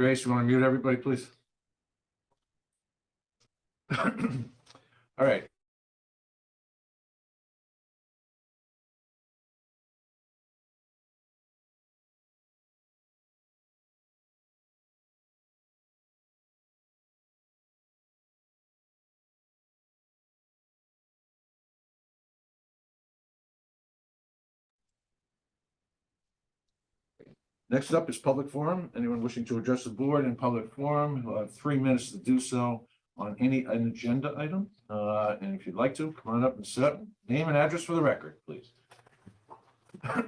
Grace, you want to mute everybody, please? All right. Next up is public forum. Anyone wishing to address the board in public forum will have 3 minutes to do so on an agenda item. And if you'd like to, come on up and sit. Name and address for the record, please. My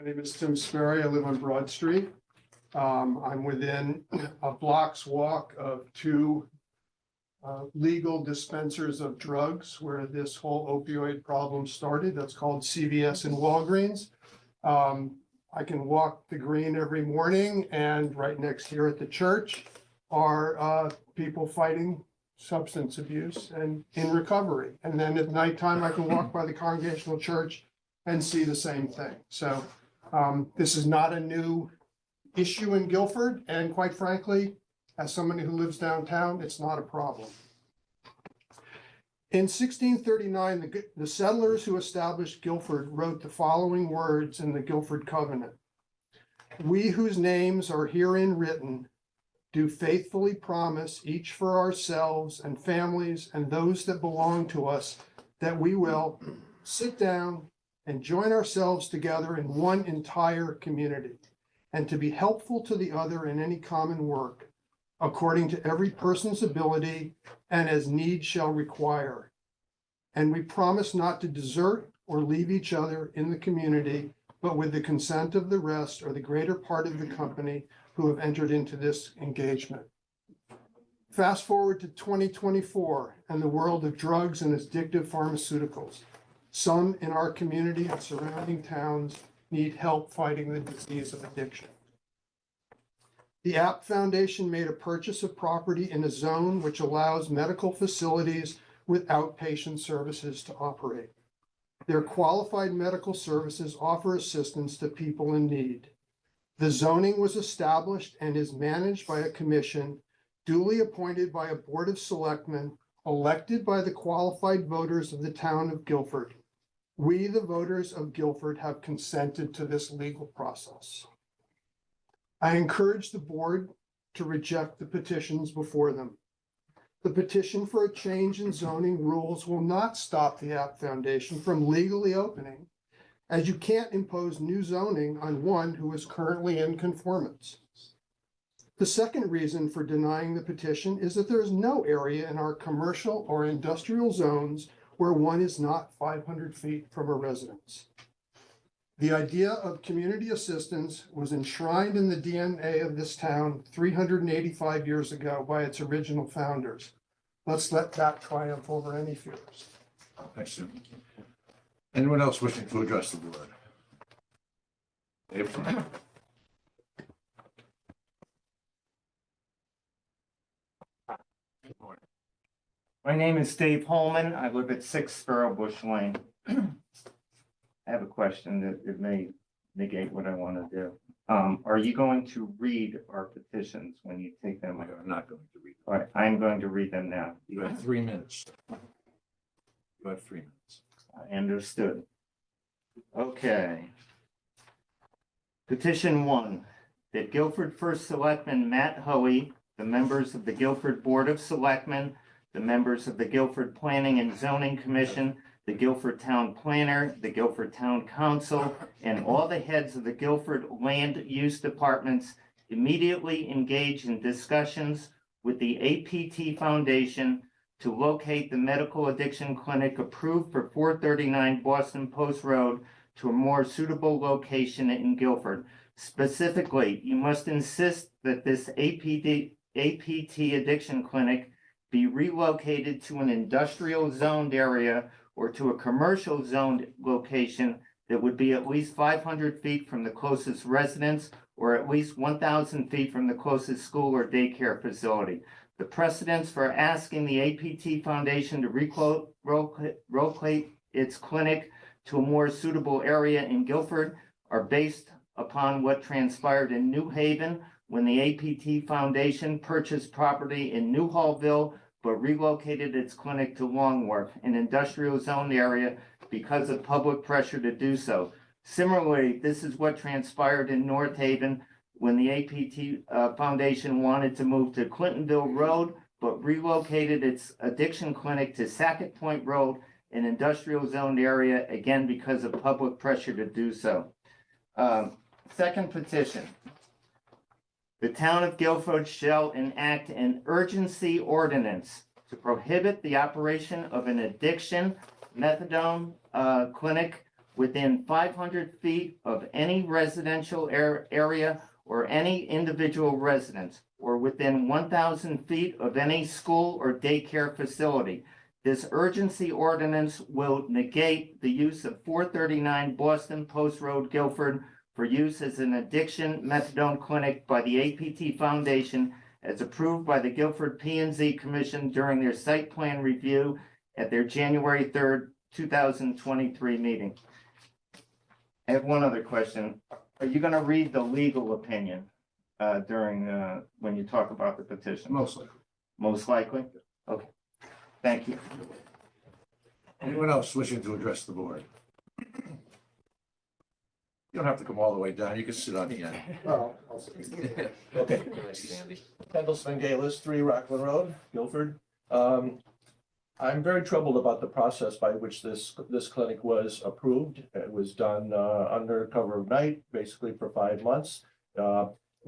name is Tim Sperry. I live on Broad Street. I'm within a block's walk of two legal dispensers of drugs where this whole opioid problem started. That's called CVS and Walgreens. I can walk the green every morning, and right next here at the church are people fighting substance abuse and in recovery. And then at nighttime, I can walk by the Congregational Church and see the same thing. So this is not a new issue in Guilford, and quite frankly, as somebody who lives downtown, it's not a problem. In 1639, the settlers who established Guilford wrote the following words in the Guilford Covenant. We whose names are herein written do faithfully promise each for ourselves and families and those that belong to us that we will sit down and join ourselves together in one entire community and to be helpful to the other in any common work, according to every person's ability and as need shall require. And we promise not to desert or leave each other in the community, but with the consent of the rest or the greater part of the company who have entered into this engagement. Fast forward to 2024 and the world of drugs and addictive pharmaceuticals. Some in our community and surrounding towns need help fighting the disease of addiction. The App Foundation made a purchase of property in a zone which allows medical facilities with outpatient services to operate. Their qualified medical services offer assistance to people in need. The zoning was established and is managed by a commission duly appointed by a board of selectmen elected by the qualified voters of the town of Guilford. We, the voters of Guilford, have consented to this legal process. I encourage the board to reject the petitions before them. The petition for a change in zoning rules will not stop the App Foundation from legally opening, as you can't impose new zoning on one who is currently in conformance. The second reason for denying the petition is that there is no area in our commercial or industrial zones where one is not 500 feet from a residence. The idea of community assistance was enshrined in the DNA of this town 385 years ago by its original founders. Let's let that triumph over any fears. Thanks, Sue. Anyone else wishing to address the board? Dave? My name is Dave Holman. I live at 6 Sparrow Bush Lane. I have a question that it may negate what I want to do. Are you going to read our petitions when you take them? We are not going to read them. All right, I'm going to read them now. You have 3 minutes. You have 3 minutes. I understood. Okay. Petition 1, that Guilford First Selectman Matt Hoey, the members of the Guilford Board of Selectmen, the members of the Guilford Planning and Zoning Commission, the Guilford Town Planner, the Guilford Town Council, and all the heads of the Guilford Land Use Departments immediately engage in discussions with the APT Foundation to locate the medical addiction clinic approved for 439 Boston Post Road to a more suitable location in Guilford. Specifically, you must insist that this APT addiction clinic be relocated to an industrial zoned area or to a commercial zoned location that would be at least 500 feet from the closest residence or at least 1,000 feet from the closest school or daycare facility. The precedents for asking the APT Foundation to relocate its clinic to a more suitable area in Guilford are based upon what transpired in New Haven when the APT Foundation purchased property in New Hallville but relocated its clinic to Long Wharf, an industrial zoned area, because of public pressure to do so. Similarly, this is what transpired in North Haven when the APT Foundation wanted to move to Clintonville Road, but relocated its addiction clinic to Sackett Point Road, an industrial zoned area, again, because of public pressure to do so. Second petition. The town of Guilford shall enact an urgency ordinance to prohibit the operation of an addiction methadone clinic within 500 feet of any residential area or any individual residence, or within 1,000 feet of any school or daycare facility. This urgency ordinance will negate the use of 439 Boston Post Road, Guilford, for use as an addiction methadone clinic by the APT Foundation as approved by the Guilford P&Z Commission during their site plan review at their January 3rd, 2023 meeting. I have one other question. Are you going to read the legal opinion during when you talk about the petition? Most likely. Most likely? Okay. Thank you. Anyone else wishing to address the board? You don't have to come all the way down. You can sit on the end. Okay. Kendall Svengalis, 3 Rockland Road, Guilford. I'm very troubled about the process by which this clinic was approved. It was done under cover of night, basically for 5 months.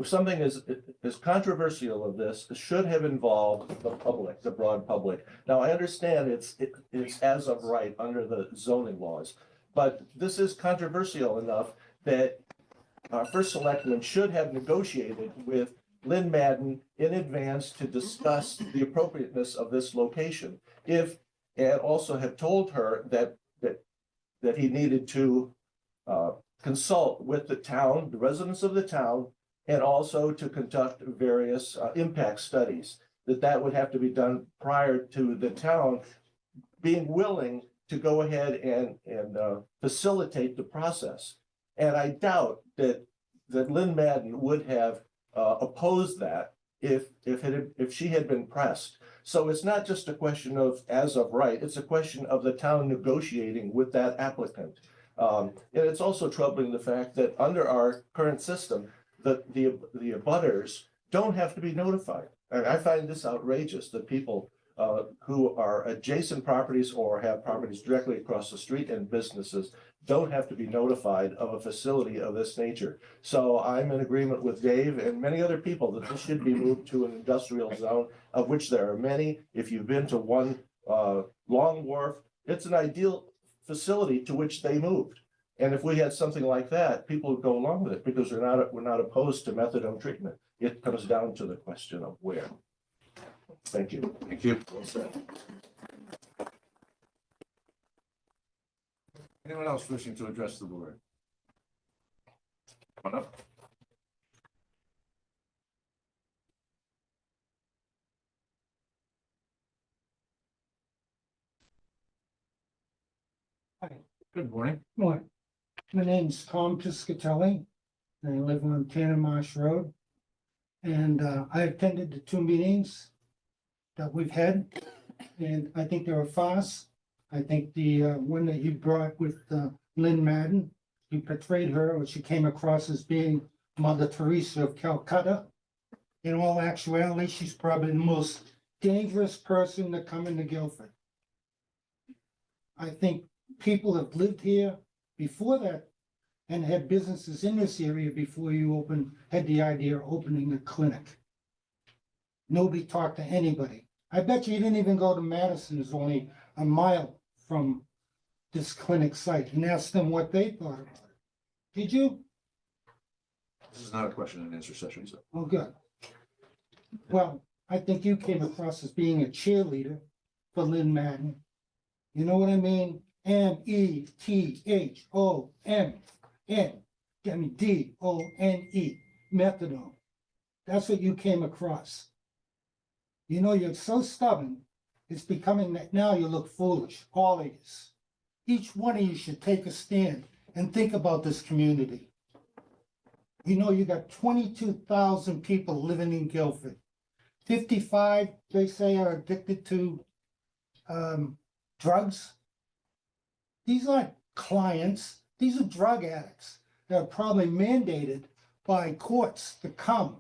Something as controversial of this should have involved the public, the broad public. Now, I understand it's as of right under the zoning laws, but this is controversial enough that our first selectman should have negotiated with Lynn Madden in advance to discuss the appropriateness of this location. And also have told her that he needed to consult with the town, the residents of the town, and also to conduct various impact studies, that would have to be done prior to the town being willing to go ahead and facilitate the process. And I doubt that Lynn Madden would have opposed that if she had been pressed. So it's not just a question of as of right, it's a question of the town negotiating with that applicant. And it's also troubling the fact that under our current system, the abutters don't have to be notified. And I find this outrageous that people who are adjacent properties or have properties directly across the street and businesses don't have to be notified of a facility of this nature. So I'm in agreement with Dave and many other people that this should be moved to an industrial zone, of which there are many. If you've been to one Long Wharf, it's an ideal facility to which they moved. And if we had something like that, people would go along with it because we're not opposed to methadone treatment. It comes down to the question of where. Thank you. Thank you. Well said. Anyone else wishing to address the board? Come on up. Hi. Good morning. Morning. My name's Tom Piscatelli, and I live on Tanner Marsh Road. And I attended the 2 meetings that we've had, and I think they're a farce. I think the one that you brought with Lynn Madden, you portrayed her, or she came across as being Mother Teresa of Calcutta. In all actuality, she's probably the most dangerous person to come into Guilford. I think people have lived here before that and had businesses in this area before you had the idea of opening a clinic. Nobody talked to anybody. I bet you didn't even go to Madison, it's only a mile from this clinic site, and ask them what they thought about it. Did you? This is not a question and answer session, so. Oh, good. Well, I think you came across as being a cheerleader for Lynn Madden. You know what I mean? METHONN, I mean DONE. methadone. That's what you came across. You know, you're so stubborn, it's becoming that now you look foolish, all of you. Each one of you should take a stand and think about this community. You know, you got 22,000 people living in Guilford. 55, they say, are addicted to drugs. These aren't clients, these are drug addicts that are probably mandated by courts to come,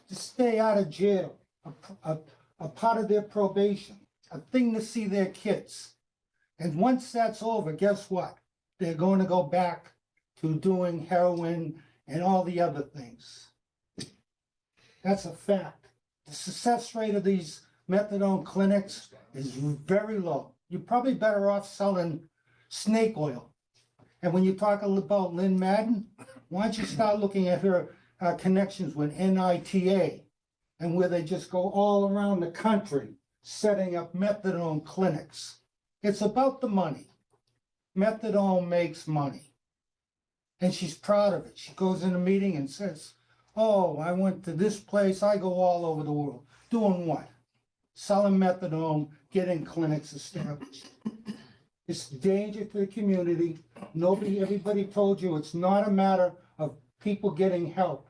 to stay out of jail, a part of their probation, a thing to see their kids. And once that's over, guess what? They're going to go back to doing heroin and all the other things. That's a fact. The success rate of these methadone clinics is very low. You're probably better off selling snake oil. And when you talk about Lynn Madden, why don't you start looking at her connections with NITA and where they just go all around the country setting up methadone clinics. It's about the money. Methadone makes money. And she's proud of it. She goes in a meeting and says, oh, I went to this place. I go all over the world. Doing what? Selling methadone, getting clinics established. It's a danger to the community. Everybody told you it's not a matter of people getting help.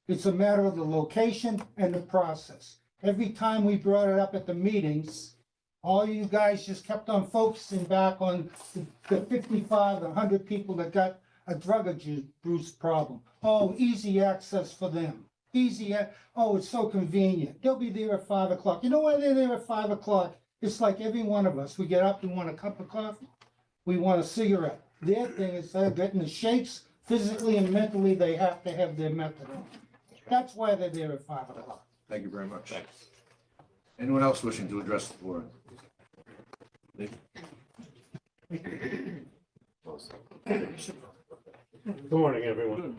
It's a matter of the location and the process. Every time we brought it up at the meetings, all you guys just kept on focusing back on the 55, 100 people that got a drug abuse problem. Oh, easy access for them. Oh, it's so convenient. They'll be there at 5 o'clock. You know why they're there at 5 o'clock? It's like every one of us. We get up, we want a cup of coffee, we want a cigarette. Their thing is they're getting the shakes, physically and mentally, they have to have their methadone. That's why they're there at 5 o'clock. Thank you very much. Anyone else wishing to address the board? Good morning, everyone.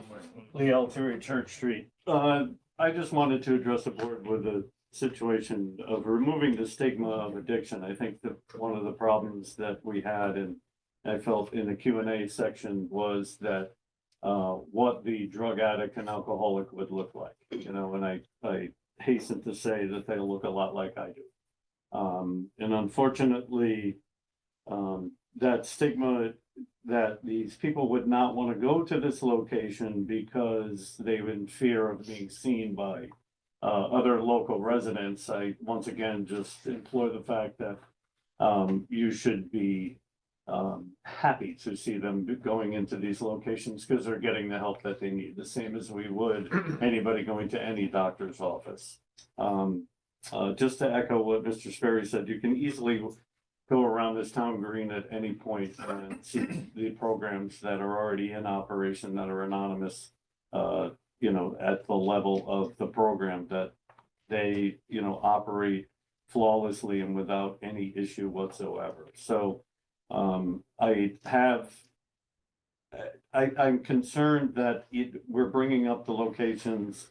Lee Altieri, Church Street. I just wanted to address the board with the situation of removing the stigma of addiction. I think that one of the problems that we had, and I felt in the Q&A section, was that what the drug addict and alcoholic would look like, you know, and I hasten to say that they look a lot like I do. And unfortunately, that stigma that these people would not want to go to this location because they were in fear of being seen by other local residents. I once again just implore the fact that you should be happy to see them going into these locations because they're getting the help that they need, the same as we would anybody going to any doctor's office. Just to echo what Mr. Sperry said, you can easily go around this town green at any point and see the programs that are already in operation that are anonymous, you know, at the level of the program that they, you know, operate flawlessly and without any issue whatsoever. So I'm concerned that we're bringing up the locations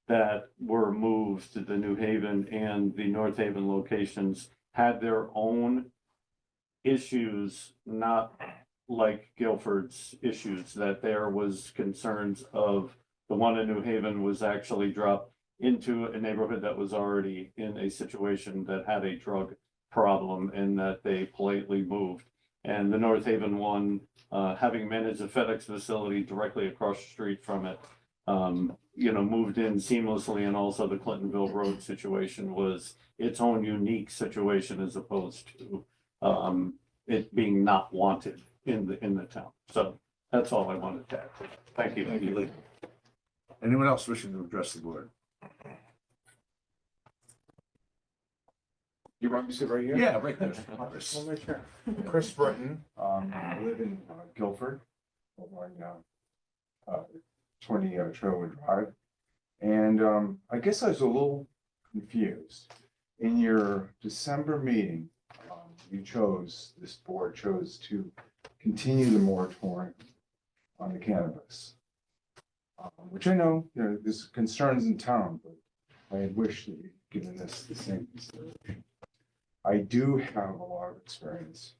that were moved to the New Haven and the North Haven locations had their own issues, not like Guilford's issues, that there was concerns of the one in New Haven was actually dropped into a neighborhood that was already in a situation that had a drug problem and that they politely moved. And the North Haven one, having managed a FedEx facility directly across the street from it, you know, moved in seamlessly. And also the Clintonville Road situation was its own unique situation as opposed to it being not wanted in the town. So that's all I wanted to add. Thank you. Thank you, Lee. Anyone else wishing to address the board? You want me to sit right here? Yeah, right there. Well, my chair. Chris Britton, I live in Guilford, over on 20 Trailwood Drive. And I guess I was a little confused. In your December meeting, this board chose to continue the moratorium on the cannabis. Which I know, you know, there's concerns in town, but I had wished that you'd given this the same consideration. I do have a lot of experience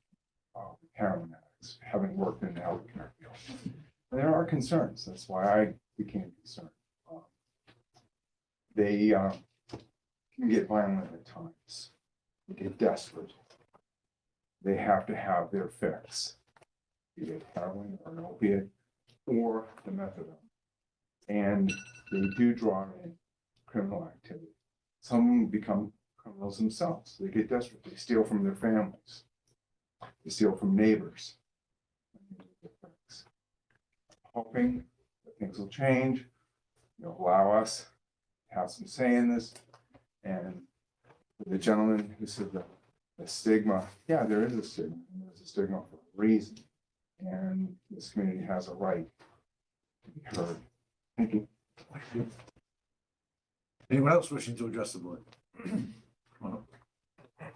with heroin addicts, having worked in the healthcare field. And there are concerns. That's why I became concerned. they can get violent at times, they get desperate. They have to have their fix, be it heroin or an opiate or the methadone. And they do draw in criminal activity. Some become criminals themselves. They get desperate. They steal from their families. They steal from neighbors. Hoping that things will change. You'll allow us to have some say in this. And the gentleman who said the stigma, yeah, there is a stigma. There's a stigma for a reason. And this community has a right to be heard. Thank you. Anyone else wishing to address the board? Come on up.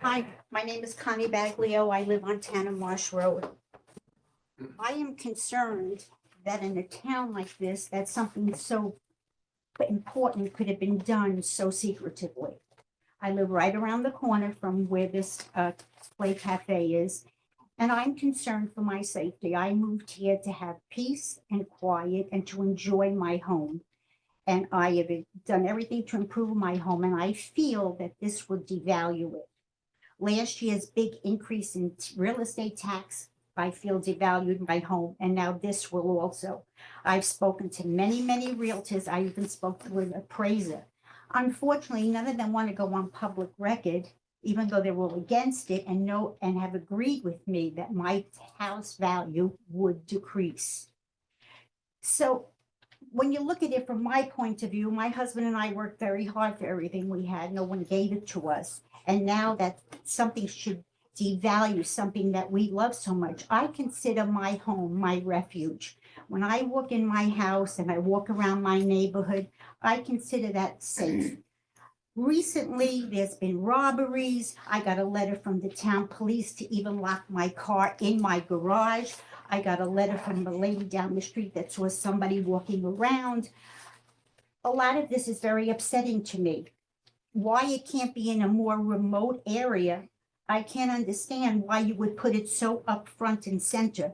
Hi, my name is Connie Baglio. I live on Tanner Road. I am concerned that in a town like this, that something so important could have been done so secretively. I live right around the corner from where this Play Cafe is, and I'm concerned for my safety. I moved here to have peace and quiet and to enjoy my home. And I have done everything to improve my home, and I feel that this would devalue it. Last year's big increase in real estate tax, I feel devalued my home, and now this will also. I've spoken to many, many realtors. I even spoke to an appraiser. Unfortunately, none of them want to go on public record, even though they're all against it and have agreed with me that my house value would decrease. So when you look at it from my point of view, my husband and I worked very hard for everything we had. No one gave it to us. And now that something should devalue something that we love so much, I consider my home my refuge. When I walk in my house and I walk around my neighborhood, I consider that safe. Recently, there's been robberies. I got a letter from the town police to even lock my car in my garage. I got a letter from a lady down the street that saw somebody walking around. A lot of this is very upsetting to me. Why it can't be in a more remote area, I can't understand why you would put it so up front and center.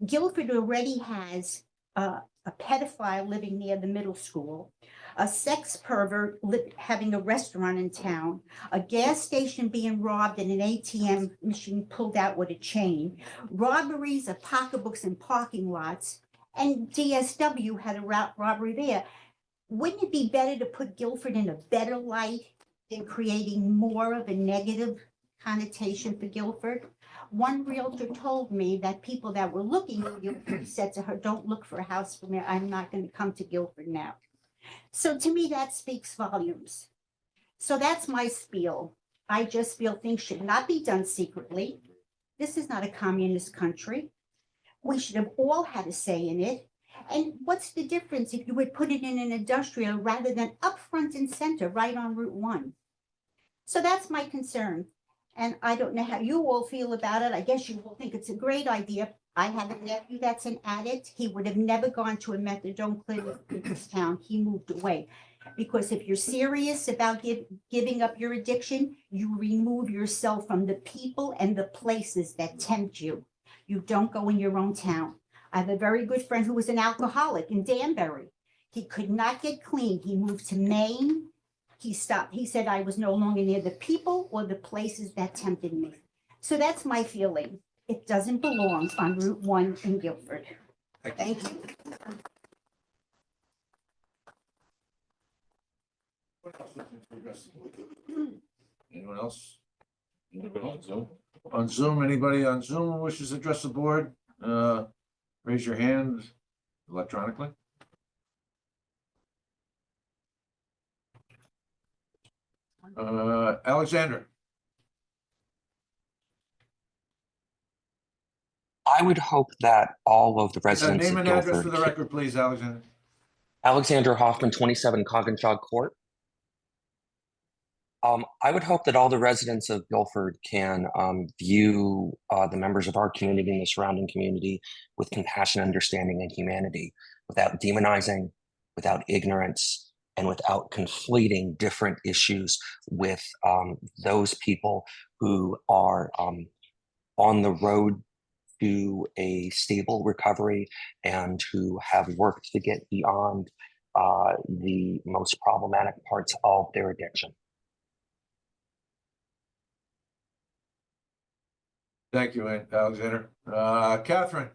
Guilford already has a pedophile living near the middle school, a sex pervert having a restaurant in town, a gas station being robbed and an ATM machine pulled out with a chain, robberies of pocketbooks in parking lots, and DSW had a robbery there. Wouldn't it be better to put Guilford in a better light than creating more of a negative connotation for Guilford? One realtor told me that people that were looking at Guilford said to her, "Don't look for a house for me. I'm not going to come to Guilford now." So to me, that speaks volumes. So that's my spiel. I just feel things should not be done secretly. This is not a communist country. We should have all had a say in it. And what's the difference if you would put it in an industrial rather than up front and center right on Route 1? So that's my concern. And I don't know how you all feel about it. I guess you will think it's a great idea. I have a nephew that's an addict. He would have never gone to a methadone clinic in this town. He moved away. Because if you're serious about giving up your addiction, you remove yourself from the people and the places that tempt you. You don't go in your own town. I have a very good friend who was an alcoholic in Danbury. He could not get clean. He moved to Maine. He stopped. He said, "I was no longer near the people or the places that tempted me." So that's my feeling. It doesn't belong on Route 1 in Guilford. Thank you. Anyone else? On Zoom? On Zoom, anybody on Zoom who wishes to address the board? Raise your hand electronically. Alexander. I would hope that all of the residents Name of and address Guilford, for the record, please, Alexander. Alexander Hoffman, 27 Coggeshall Court. I would hope that all the residents of Guilford can view the members of our community and the surrounding community with compassion, understanding, and humanity, without demonizing, without ignorance, and without conflating different issues with those people who are on the road to a stable recovery and who have worked to get beyond the most problematic parts of their addiction. Thank you, Alexander. Catherine?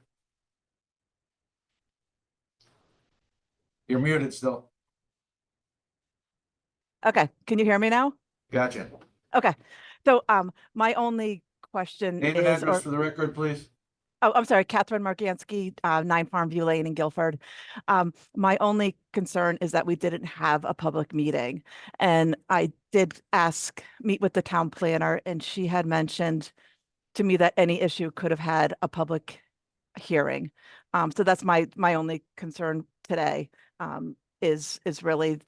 You're muted still. Okay, can you hear me now? Gotcha. Okay, so my only question Name and is, address or, for the record, please. oh, I'm sorry, Catherine Markansky, 9 Farmview Lane in Guilford. My only concern is that we didn't have a public meeting. And I did meet with the town planner, and she had mentioned to me that any issue could have had a public hearing. So that's my only concern today, is really,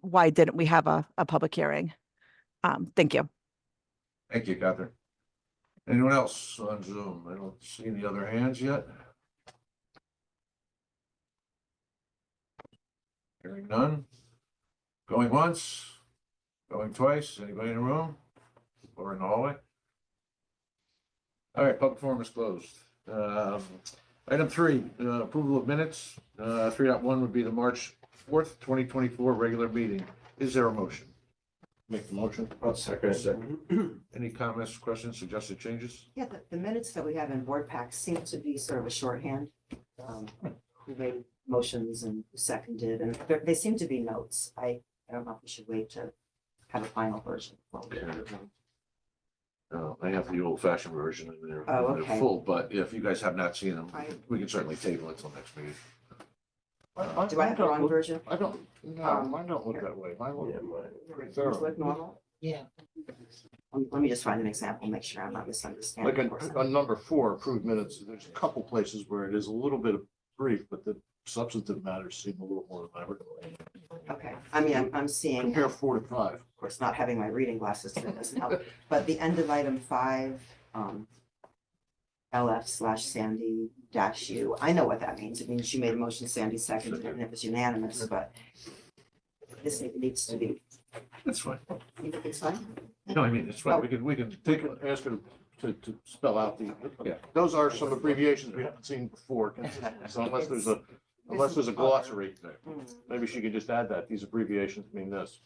why didn't we have a public hearing? Thank you. Thank you, Catherine. Anyone else on Zoom? I don't see any other hands yet. Hearing none. Going once, going twice. Anybody in the room or in the hallway? All right, public forum is closed. Item 3, approval of minutes. 3.1 would be the March 4th, 2024 regular meeting. Is there a motion? Make the motion. Second. Any comments, questions, suggested changes? Yeah, the minutes that we have in board packs seem to be sort of a shorthand. Who made motions and who seconded, and they seem to be notes. I don't know if we should wait to have a final version. I have the old fashioned version and they're Oh, they're okay. full, but if you guys have not seen them, I- we can certainly table it till next meeting. Do I have the wrong version? I don't, no, mine don't look that way. Mine look pretty Does it thorough. look normal? Yeah. Let me just find an example, make sure I'm not misunderstanding. Like on number 4, approved minutes, there's a couple places where it is a little bit of brief, but the substantive matters seem a little more elaborate. Okay, I mean, I'm seeing, Compare of 4 to 5. course, not having my reading glasses today doesn't help, but the end of item 5, LF/Sandy -U. I know what that means. It means you made a motion, Sandy seconded it, and it was unanimous, but this needs to be, That's fine. you think it's fine? No, I mean, it's fine. We can take, ask her to spell out the, yeah, those are some abbreviations we haven't seen before. So unless there's a glossary, maybe she could just add that. These abbreviations mean this.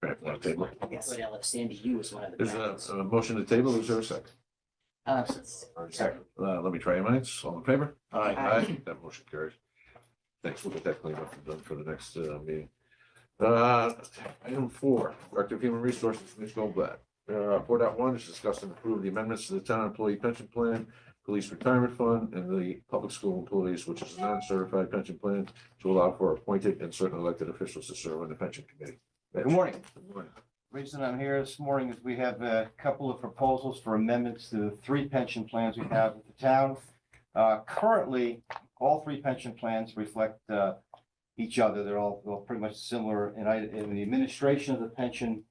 Right, want to table? Yes. But Sandy U is one of the. Is brackets. a motion to table? Is there a second? Second. Let me try your minds. All in favor? Aye. That motion carries. Thanks. We'll get that cleaned up and done for the next meeting. Item 4, Director of Human Resources, Ms. Goldblatt. 4.1 is discuss and approve the amendments to the town employee pension plan, police retirement fund, and the public school employees, which is a non-certified pension plan to allow for appointed and certain elected officials to serve on the pension committee. Good morning. Good morning. Reason I'm here this morning is we have a couple of proposals for amendments to the 3 pension plans we have with the town. Currently, all 3 pension plans reflect each other. They're all pretty much similar. And in the administration of the pension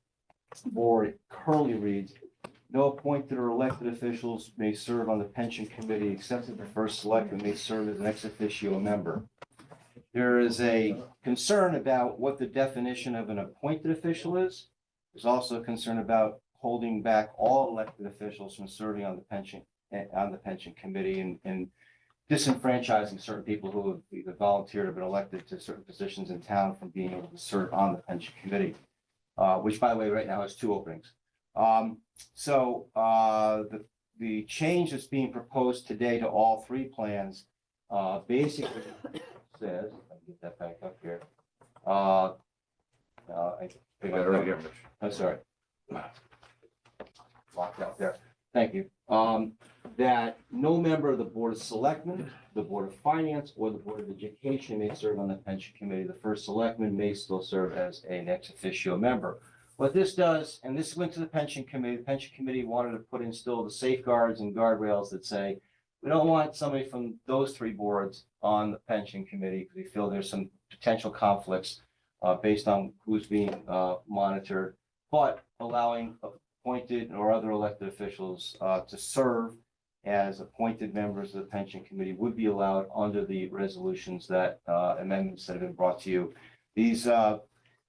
board, it currently reads, no appointed or elected officials may serve on the pension committee except that the first selectman may serve as an ex officio member. There is a concern about what the definition of an appointed official is. There's also a concern about holding back all elected officials from serving on the pension committee and disenfranchising certain people who have either volunteered or been elected to certain positions in town from being able to serve on the pension committee, which, by the way, right now has 2 openings. The change that's being proposed today to all 3 plans basically says, let me get that back up here. I think Got it right here, Mitch. I'm sorry. Locked out there. Thank you. That no member of the Board of Selectmen, the Board of Finance, or the Board of Education may serve on the pension committee. The first selectman may still serve as an ex officio member. What this does, and this went to the pension committee wanted to put in still the safeguards and guardrails that say, we don't want somebody from those 3 boards on the pension committee because we feel there's some potential conflicts based on who's being monitored, but allowing appointed or other elected officials to serve as appointed members of the pension committee would be allowed under the resolutions that amendments that have been brought to you. These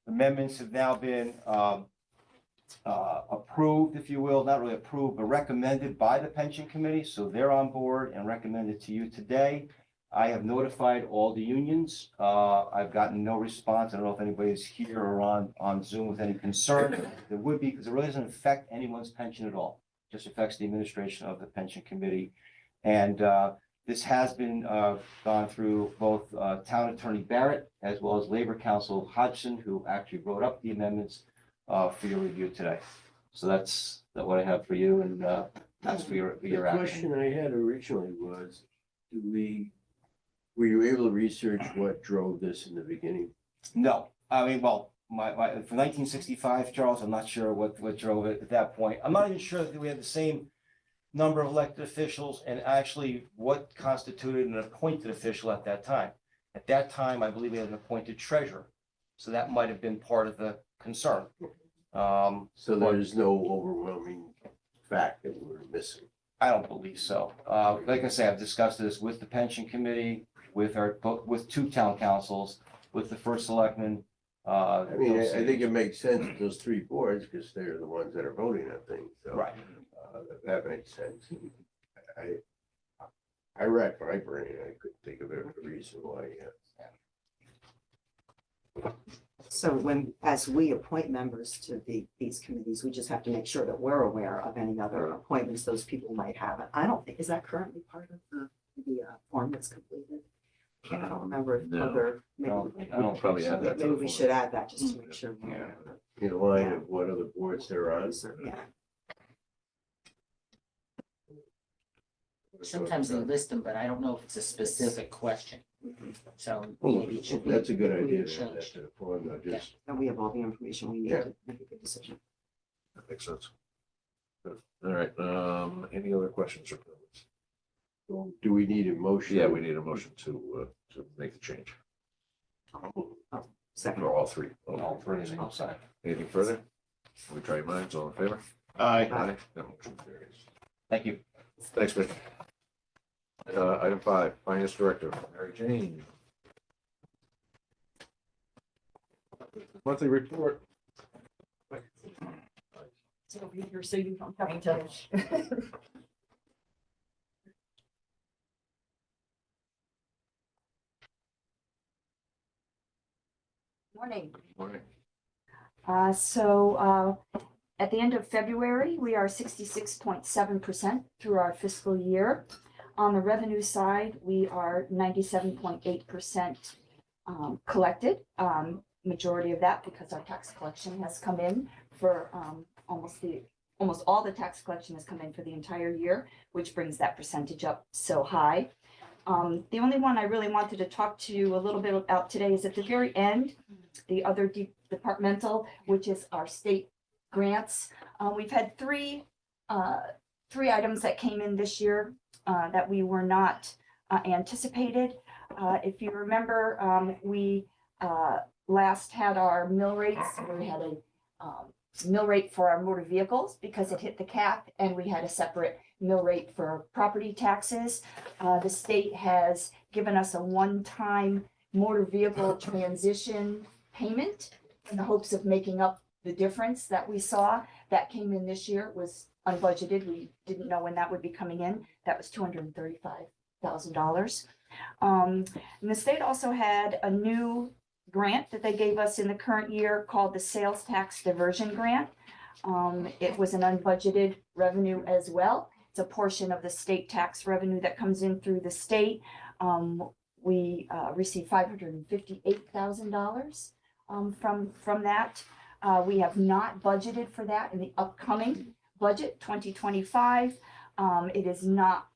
amendments have now been approved, if you will, not really approved, but recommended by the pension committee. So they're on board and recommended to you today. I have notified all the unions. I've gotten no response. I don't know if anybody's here or on Zoom with any concern. There would be, because it really doesn't affect anyone's pension at all. It just affects the administration of the pension committee. And this has been gone through both Town Attorney Barrett as well as Labor Counsel Hodgson, who actually wrote up the amendments for your review today. So that's what I have for you, and that's for your The action. question I had originally was, were you able to research what drove this in the beginning? No, I mean, well, for 1965, Charles, I'm not sure what drove it at that point. I'm not even sure that we had the same number of elected officials and actually what constituted an appointed official at that time. At that time, I believe we had an appointed treasurer. So that might have been part of the concern. So there's no overwhelming fact that we're missing. I don't believe so. Like I say, I've discussed this with the pension committee, with two town councils, with the first selectman. I mean, I think it makes sense with those three boards because they're the ones that are voting on things. So, Right. that makes sense. I racked my brain. I couldn't think of a reason why. So as we appoint members to these committees, we just have to make sure that we're aware of any other appointments those people might have. And I don't think, is that currently part of the form that's completed? I don't remember if No. other, maybe, I don't Probably add that to maybe the we form. should add that just to make sure. Yeah. In line of what other boards they're on. Yeah. Sometimes Sometimes they list them, but I don't know if it's a specific question. So Well, maybe it should be. that's a good idea. changed. to add that to the form, though, just, And we have all the information we need Yeah. to make a good decision. That makes sense. Good. All right, any other questions or comments? so do we need a motion? Yeah, we need a motion to make the change, Second. or all three. All three, I'm sorry. Anything further? We try your minds, all in favor? Aye. Aye. That motion carries. Thank you. Thanks, Mitch. Item 5, Finance Director, Mary Jane. Monthly report. Sit over here so you don't have to. Morning. Morning. At the end of February, we are 66.7% through our fiscal year. On the revenue side, we are 97.8% collected. Majority of that because our tax collection has come in for almost all the tax collection has come in for the entire year, which brings that percentage up so high. The only one I really wanted to talk to you a little bit about today is at the very end, the other departmental, which is our state grants. We've had three items that came in this year that we were not anticipated. If you remember, we last had our mill rates. We had a mill rate for our motor vehicles because it hit the cap, and we had a separate mill rate for property taxes. The state has given us a one-time motor vehicle transition payment in the hopes of making up the difference that we saw. That came in this year, was unbudgeted. We didn't know when that would be coming in. That was $235,000. And the state also had a new grant that they gave us in the current year called the Sales Tax Diversion Grant. It was an unbudgeted revenue as well. It's a portion of the state tax revenue that comes in through the state. We received $558,000 from that. We have not budgeted for that in the upcoming budget 2025. It is not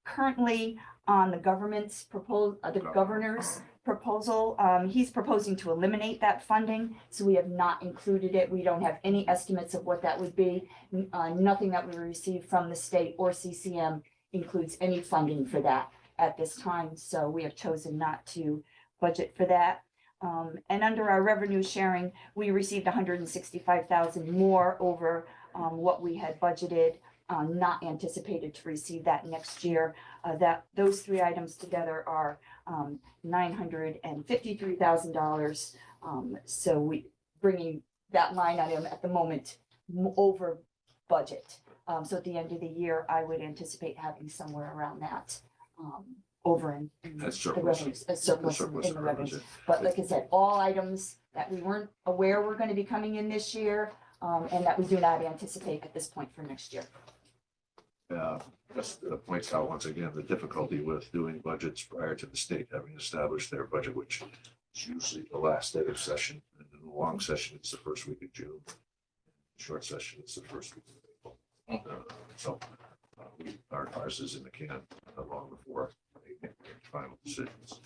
currently on the government's proposal, the governor's proposal. He's proposing to eliminate that funding, so we have not included it. We don't have any estimates of what that would be. Nothing that we receive from the state or CCM includes any funding for that at this time, so we have chosen not to budget for that. And under our revenue sharing, we received $165,000 more over what we had budgeted, not anticipated to receive that next year. Those three items together are $953,000. So we bringing that line item at the moment over budget. So at the end of the year, I would anticipate having somewhere around that over in That's the surplus. revenues, a surplus in Surplus in the of revenues. revenues. But like I said, all items that we weren't aware were gonna be coming in this year, and that we do not anticipate at this point for next year. Just points out once again the difficulty with doing budgets prior to the state having established their budget, which is usually the last day of session. And in the long session, it's the first week of June. Short session, it's the first week of April. Ours is in the can long before they make their final decisions.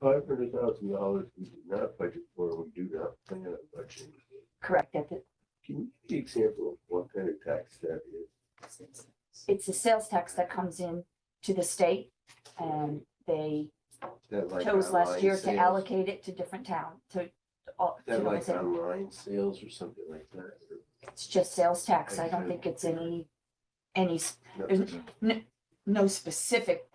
$500,000 we do not budget for, we do not plan on budgeting. Correct, Can you give the example of what kind of tax that is? it's a sales tax that comes in to the state, and they Is that like chose last online year to sales? allocate it to different town, to all. Is that to all like the- online sales or something like that? Or It's just sales tax. I don't think it's any, there's no specific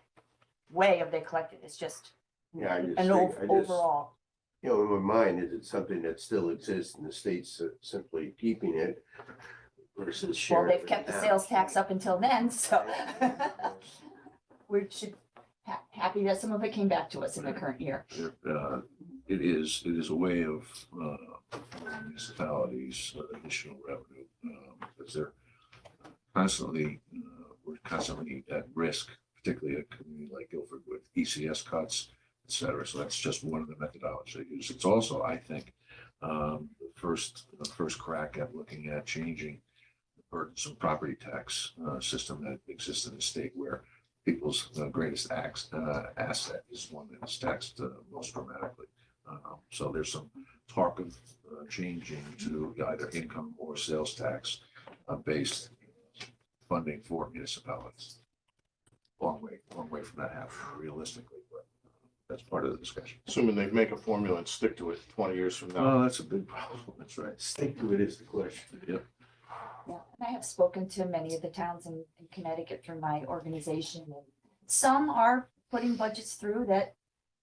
way of they collect it. It's just Yeah, I just an think, overall. you know, in my mind, is it something that still exists and the state's simply keeping it versus Well, sharing? they've kept the sales tax up until then, so we should happy that some of it came back to us in the current year. It is a way of municipalities additional revenue because they're constantly, we're constantly at risk, particularly a community like Guilford with ECS cuts, et cetera. So that's just one of the methodologies they use. It's also, I think, the first crack at looking at changing the burdensome property tax system that exists in the state where people's greatest asset is one that is taxed most dramatically. So there's some talk of changing to either income or sales tax based funding for municipalities. Long way from that happening realistically, but that's part of the discussion. Assuming they make a formula and stick to it 20 years from now. Oh, that's a big problem. That's right. Stick to it is the question. Yep. Yeah, and I have spoken to many of the towns in Connecticut through my organization, and some are putting budgets through that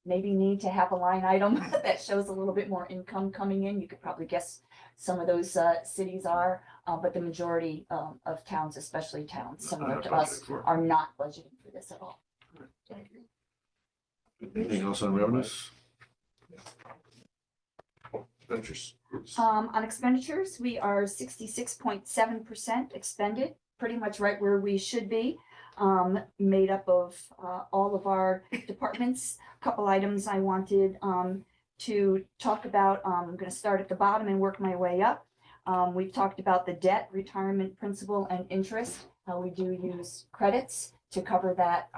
maybe need to have a line item that shows a little bit more income coming in. You could probably guess some of those cities are, but the majority of towns, especially towns similar to us, are not budgeting for this at all. Thank you. Anything else on revenues? Expenditures. On expenditures, we are 66.7% expended, pretty much right where we should be. Made up of all of our departments. A couple items I wanted to talk about. I'm going to start at the bottom and work my way up. We've talked about the debt, retirement principal, and interest. How we do use credits to cover that.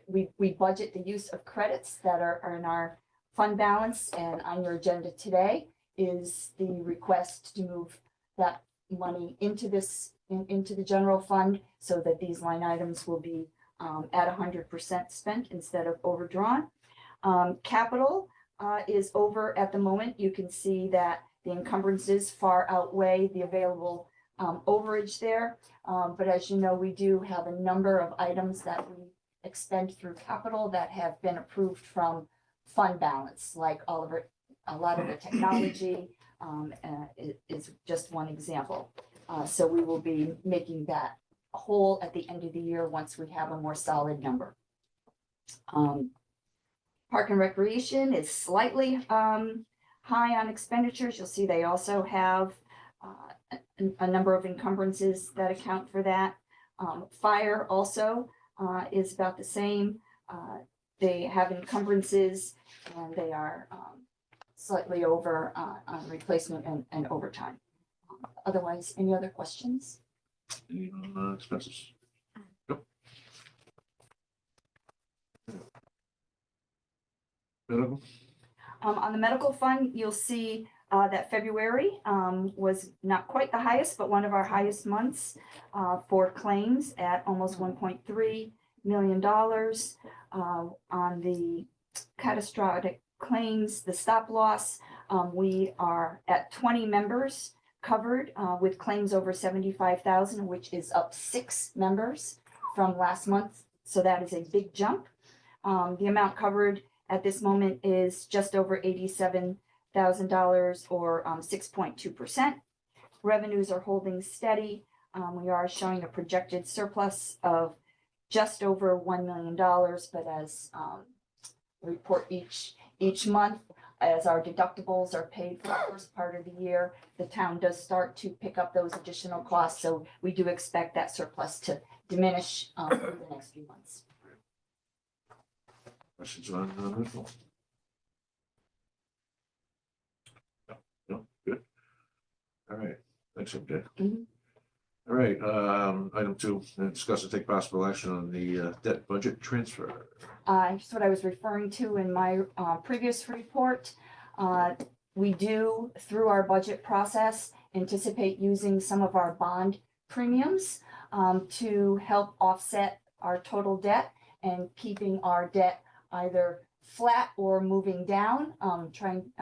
We budget the use of credits that are in our fund balance, and on your agenda today is the request to move that money into the general fund so that these line items will be at 100% spent instead of overdrawn. Capital is over at the moment. You can see that the encumbrances far outweigh the available overage there. But as you know, we do have a number of items that we expend through capital that have been approved from fund balance, like a lot of the technology is just one example. So we will be making that whole at the end of the year once we have a more solid number. Park and Recreation is slightly high on expenditures. You'll see they also have a number of encumbrances that account for that. Fire also is about the same. They have encumbrances and they are slightly over on replacement and overtime. Otherwise, any other questions? Any on expenses? Yep. Medical? On the medical fund, you'll see that February was not quite the highest, but one of our highest months for claims at almost $1.3 million. On the catastrophic claims, the stop loss, we are at 20 members covered with claims over 75,000, which is up 6 members from last month. So that is a big jump. The amount covered at this moment is just over $87,000 or 6.2%. Revenues are holding steady. We are showing a projected surplus of just over $1 million, but as we report each month, as our deductibles are paid for the first part of the year, the town does start to pick up those additional costs. So we do expect that surplus to diminish over the next few months. Questions on this one? No, good. All right, thanks, okay. Mhm. All right, item 2, discuss and take possible action on the debt budget transfer. That's what I was referring to in my previous report. We do, through our budget process, anticipate using some of our bond premiums to help offset our total debt and keeping our debt either flat or moving down, trying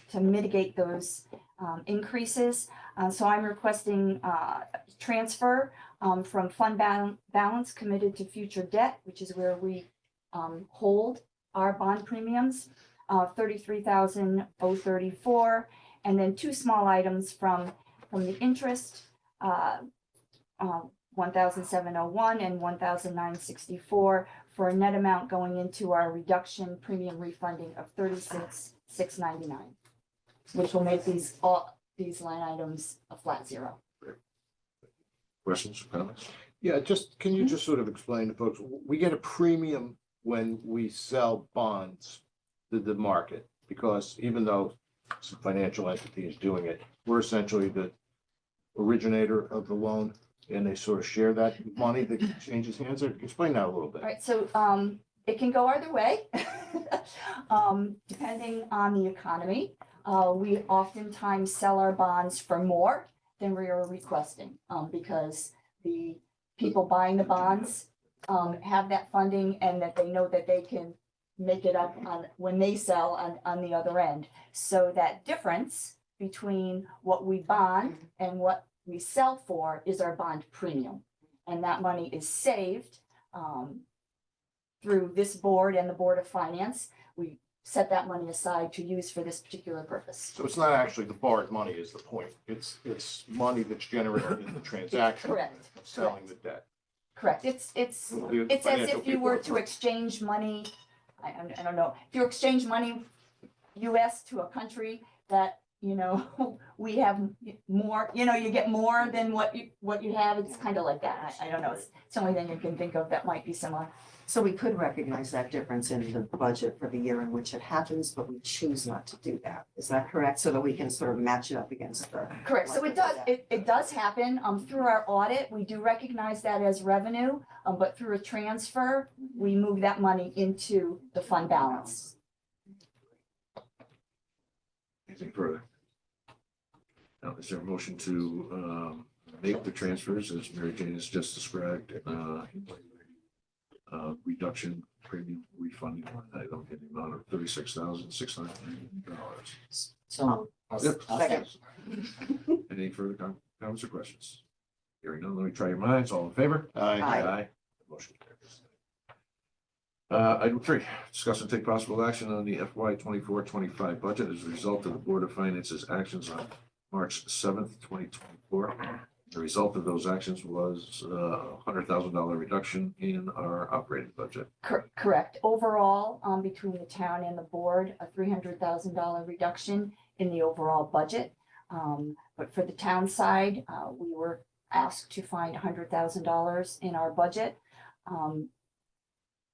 to mitigate those increases. So I'm requesting transfer from fund balance committed to future debt, which is where we hold our bond premiums, 33,034, and then 2 small items from the interest, 1,701 and 1,964, for a net amount going into our reduction premium refunding of 36,699, which will make all these line items a flat zero. Questions or comments? Yeah, just, can you just sort of explain to folks, we get a premium when we sell bonds to the market, because even though some financial entity is doing it, we're essentially the originator of the loan, and they sort of share that money that changes hands. Explain that a little bit. All right, so it can go either way, depending on the economy. We oftentimes sell our bonds for more than we are requesting, because the people buying the bonds have that funding, and that they know that they can make it up on when they sell on the other end. So that difference between what we bond and what we sell for is our bond premium. And that money is saved through this board and the Board of Finance. We set that money aside to use for this particular purpose. So it's not actually the borrowed money is the point. It's money that's generated in the transaction. Correct. of selling the debt. Correct. It's as if you were to exchange money. I don't know. If you exchange money US to a country that, you know, we have more, you know, you get more than what you have. It's kind of like that. I don't know. It's the only thing I can think of that might be similar. So we could recognize that difference in the budget for the year in which it happens, but we choose not to do that. Is that correct? So that we can sort of match it up against the. Correct. So it does happen through our audit. We do recognize that as revenue, but through a transfer, we move that money into the fund balance. Anything further? Now, is there a motion to make the transfers as Mary Jane has just described? Reduction premium refunding line item in the amount of $36,690. So. Yep. Second. Any further comments or questions? Hearing none, let me try your minds. All in favor? Aye. Motion carries. Item 3, discuss and take possible action on the FY 24-25 budget as a result of the Board of Finance's actions on March 7th, 2024. The result of those actions was a $100,000 reduction in our operating budget. Correct. Overall, between the town and the board, a $300,000 reduction in the overall budget. But for the town side, we were asked to find $100,000 in our budget.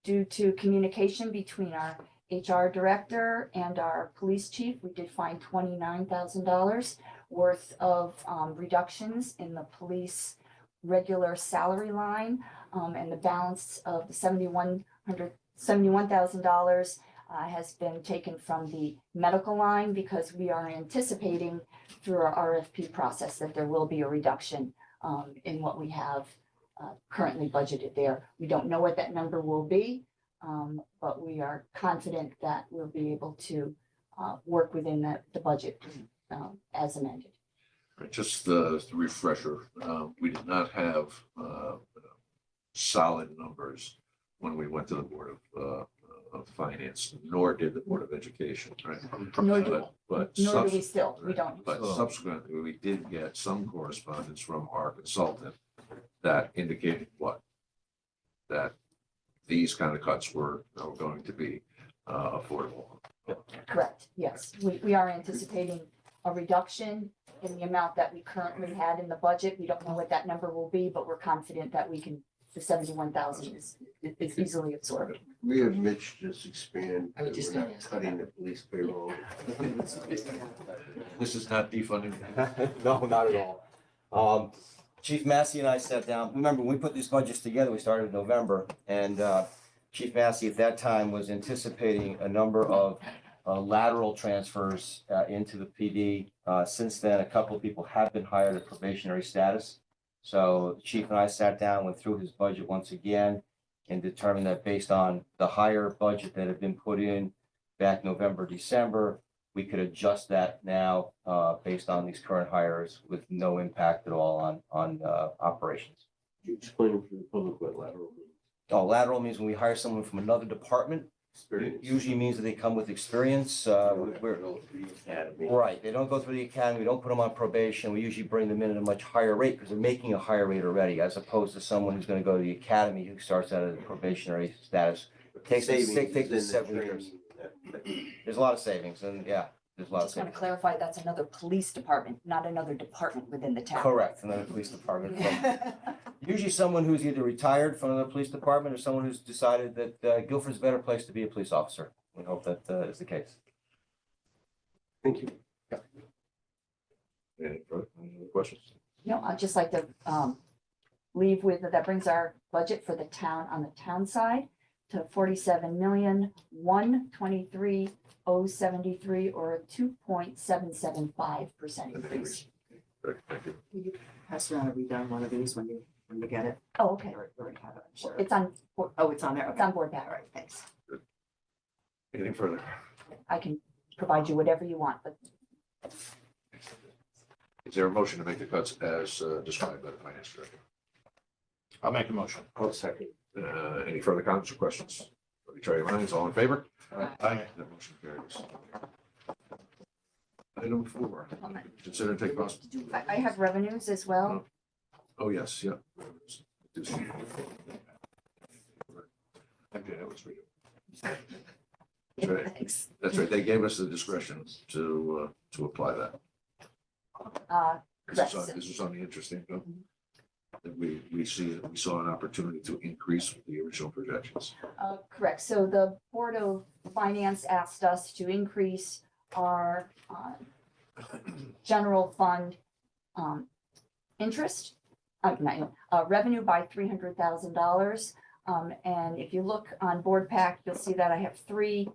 Due to communication between our HR director and our police chief, we did find $29,000 worth of reductions in the police regular salary line, and the balance of the $71,000 has been taken from the medical line, because we are anticipating through our RFP process that there will be a reduction in what we have currently budgeted there. We don't know what that number will be, but we are confident that we'll be able to work within the budget as amended. Right, just the refresher, we did not have solid numbers when we went to the Board of Finance, nor did the Board of Education, right? Nor do we still, we don't. But subsequently, we did get some correspondence from our consultant that indicated what? that these kind of cuts were going to be affordable. Correct, yes. We are anticipating a reduction in the amount that we currently had in the budget. We don't know what that number will be, but we're confident that we can, the 71,000 is easily absorbed. We have Mitch just expand, I was just we're gonna not ask cutting the police payroll. This is not defunding. No, not at all. Chief Massey and I sat down, remember, when we put these budgets together, we started in November, and Chief Massey at that time was anticipating a number of lateral transfers into the PD. Since then, a couple of people have been hired at probationary status. So the chief and I sat down, went through his budget once again, and determined that based on the higher budget that had been put in back November, December, we could adjust that now based on these current hires with no impact at all on operations. You explain to the public what lateral means. Oh, lateral means when we hire someone from another department, Experience. usually means that they come with experience. Academy. Right, they don't go through the academy, we don't put them on probation, we usually bring them in at a much higher rate because they're making a higher rate already, as opposed to someone who's gonna go to the academy who starts out at a probationary status. Takes them Savings takes them is in the 7 training. years. There's a lot of savings, and yeah, there's a lot of Just want to savings. clarify, that's another police department, not another department within the town. Correct, another police department. Usually someone who's either retired from the police department or someone who's decided that Guilford's a better place to be a police officer. We hope that is the case. Thank you. Any further questions? No, I'd just like to leave with, that brings our budget for the town on the town side to 47,123,073, or a 2.775% increase. Great, thank you. Will you pass around a read on one of these when you get it? Oh, okay. Or already have it, I'm sure. It's on, board- Oh, it's on there, it's okay. on board All back. right, thanks. Anything further? I can provide you whatever you want, but Is there a motion to make the cuts as described by the finance director? I'll make a motion. I'll second. Any further comments or questions? Let me try your minds. All in favor? Aye. That motion carries. Item 4, consider and take possible. I have revenues as well. Oh, yes, yeah. Okay, that was for you. That's right. Thanks. That's right. They gave us the discretion to apply that. Correct. This is on the interest income. That we saw an opportunity to increase the original projections. Correct. So the Board of Finance asked us to increase our general fund interest, revenue by $300,000. And if you look on Board Pack, you'll see that I have 3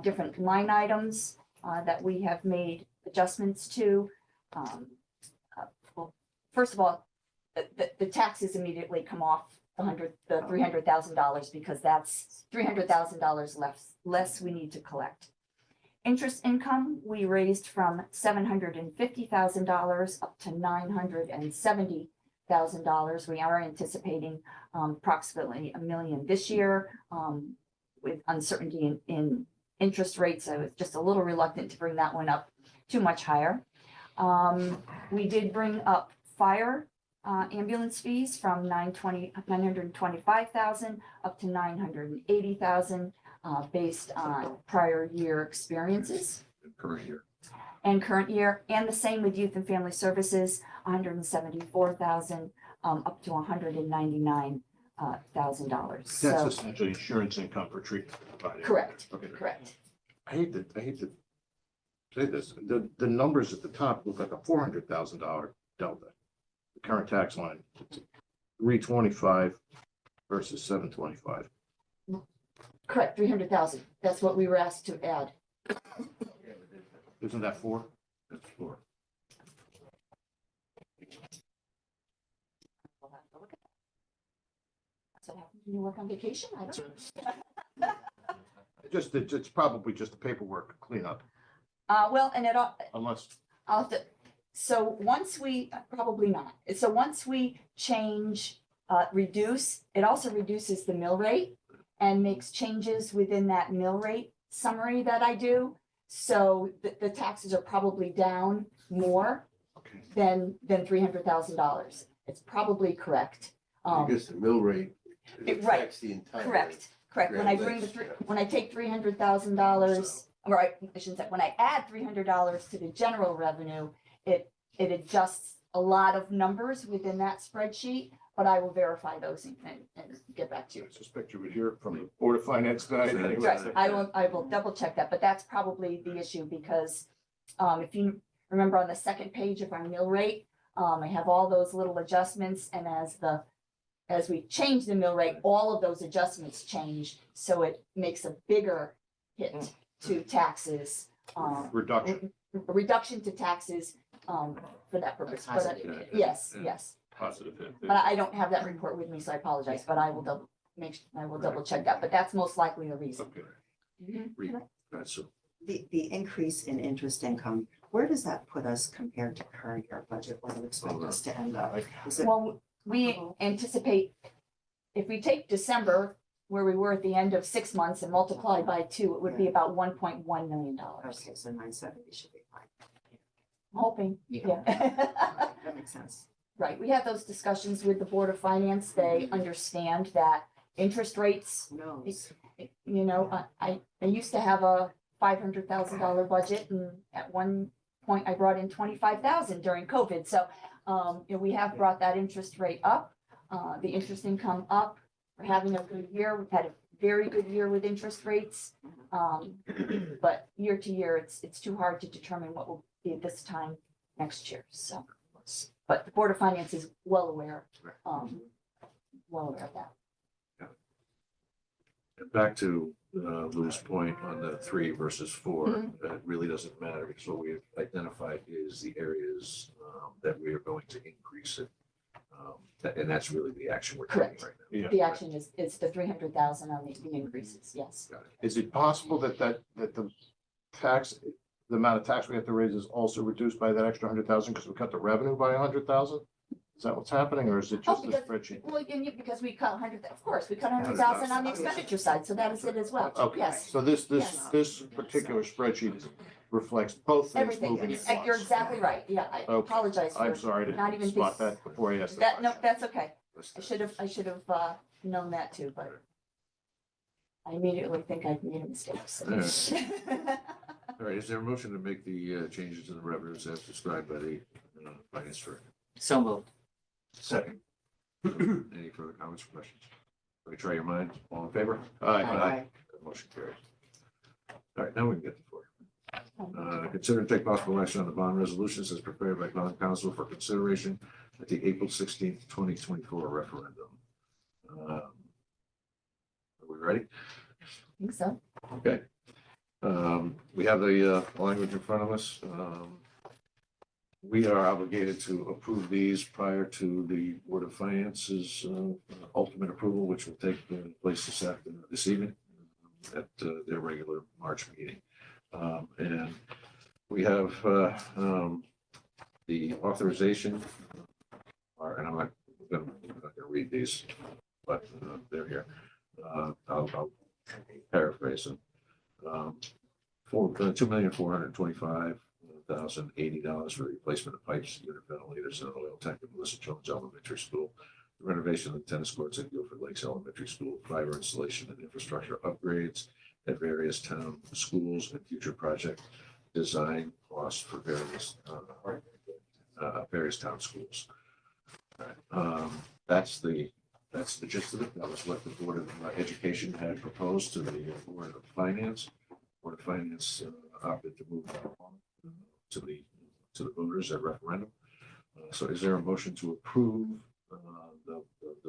different line items that we have made adjustments to. Well, first of all, the taxes immediately come off the $300,000 because that's $300,000 less we need to collect. Interest income, we raised from $750,000 up to $970,000. We are anticipating approximately $1 million this year. With uncertainty in interest rates, I was just a little reluctant to bring that one up too much higher. We did bring up fire ambulance fees from $925,000 up to $980,000 based on prior year experiences. Current year. And current year, and the same with youth and family services, $174,000 up to $199,000. That's So, essentially insurance income for treatment provided. correct, Okay. correct. I hate to say this, the numbers at the top look like a $400,000 delta. The current tax line, 325 versus 725. Correct, 300,000. That's what we were asked to add. Isn't that 4? That's 4. We'll have to look at that. That's what happens when you work on vacation. I don't know. It's probably just a paperwork cleanup, Well, and it all, unless, I'll have to, so once we, probably not. So once we change, reduce, it also reduces the mill rate and makes changes within that mill rate summary that I do. So the taxes are probably down more okay. than $300,000. It's probably correct. I guess the mill rate It Right, affects the entire. Correct, correct. When I bring the, when I take $300,000, or I shouldn't say, when I add $300 to the general revenue, it adjusts a lot of numbers within that spreadsheet, but I will verify those and get back to you. I suspect you would hear it from the Board of Finance tonight anyway. Right, I will double check that, but that's probably the issue because, if you remember on the second page of our mill rate, I have all those little adjustments and as we change the mill rate, all of those adjustments change, so it makes a bigger hit to taxes. Reduction. A reduction to taxes, for that purpose, but, Positive. yes, yes. Positive hit. But I don't have that report with me, so I apologize, but I will double check that, but that's most likely the reason. Okay. Mhm. That's so. The increase in interest income, where does that put us compared to current year budget? Where do you expect us to end up? Is it, Well, we anticipate, if we take December, where we were at the end of 6 months and multiply by 2, it would be about $1.1 million. okay, so 970 should be fine. I'm hoping, yeah. That makes sense. Right, we had those discussions with the Board of Finance. They understand that interest rates, No. you know, I used to have a $500,000 budget, and at one point I brought in 25,000 during COVID. So, you know, we have brought that interest rate up, the interest income up. We're having a good year. We've had a very good year with interest rates. But year to year, it's too hard to determine what will be at this time next year. So, but the Board of Finance is well aware of that. And back to Lou's point on the 3 versus 4, Mhm. it really doesn't matter because what we've identified is the areas that we are going to increase it. And that's really the action we're taking Correct. right now. Yeah. The action is the 300,000 on the increases, yes. Got it. Is it possible that the tax, the amount of tax we have to raise is also reduced by that extra 100,000 because we cut the revenue by 100,000? Is that what's happening, or is it just the because- spreadsheet? Well, because we cut 100, of course, we cut 100,000 on the expenditure side, so that is it as well. Okay, Yes, so this Yes. particular spreadsheet reflects both things everything. moving at You're once. exactly right. Yeah, I Okay. apologize I'm for sorry not to even spot this- that before I asked the that. No, question. that's okay. I should have known that too, but I immediately think I've made a mistake. so. All right, is there a motion to make the changes in the revenues as described by the finance director? So moved. Second. Any further comments or questions? Let me try your minds. All in favor? Aye. That motion carries. All right, now we can get to 4. Consider and take possible action on the bond resolutions as prepared by bond council for consideration at the April 16th, 2024 referendum. Are we ready? I think so. Okay. We have the language in front of us. We are obligated to approve these prior to the Board of Finance's ultimate approval, which will take place this evening at their regular March meeting. And we have the authorization, and I'm not gonna read these, but they're here. I'll paraphrase them. For $2,425,080 for the replacement of pipes, unit ventilators, and oil tank at Melissa Jones Elementary School, the renovation of the tennis courts at Guilford Lakes Elementary School, fiber installation and infrastructure upgrades at various town schools, and future project design costs for various town schools. All right. That's the gist of it. That was what the Board of Education had proposed to the Board of Finance. Board of Finance opted to move that along to the voters at referendum. So is there a motion to approve the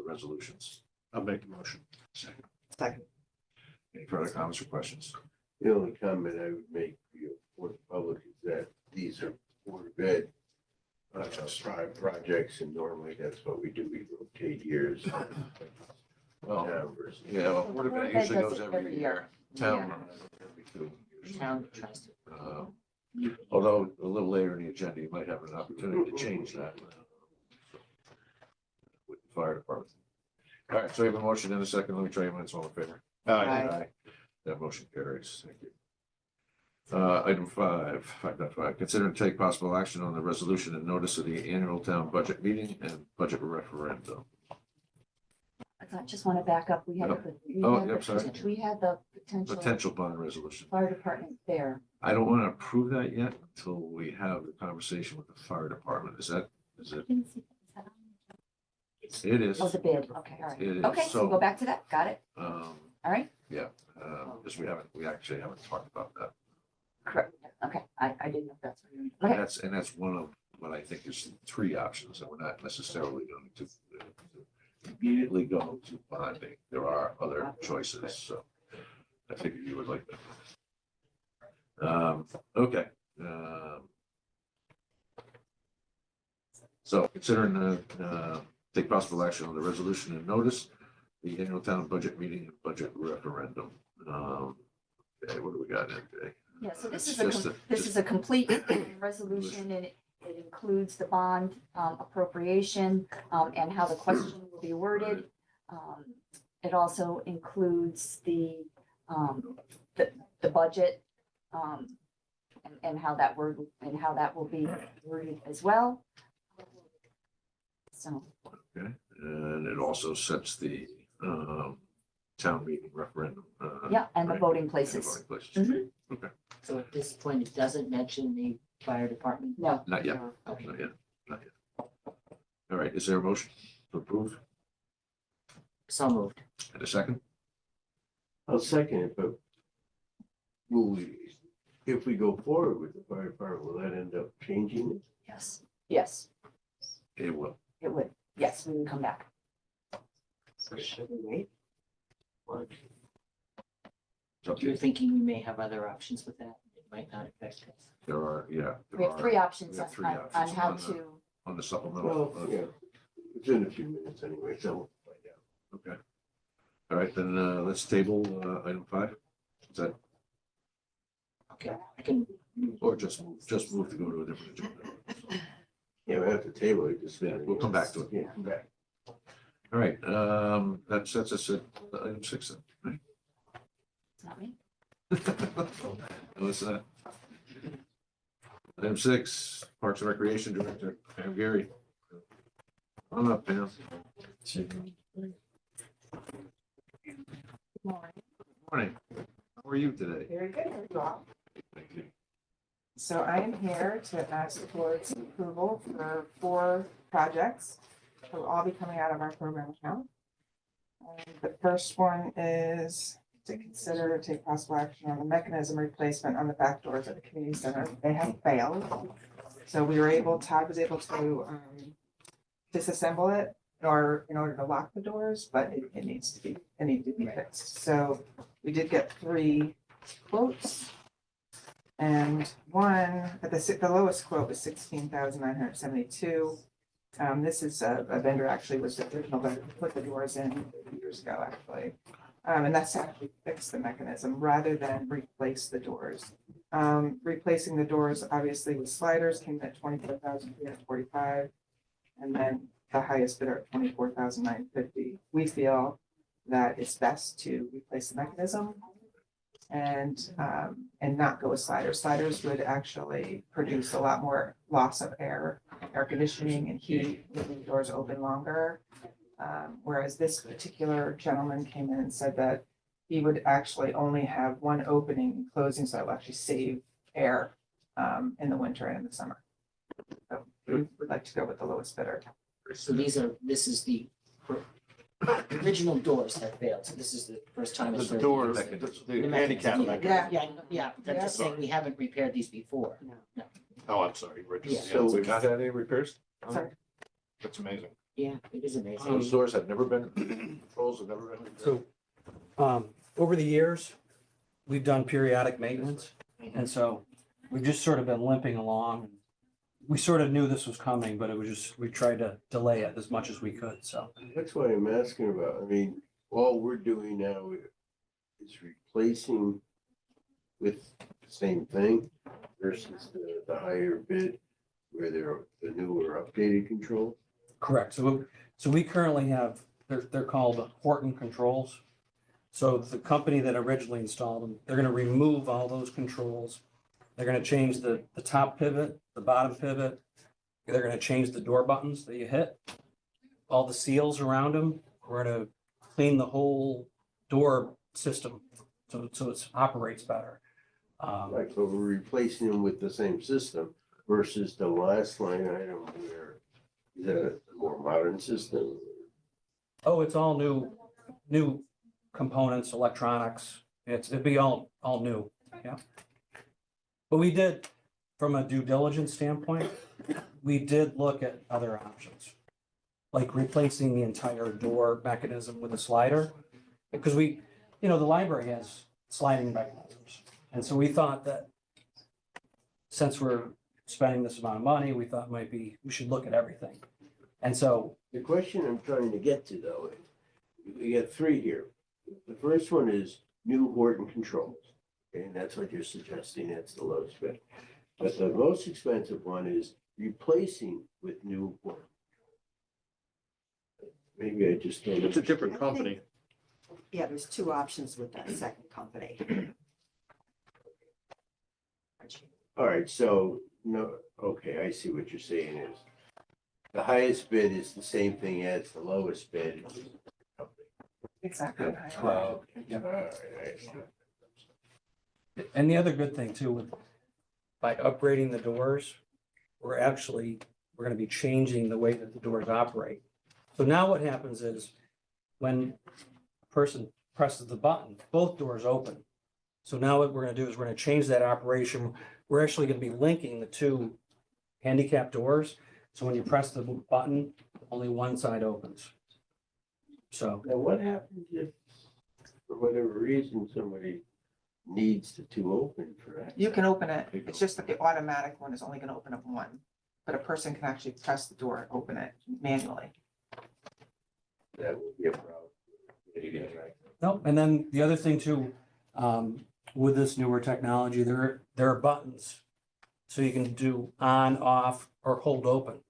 resolutions? I'll make the motion. Second. Second. Any further comments or questions? The only comment I would make for the public is that these are Board of Ed projects, and normally that's what we do. We rotate years. Well, Town versus- yeah, well, Board of Ed usually goes every year. Town, Yeah. every 2 years. Town tries to. Although a little later in the agenda, you might have an opportunity to change that with the fire department. All right, so we have a motion and a second. Let me try your minds. All in favor? Aye. That motion carries. Thank you. Item 5.5, consider and take possible action on the resolution and notice of the annual town budget meeting and budget referendum. I just want to back up. We had, Yep. the- Oh, yep, sorry. we had the potential Potential bond resolution. fire department there. I don't want to approve that yet until we have the conversation with the fire department. Is it? It is. Oh, the bid. Okay, all right. It is. Okay, so go back to that. Got it. Um, All right. yeah, because we actually haven't talked about that. Correct. Okay, I didn't know if that's. what you meant. And Okay, that's one of what I think is three options, and we're not necessarily going to immediately go to bonding. There are other choices, so I figured you would like that. Okay. So considering take possible action on the resolution and notice the annual town budget meeting and budget referendum. Okay, what do we got in today? yeah, so this It's is just this is a complete resolution and it includes the bond appropriation and how the question will be worded. It also includes the budget and how that will be worded as well. So, Okay, and it also sets the town meeting referendum. yeah, and the right, voting and places. voting places. Mhm. Okay, So at this point, it doesn't mention the fire department? No, not yet, Okay. not yet, not yet. All right, is there a motion to approve? So moved. And a second? I'll second it, but will we, if we go forward with the fire department, will that end up changing it? yes, yes, It will. it would. Yes, we can come back. Should we wait? Or It's up to you're you. thinking we may have other options with that? It might not affect us. There are, yeah. We there have are- three options we have on, three on options how on the- to, On the supplemental. Well, yeah, it's in a few minutes anyway, so we'll find out. Okay. All right, then let's table item 5. Is that, Okay, I can, or just move to go to a different agenda? Yeah, we have to table it, just. Yeah, we'll come back to it. Yeah, come back. All right, that sets us at item 6 then, right? it's not me. What's that? Item 6, Parks and Recreation Director, Pam Gary. Come on up, Pam. Morning. How are you today? Very good, very well. Thank you. So I am here to ask the board's approval for 4 projects. They'll all be coming out of our program account. The first one is to consider take possible action on the mechanism replacement on the back doors at the community center. They have failed. So Todd was able to disassemble it in order to lock the doors, but it needs to be fixed. So we did get 3 quotes. And one, the lowest quote was 16,972. This is a vendor actually was the original vendor who put the doors in years ago, actually. And that's to actually fix the mechanism rather than replace the doors. Replacing the doors, obviously with sliders, came in at 24,345. And then the highest bidder at 24,950. We feel that it's best to replace the mechanism and not go with sliders. Sliders would actually produce a lot more loss of air conditioning and heat, leaving doors open longer. Whereas this particular gentleman came in and said that he would actually only have one opening and closing, so that will actually save air in the winter and in the summer. So we would like to go with the lowest bidder. so this is the original doors that failed, so this is the first time. it's The sort of- doors, The the handicap. mechanism, Yeah. Yeah, I'm just saying, we haven't repaired these before. Oh, I'm sorry, Rich. Yeah. So We've not had any repairs? Sorry. That's amazing. Yeah, it is amazing. Those doors have never been, controls have never been. repaired? So, over the years, we've done periodic maintenance, and so we've just sort of been limping along. We sort of knew this was coming, but it was just, we tried to delay it as much as we could, so. That's why I'm asking about, I mean, all we're doing now is replacing with the same thing versus the higher bid where there are the newer updated control. Correct. So we currently have, they're called Horton Controls. So the company that originally installed them, they're gonna remove all those controls. They're gonna change the top pivot, the bottom pivot. They're gonna change the door buttons that you hit. All the seals around them, we're gonna clean the whole door system, so it operates better. Like, but we're replacing them with the same system versus the last line item where is that a more modern system? Oh, it's all new components, electronics. It'd be all new, yeah. But we did, from a due diligence standpoint, we did look at other options. Like replacing the entire door mechanism with a slider. Because the library has sliding mechanisms. And so we thought that since we're spending this amount of money, we thought we should look at everything. And so The question I'm trying to get to though, is we got three here. The first one is new Horton controls. And that's what you're suggesting, that's the lowest bid. But the most expensive one is replacing with new Horton. Maybe I just don't. It's a different company. Yeah, there's two options with that second company. All right, so, no, okay, I see what you're saying is the highest bid is the same thing as the lowest bid. Exactly. All right, I see. And the other good thing too, by upgrading the doors, we're gonna be changing the way that the doors operate. So now what happens is when a person presses the button, both doors open. So now what we're gonna do is we're gonna change that operation. We're actually gonna be linking the two handicap doors. So when you press the button, only one side opens. So Now, what happens if, for whatever reason, somebody needs the two open for that? You can open it. It's just that the automatic one is only gonna open up one. But a person can actually press the door and open it manually. That would be a problem. no, and then the other thing too, with this newer technology, there are buttons. So you can do on, off, or hold open.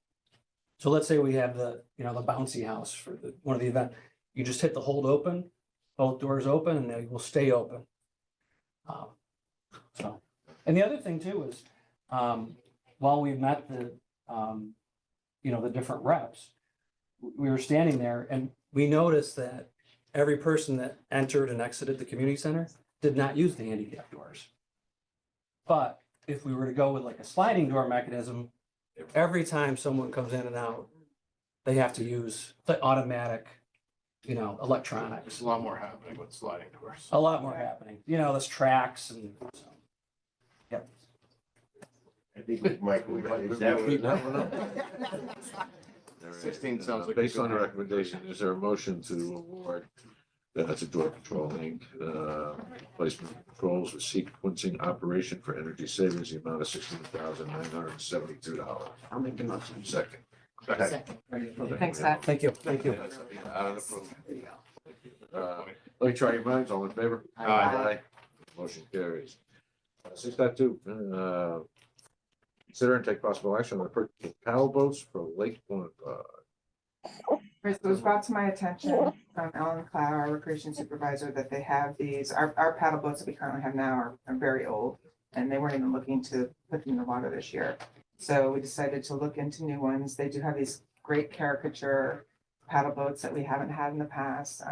So let's say we have the bouncy house for one of the event. You just hit the hold open, both doors open, and they will stay open. And the other thing too is, while we met the different reps, we were standing there and we noticed that every person that entered and exited the community center did not use the handicap doors. But if we were to go with like a sliding door mechanism, every time someone comes in and out, they have to use the automatic, electronics. There's a lot more happening with sliding doors. A lot more happening. There's tracks and so. Yep. I think Michael, is that what? 16 sounds like a Based good on the deal. recommendation, is there a motion to award that's a door controlling placement controls with sequencing operation for energy savings, the amount of $16,972. I'll make the motion. Second. Second. Thanks, Pat. Thank you. Thank you. Out of the program. Let me try your minds, all in favor? Aye. Motion carries. 6.2, consider and take possible action on the purchase of paddle boats for Lake Quantico. Right, so it was brought to my attention from Ellen Clow, our recreation supervisor, that they have these, our paddle boats that we currently have now are very old. And they weren't even looking to put them in the water this year. So we decided to look into new ones. They do have these great caricature paddle boats that we haven't had in the past.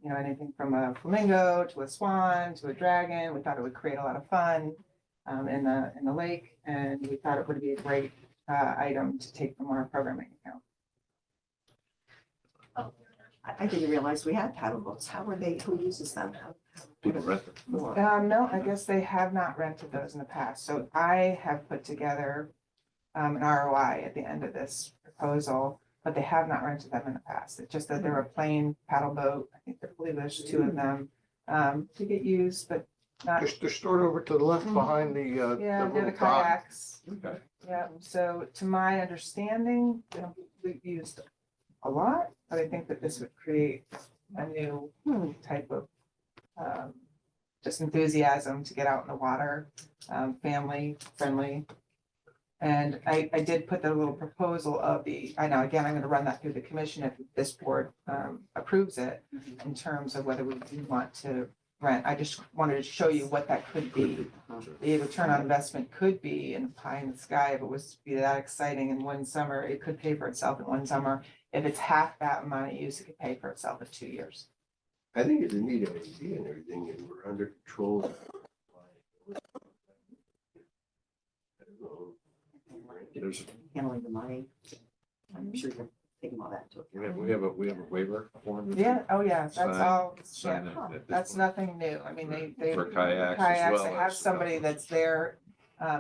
Anything from a flamingo to a swan to a dragon. We thought it would create a lot of fun in the lake, and we thought it would be a great item to take from our programming account. I didn't realize we had paddle boats. How were they, who uses them? People rent them. More. No, I guess they have not rented those in the past. So I have put together an ROI at the end of this proposal, but they have not rented them in the past. It's just that they're a plain paddle boat. I believe there's two of them to get used, but not. They're stored over to the left behind the, Yeah, they're little the dock. kayaks. Okay. Yeah, so to my understanding, we've used a lot, but I think that this would create a new type of just enthusiasm to get out in the water, family friendly. And I did put the little proposal of I know, again, I'm gonna run that through the commission if this board approves it in terms of whether we do want to rent. I just wanted to show you what that could be. The return on investment could be in pie in the sky. If it was to be that exciting in one summer, it could pay for itself in one summer. If it's half that amount of use, it could pay for itself in 2 years. I think it's a neat idea and everything, and we're under control. I don't know. There's, Handling the money. I'm sure you're taking all that into account. we have a waiver form. Yeah, oh yeah, that's Sign- all, sign yeah, that at this that's point. nothing new. I mean, they. For kayaks as Kayaks, well they have as- somebody that's there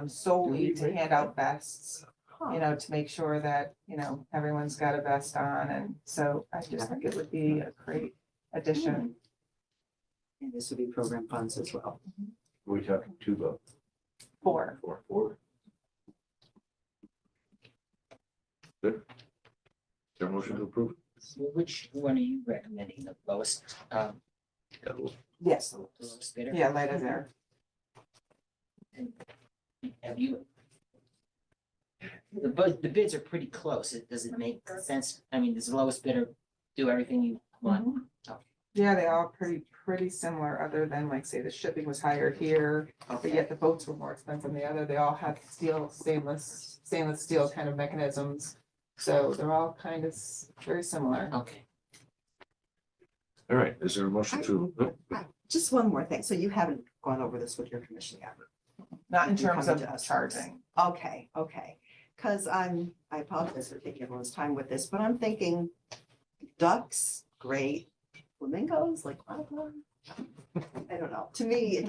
solely to hand out vests, you know, to make sure that, you know, everyone's got a vest on. And so I just think it would be a great addition. And this would be program funds as well. We're talking two votes. Four. Four. Good. Is there a motion to approve? So which one are you recommending, the lowest, Yes, the lowest bidder? yeah, light as air. Have you? The bids are pretty close. Does it make sense? I mean, does the lowest bidder do everything you want? Yeah, they all pretty similar, other than like, say, the shipping was higher here, but yet the boats were more expensive than the other. They all have stainless steel kind of mechanisms. So they're all kind of very similar. Okay. All right, is there a motion to? Just one more thing. So you haven't gone over this with your commission yet? Not in You're terms coming of to us charging. Okay. Cause I apologize for taking everyone's time with this, but I'm thinking ducks, great. Flamingos, like, I don't know. To me, it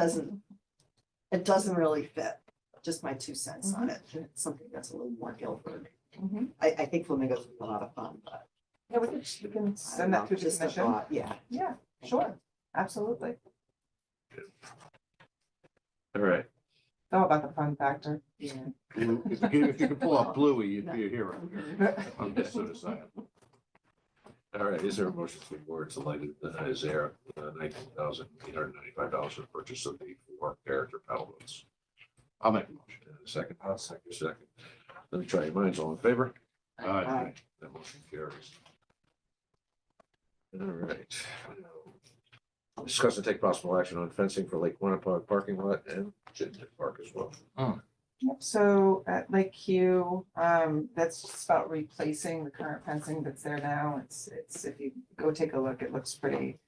doesn't really fit. Just my 2 cents on it. It's something that's a little more Guilford. Mhm. I think flamingos would be a lot of fun, but. Yeah, we can send that to the Just a commission. thought, yeah. Yeah, sure, absolutely. All right. It's all about the fun factor. Yeah. If you could pull up Bluey, you'd be a hero. I'm just sort of saying. All right, is there a motion to award to Light as Air $19,895 for the purchase of the 4 character paddle boats? I'll make a motion. Second. Second. Let me try your minds, all in favor? Aye. That motion carries. All right. Discuss and take possible action on fencing for Lake Quantico parking lot and Chittenden Park as well. Yep, so at Lake Q, that's just about replacing the current fencing that's there now. It's, if you go take a look, it looks pretty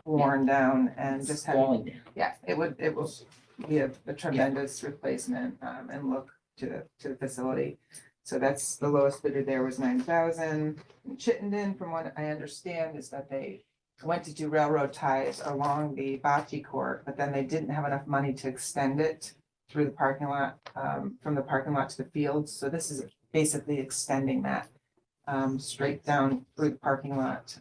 worn down and just had. Falling down. Yeah, it will be a tremendous replacement, and look to the facility. So that's the lowest bidder there was 9,000. In Chittenden, from what I understand, is that they went to do railroad ties along the bocce court, but then they didn't have enough money to extend it through the parking lot, from the parking lot to the fields. So this is basically extending that straight down through the parking lot,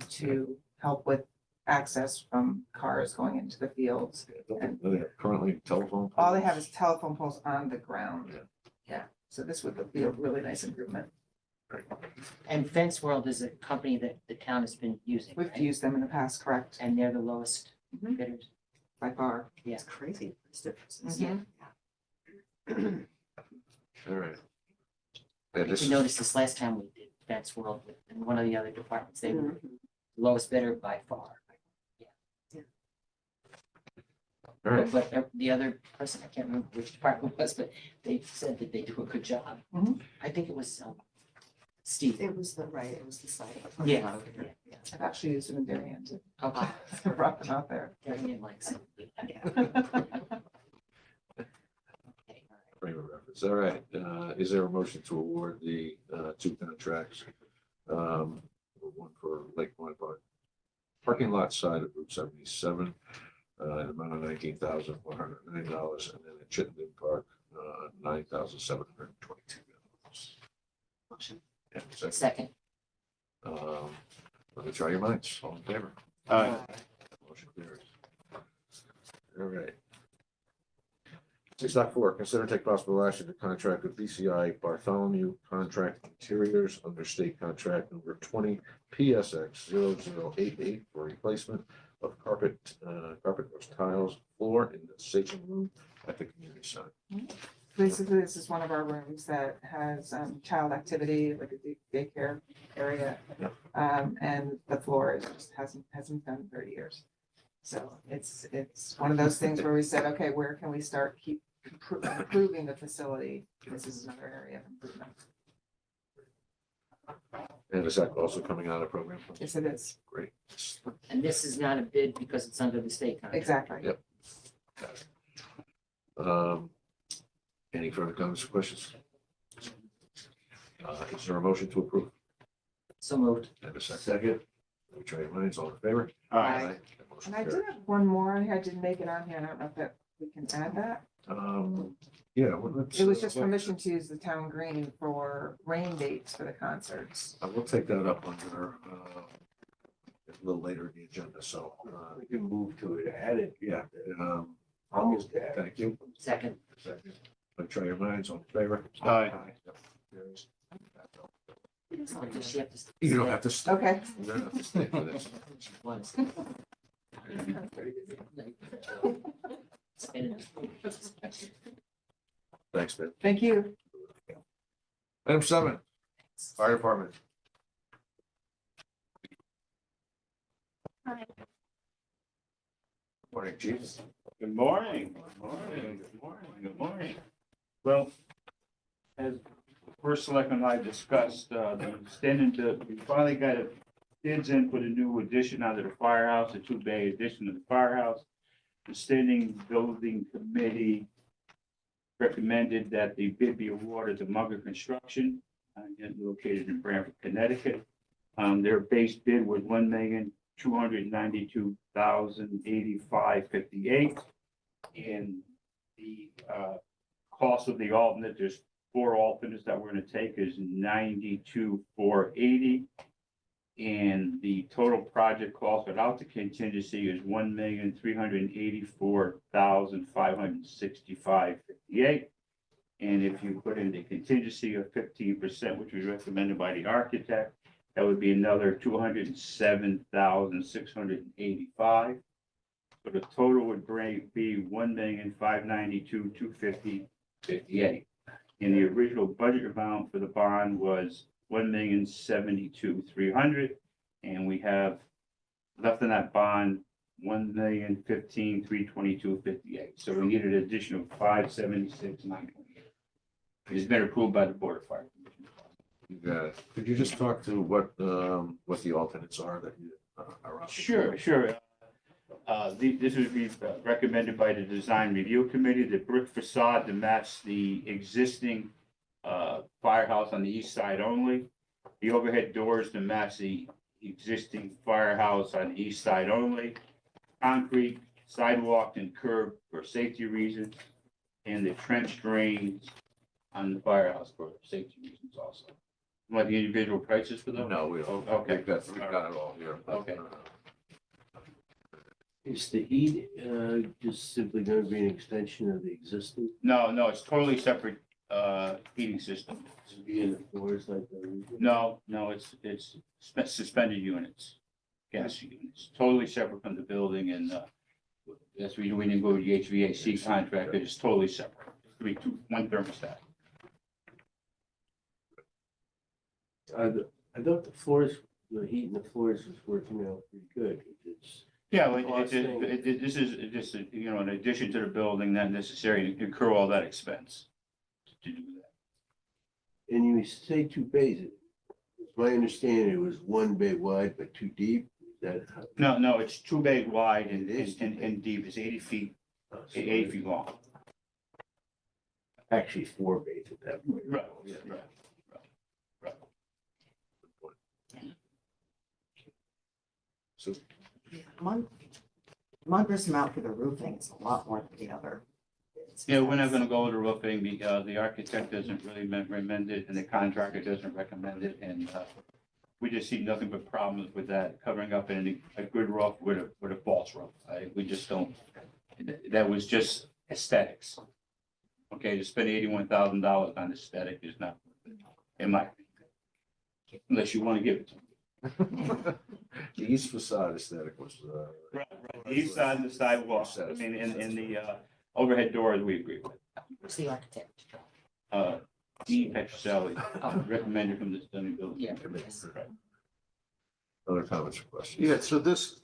to help with access from cars going into the fields. Do they have currently telephone? All they have poles? is telephone poles on the ground. Yeah. Yeah, so this would be a really nice improvement. And Fence World is a company that the town has been using, We've right? used them in the past, correct? And they're the lowest Mhm. bidders. By far. Yeah. It's crazy. It's differences. Mhm. All right. Yeah, this We is, noticed this last time we did Fence World with in one of the other departments. They were Mhm. lowest bidder by far. all right. But the other person, I can't remember which department it was, but they said that they do a good job. Mhm. I think it was Steve. It was it was the side of the parking Yeah. lot over here. Yeah. I've actually used them in Darien too. Okay. I brought them out there. Darien likes it. Frame of reference. All right. Is there a motion to award the 2 contracts? One for Lake Quantico parking lot side of Route 77, an amount of $19,109, and then at Chittenden Park, $9,722. Motion. Yeah, Second. Let me try your minds. All in favor? Aye. Motion carries. All right. 6.4, consider and take possible action to contract with BCI Bartholomew Contract Interiors under state contract number 20 PSX 0088 for replacement of carpet tiles, floor in the staging room at the community center. Basically, this is one of our rooms that has child activity, like a daycare area. And the floor just hasn't been done in 30 years. So it's one of those things where we said, okay, where can we start improving the facility? This is another area of improvement. And is that also coming out of program? Yes, it is. Great. And this is not a bid because it's under the state contract. Exactly. Yep. Any further comments or questions? Is there a motion to approve? So moved. And a second? Let me try your minds, all in favor? Aye. That motion And I did carries. have one more on here. I didn't make it on here. I don't know if that, we can add that. Yeah. Well, let's, It was just well, permission to use the town green for rain dates for the concerts. We'll take that up under, a little later in the agenda, so, We can move to it, add it. yeah. Almost there. Thank you. Second. Second. Let me try your minds, all in favor? Aye. Yep. Carries. Does she have to You don't stay? have to. Stay. Okay. You don't have to stay for this. Once. Thanks, Ben. Thank you. Item 7, fire department. Morning, chief. Good morning. Good morning. Good morning. Good morning. Well, as first selectman and I discussed, we finally got bids in for the new addition onto the firehouse, a 2-bay addition to the firehouse. The standing building committee recommended that the bid be awarded to Munger Construction, again, located in Branford, Connecticut. Their base bid was $1,292,085.58. And the cost of the alternate, there's 4 alternates that we're gonna take, is $92,480. And the total project cost without the contingency is $1,384,565.58. And if you put in the contingency of 15%, which was recommended by the architect, that would be another $207,685. So the total would be $1,592,250.58. And the original budget amount for the bond was $1,072,300, and we have left in that bond $1,015,322.58. So we needed an additional $576,928. It's been approved by the Board of Fire. You got it. Could you just talk to what the alternates are that you are on? Sure. This would be recommended by the Design Review Committee, the brick facade to match the existing firehouse on the east side only. The overhead doors to match the existing firehouse on the east side only. Concrete, sidewalk and curb for safety reasons. And the trench drains on the firehouse for safety reasons also. Want the individual prices for them? No, we don't. Okay. We've got it all here. Okay. Is the heat just simply going to be an extension of the existing? No, it's totally separate heating system. To be in the floors like the? No, it's suspended units, gas units, totally separate from the building, and that's we didn't go with the HVAC contract, it's totally separate. One thermostat. I thought the floors, the heat in the floors was working out pretty good. It's. Yeah, this is just, in addition to the building, not necessary to incur all that expense to do that. And you say 2 bays. My understanding, it was 1 bay wide but 2 deep. Is that? No, it's 2 bay wide and It is 2 and deep, it's 80 feet, So 80 feet long. Actually 4 bays at that point. Right. So Munger's amount for the roofing is a lot more than the other. Yeah, we're not gonna go with the roofing, the architect doesn't really recommend it, and the contractor doesn't recommend it, and we just see nothing but problems with that, covering up a good roof with a false roof. We just don't, that was just aesthetics. Okay, to spend $81,000 on aesthetic is not, in my opinion. Unless you wanna give it to me. the east facade aesthetic was. Right. The east side and the sidewalk, I mean, in the overhead doors, we agree with. Who's the architect? Dean Petroselli, recommended from the study building. Yeah. Right. Other comments or questions? Yeah, so this,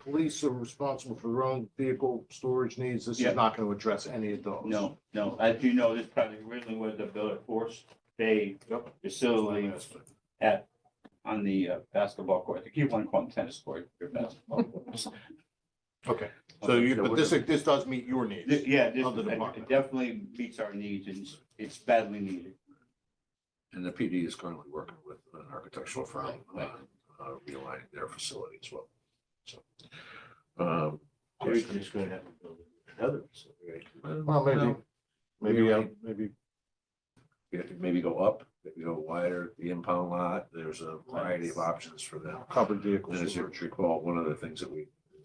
police are responsible for their own vehicle storage needs. This Yeah. is not going to address any of those. No, as you know, this project originally was a built force bay facility on the basketball court. I keep on calling tennis court or basketball. Okay, so you, but this does meet your needs. Yeah, this, Of the it department. definitely meets our needs and it's badly needed. And the PD is currently working with an architectural firm, realigning their facility as well. So, They're just gonna have to build another facility, right? Well, maybe, maybe go up, maybe go wider, the impound lot, there's a variety of options for them. covered vehicles. And as you recall, one of the things that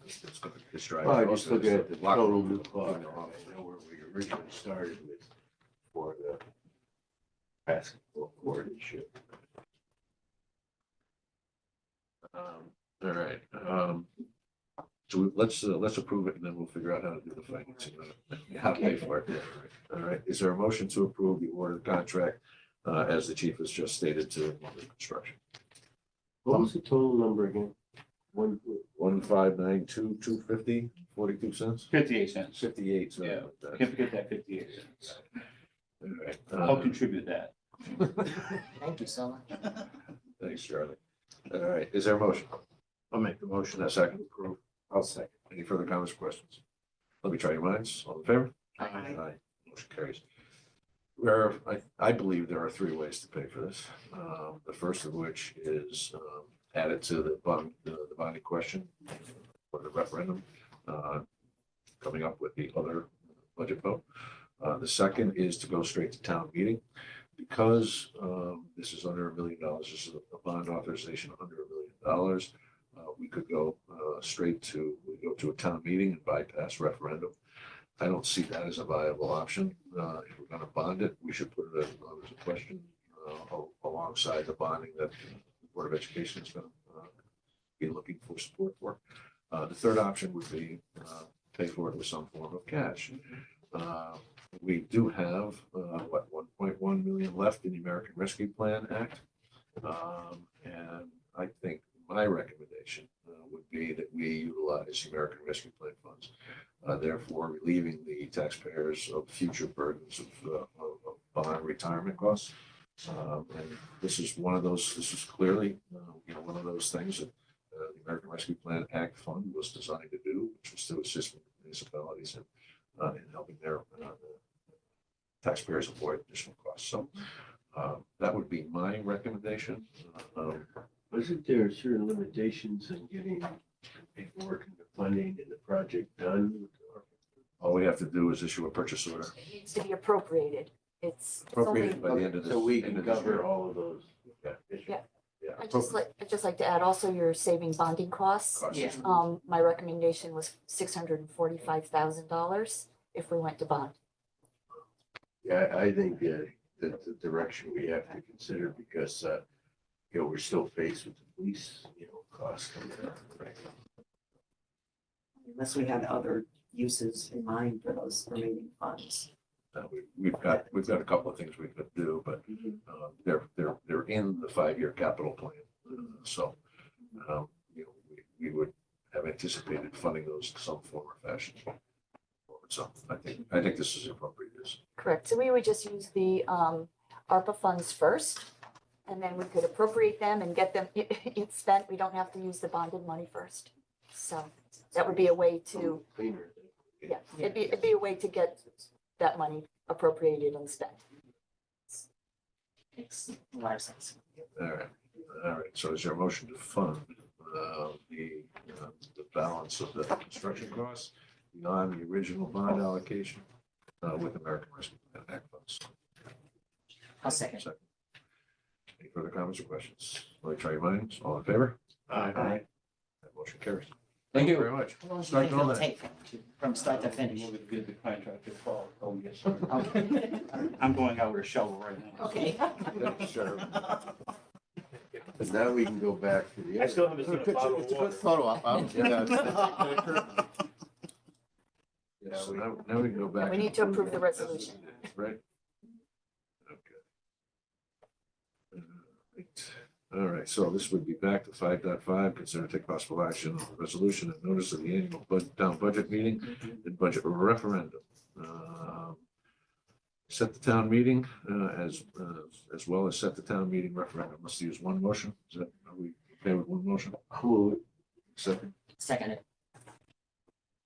it's going to distract. Well, I just also looking is at the locker total room. new cost, I know where we originally started with for the basketball court issue. All right, so let's approve it and then we'll figure out how to do the financing, how to pay for it. Yeah, all right, is there a motion to approve the award of the contract, as the chief has just stated to Lumber Construction? What was the total number again? 1,592,250, 42 cents? 58 cents. 58, so. Yeah. Can't forget that 58 cents. All right, I'll contribute that. Thank you so much. Thanks, Charlie. All right, is there a motion? I'll make the motion. A second? Approve. I'll second. Any further comments or questions? Let me try your minds. All in favor? Aye. Motion carries. I believe there are three ways to pay for this. The first of which is added to the bonding question for the referendum, coming up with the other budget vote. The second is to go straight to town meeting. Because this is under $1 million, this is a bond authorization under $1 million. We could go we go to a town meeting and bypass referendum. I don't see that as a viable option. If we're gonna bond it, we should put it as a question alongside the bonding that the Board of Education is gonna be looking for support for. The third option would be pay for it with some form of cash. We do have, 1.1 million left in the American Rescue Plan Act. And I think my recommendation would be that we utilize the American Rescue Plan funds, therefore relieving the taxpayers of future burdens of bond retirement costs. And this is clearly, one of those things that the American Rescue Plan Act fund was designed to do, which was to assist municipalities in helping their taxpayers avoid additional costs. So that would be my recommendation. Wasn't there certain limitations in getting paperwork and the funding and the project done? All we have to do is issue a purchase order. It needs to be appropriated. It's Appropriated by the end of this. So we end can of this year. cover all of those. issues. Yeah. Yeah. I'd just like to add also you're saving bonding costs. Costs. Yeah. My recommendation was $645,000 if we went to bond. Yeah, I think that's the direction we have to consider because, we're still faced with the police, costs coming up. Right. Unless we had other uses in mind for those remaining funds. We've got a couple of things we could do, but they're in the 5-year capital plan. So, we would have anticipated funding those in some form or fashion. So I think this is appropriate use. Correct. So we would just use the ARPA funds first, and then we could appropriate them and get them spent. We don't have to use the bonded money first. So that would be a way to, Cleaner. yeah, it'd be a way to get that money appropriated and spent. Makes a lot of sense. All right. So is there a motion to fund the balance of the construction costs beyond the original bond allocation with American Rescue Plan Act funds? I'll second. Any further comments or questions? Let me try your minds. All in favor? Aye. That motion carries. Thank you. Very much. How long do you Start think doing it'll that. take from start to finish? We'll get the contractor call. Oh, yes. Okay. I'm going out with a shovel right now. Okay. Sure. But now we can go back to the. I still haven't seen a bottle It's of a good water. photo op. Yeah, so now we can go back. We need to approve the resolution. Right? Okay. All right, so this would be back to 5.5, consider take possible action on the resolution and notice of the annual town budget meeting and budget referendum. set the town meeting, as well as set the town meeting referendum. Let's use one motion. Is that, are we okay with one motion? Cool. Second, Second it.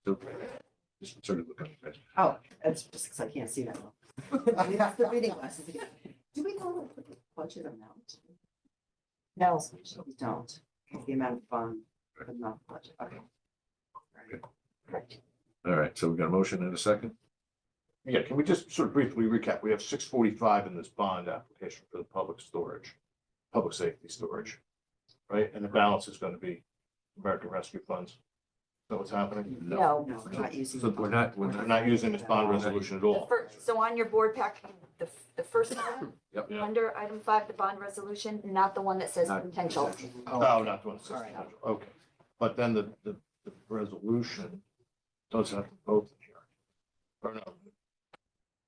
so, just sort of look at it. Oh, it's just because I can't see that well. We have the reading glasses again. Do we know what the budget amount? No. We don't. The amount of fund, but not the budget. Okay. Correct. All right, so we got a motion and a second. Yeah, can we just sort of briefly recap? We have 645 in this bond application for the public storage, public safety storage, right? And the balance is going to be American Rescue Funds. Is that what's happening? No. No, we're not using. So we're We're not using this bond resolution at all. So on your board pack, the first one, Yep. under item 5, the bond resolution, not the one that says Not potential. Oh, not the one that says All right. potential. Okay. But then the resolution does have to vote here. Or no,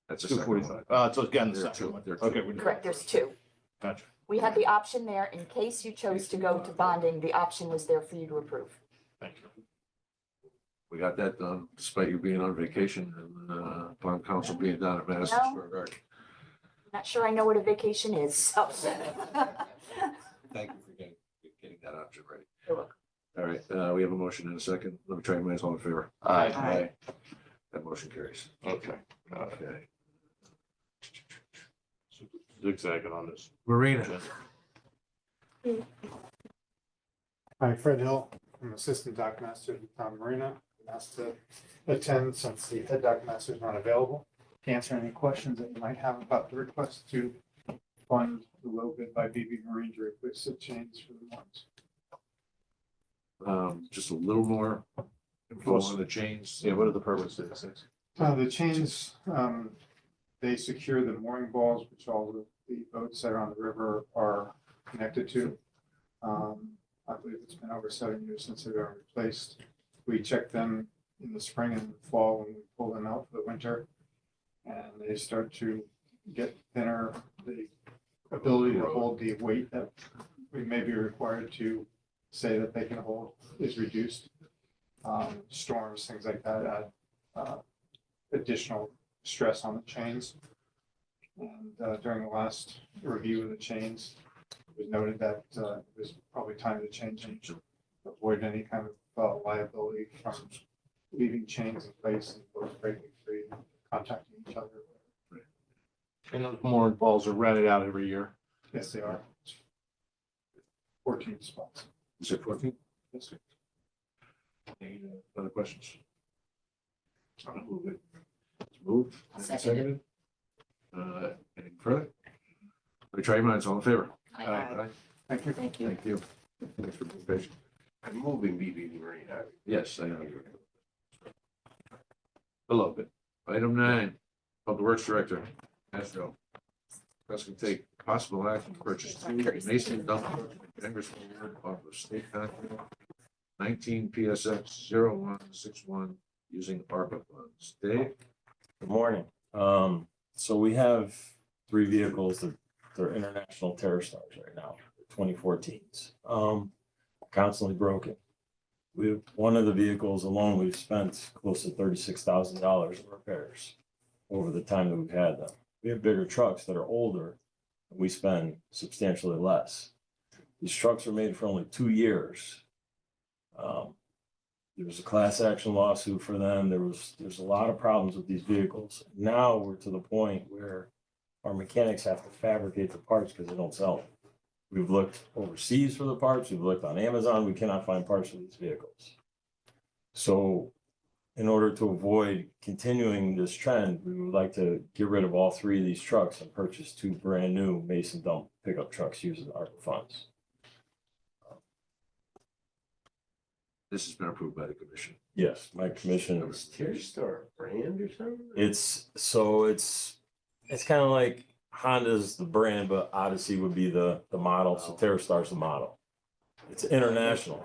That's a second one. 245. So again, the There are second two. one. There are two. Okay. we- Correct, there's 2. Gotcha. We had the option there, in case you chose to go to bonding, the option was there for you to approve. Thank you. We got that done despite you being on vacation and bond council being down at Madison No. Square Garden. Not sure I know what a vacation is, so. Thank you for getting that option ready. You're welcome. All right, we have a motion in a second. Let me try your minds all in favor. Aye. That motion carries. Okay. Okay. Zigzagging on this. Marina, Hi, Fred Hill. I'm Assistant Dock Master at the Town Marina. I'm asked to attend since the head dock master is not available to answer any questions that you might have about the request to fund the low bid by BB Marine to replace the chains for the moorings. just a little more info on the chains. Yeah, what are the purposes? The chains, they secure the mooring balls, which all the boats that are on the river are connected to. I believe it's been over 7 years since they've been replaced. We check them in the spring and fall when we pull them out for the winter. And they start to get thinner. The ability to hold the weight that we may be required to say that they can hold is reduced. Storms, things like that add additional stress on the chains. And during the last review of the chains, it was noted that it was probably time to change them to avoid any kind of liability from leaving chains in place and both breaking free and contacting each other. And those mooring balls are rented out every year. Yes, they are. 14 spots. Is it 14? Yes, sir. Any other questions? I'll move it. It's moved. and Second it. seconded. Any further? Let me try your minds all in favor. Aye. Thank you. Thank you. Thank you. Thanks for being patient. I'm moving BB Marine. Yes, I know. Below it. Item 9, Public Works Director, Ashdale. Press can take possible action to purchase 2 Mason dump trucks from Ingersoll Ward off of state contract 19 PSX 0161 using ARPA funds. Dave? Good morning. So we have 3 vehicles that they're international terror stars right now, 2014s. Constantly broken. One of the vehicles alone, we've spent close to $36,000 in repairs over the time that we've had them. We have bigger trucks that are older, and we spend substantially less. These trucks are made for only 2 years. There was a class action lawsuit for them. There's a lot of problems with these vehicles. Now we're to the point where our mechanics have to fabricate the parts because they don't sell them. We've looked overseas for the parts. We've looked on Amazon. We cannot find parts for these vehicles. So in order to avoid continuing this trend, we would like to get rid of all 3 of these trucks and purchase 2 brand new Mason dump pickup trucks using ARPA funds. This has been approved by the commission. Yes, my commission. Is Tearstar brand or something? It's kind of like Honda's the brand, but Odyssey would be the model. So TerraStar's the model. It's international.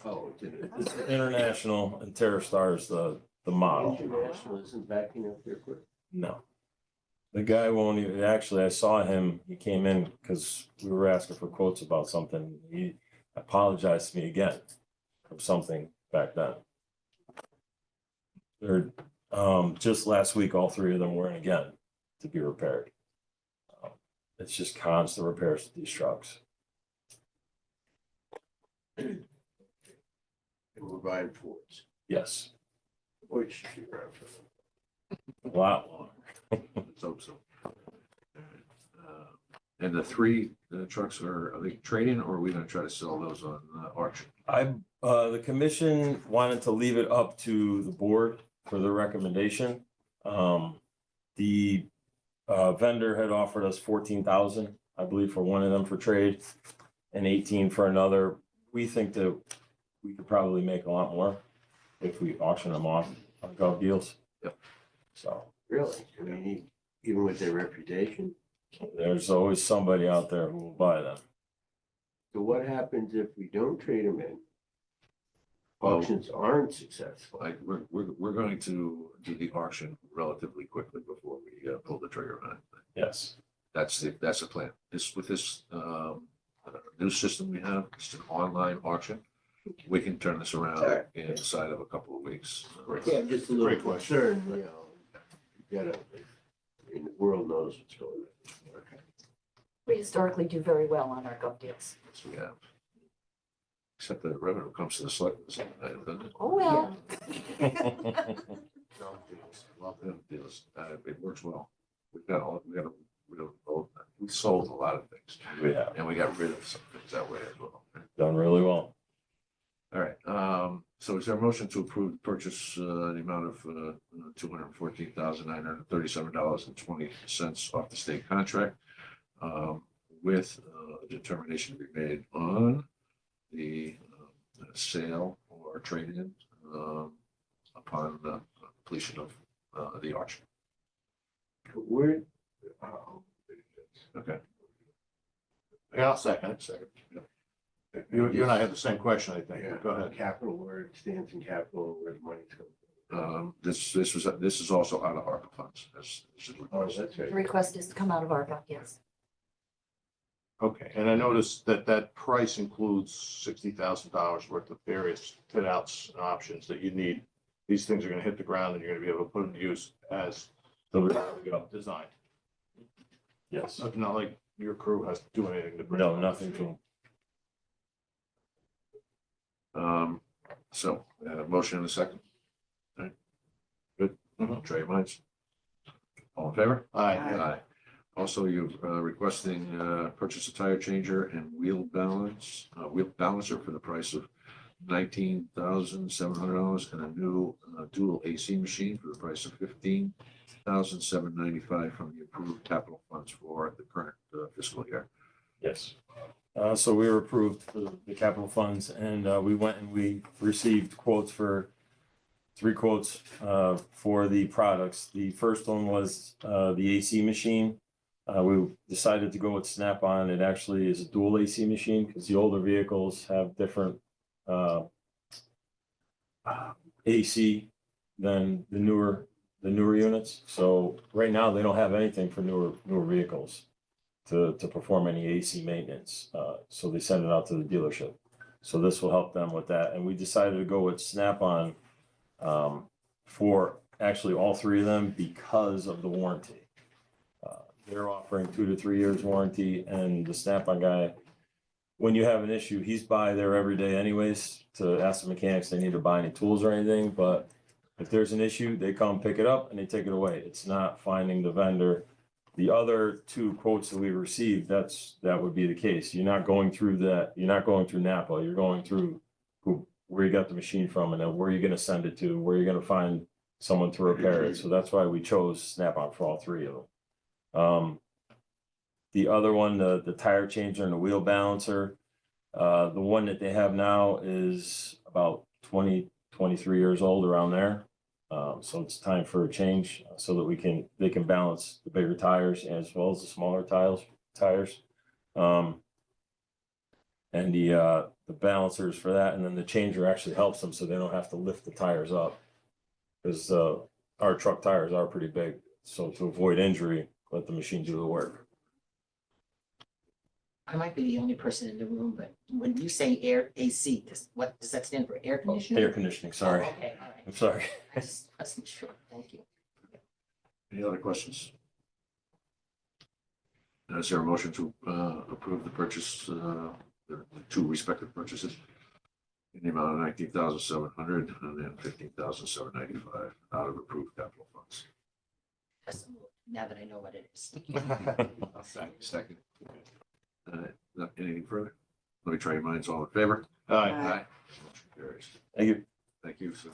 Oh, It's international, and TerraStar is the model. International isn't backing up their quick. No. The guy won't even, actually, I saw him, he came in because we were asking for quotes about something. He apologized to me again for something back then. They're, just last week, all 3 of them were in again. to be repaired. It's just constant repairs to these trucks. And we're buying Fords, Yes, which should be around for a lot longer. Let's hope so. And the three trucks are they trading, or are we gonna try to sell those on auction? The commission wanted to leave it up to the board for their recommendation. The vendor had offered us 14,000, I believe, for one of them for trade and 18 for another. We think that we could probably make a lot more if we auction them off on Gov Deals. Yep. So really, I mean, even with their reputation. there's always somebody out there who will buy them. So what happens if we don't trade them in? Auctions aren't successful. We're going to do the auction relatively quickly before we pull the trigger on it. Yes. That's the plan. With this new system we have, it's an online auction. We can turn this around inside of a couple of weeks. Yeah, I'm just a little concerned, you know, you gotta, I mean, the world knows what's going on. We historically do very well on our gov deals. Yes, we have. Except the revenue comes to the selectmen, doesn't it? Oh, well. Well, deals, it works well. We sold a lot of things. We have. And we got rid of some things that way as well. Done really well. All right, so is there a motion to approve the purchase, the amount of $214,937.20 off the state contract? With a determination to be made on the sale or trade-in upon the completion of the auction. Where, Okay. Yeah, I'll second it. Second. Yep. You and I have the same question, I think. yeah, Go ahead. capital, where it stands in capital, where the money's coming. This is also out of ARPA funds. Oh, that's The right. request is to come out of our gov, yes. Okay, and I noticed that that price includes $60,000 worth of various fit outs and options that you need. These things are gonna hit the ground and you're gonna be able to put them to use as designed. Yes. So it's not like your crew has to do anything to bring. No, nothing to them. So, motion in a second. All right. Good. Try your minds. All in favor? Aye. Aye. Also, you're requesting purchase a tire changer and wheel balancer for the price of $19,700 and a new dual AC machine for the price of $15,795 from the approved capital funds for the current fiscal year. Yes. So we were approved for the capital funds and we went and we received quotes for three quotes for the products. The first one was the AC machine. We decided to go with Snap-on. It actually is a dual AC machine because the older vehicles have different AC than the newer units. So right now they don't have anything for newer vehicles to perform any AC maintenance. So they send it out to the dealership. So this will help them with that. And we decided to go with Snap-on for actually all three of them because of the warranty. They're offering 2 to 3 years warranty, and the Snap-on guy, when you have an issue, he's by there every day anyways to ask the mechanics they need to buy any tools or anything. But if there's an issue, they come pick it up and they take it away. It's not finding the vendor. The other two quotes that we received, that would be the case. You're not going through that. You're not going through Napa. You're going through where you got the machine from, and then where you're going to send it to, where you're going to find someone to repair it. So that's why we chose Snap-on for all three of them. The other one, the tire changer and the wheel balancer, the one that they have now is about 23 years old, around there. So it's time for a change so that they can balance the bigger tires as well as the smaller tires. And the balancers for that, and then the changer actually helps them so they don't have to lift the tires up, because our truck tires are pretty big. So to avoid injury, let the machine do the work. I might be the only person in the room, but when you say AC, what does that stand for? Air conditioning? Air conditioning, sorry. Oh, okay, all right. I'm sorry. I just wasn't sure. Thank you. Any other questions? Is there a motion to approve the purchase, the two respective purchases in the amount of 19,700 and then 15,795 out of approved capital funds? Now that I know what it is. Second. Anything further? Let me try your minds. All in favor? Aye. Motion carries. Thank you. Thank you, sir.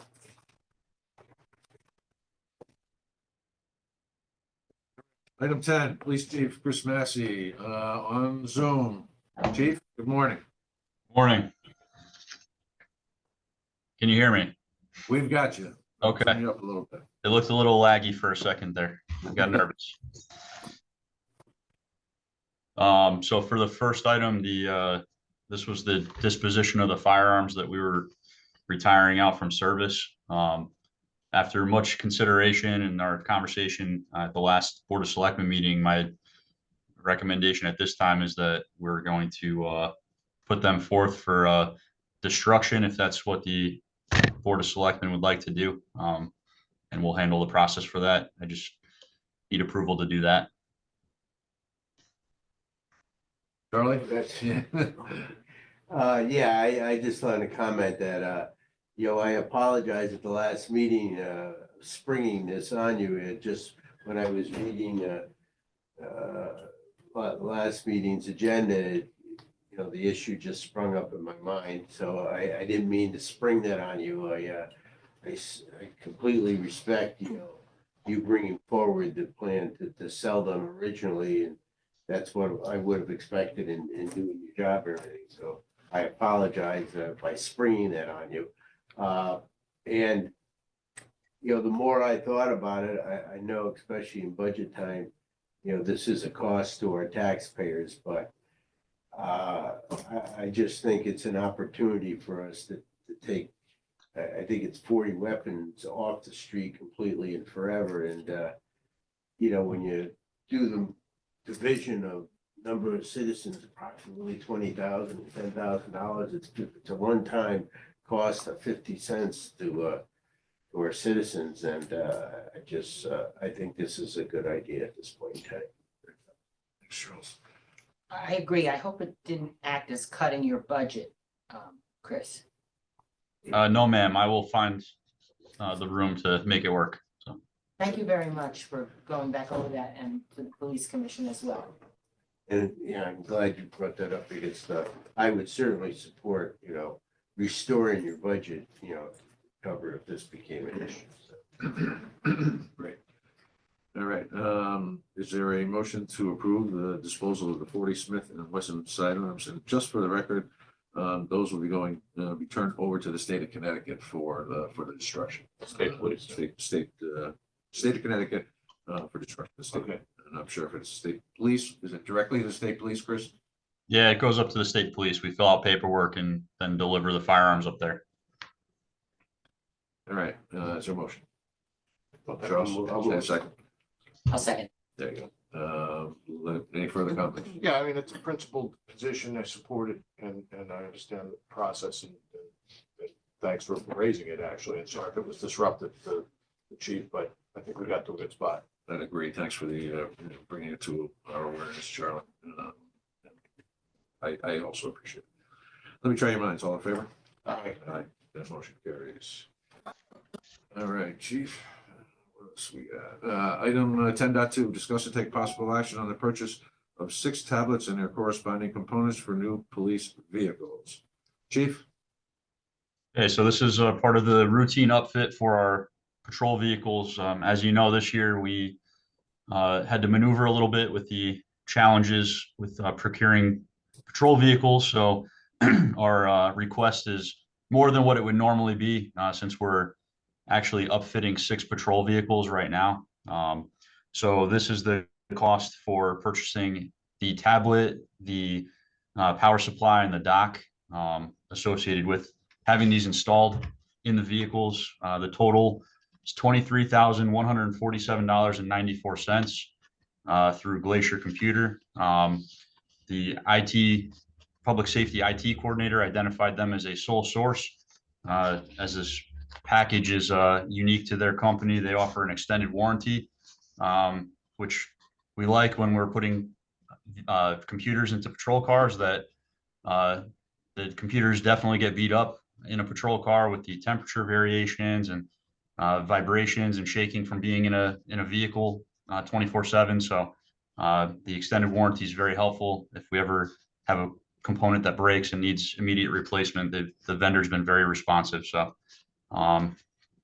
Item 10, Police Chief Chris Massey, on Zoom. Chief, good morning. Morning. Can you hear me? We've got you. Okay. Turn you up a little bit. It looked a little laggy for a second there. I got nervous. So for the first item, this was the disposition of the firearms that we were retiring out from service. After much consideration and our conversation at the last Board of Selectmen meeting, my recommendation at this time is that we're going to put them forth for destruction if that's what the Board of Selectmen would like to do. And we'll handle the process for that. I just need approval to do that. Charlie? Yeah, I just want to comment that, I apologize at the last meeting, springing this on you. It just, when I was reading, last meeting's agenda, the issue just sprung up in my mind. So I didn't mean to spring that on you. I completely respect, you bringing forward the plan to sell them originally. And that's what I would have expected in doing your job and everything. So I apologize by springing that on you. And, the more I thought about it, I know, especially in budget time, this is a cost to our taxpayers, but I just think it's an opportunity for us to take, I think it's 40 weapons off the street completely and forever. And, when you do the division of number of citizens, approximately 20,000, $10,000, it's a one-time cost of 50 cents to our citizens. And I think this is a good idea at this point in time. I agree. I hope it didn't act as cutting your budget, Chris. No, ma'am, I will find the room to make it work. So Thank you very much for going back over that and to the police commission as well. And I'm glad you brought that up because I would certainly support, restoring your budget, to cover if this became an issue. So. Great. All right. Is there a motion to approve the disposal of the 40 Smith and Wesson sidearms? And just for the record, those will be going, be turned over to the state of Connecticut for the destruction. State police. State of Connecticut for destruction. Okay. And I'm sure if it's state police, is it directly to the state police, Chris? yeah, it goes up to the state police. We fill out paperwork and then deliver the firearms up there. All right. Is there a motion? Charles, a second. I'll second. There you go. Any further comments? Yeah, I mean, it's a principled position. I support it and I understand the process and thanks for raising it, actually. And sorry if it was disruptive to the chief, but I think we got to a good spot. I'd agree. Thanks for the bringing it to our awareness, Charlie. I also appreciate it. Let me try your minds. All in favor? Aye. Aye. That motion carries. All right, chief. What else we got? Item 10.2, discuss and take possible action on the purchase of 6 tablets and their corresponding components for new police vehicles. Chief? Okay, so this is part of the routine upfit for our patrol vehicles. As you know, this year we had to maneuver a little bit with the challenges with procuring patrol vehicles. So our request is more than what it would normally be since we're actually upfitting 6 patrol vehicles right now. So this is the cost for purchasing the tablet, the power supply, and the dock associated with having these installed in the vehicles. The total is $23,147.94 through Glacier Computer. The public safety IT coordinator identified them as a sole source. As this package is unique to their company, they offer an extended warranty, which we like when we're putting computers into patrol cars that the computers definitely get beat up in a patrol car with the temperature variations and vibrations and shaking from being in a vehicle 24/7. So the extended warranty is very helpful. If we ever have a component that breaks and needs immediate replacement, the vendor's been very responsive. So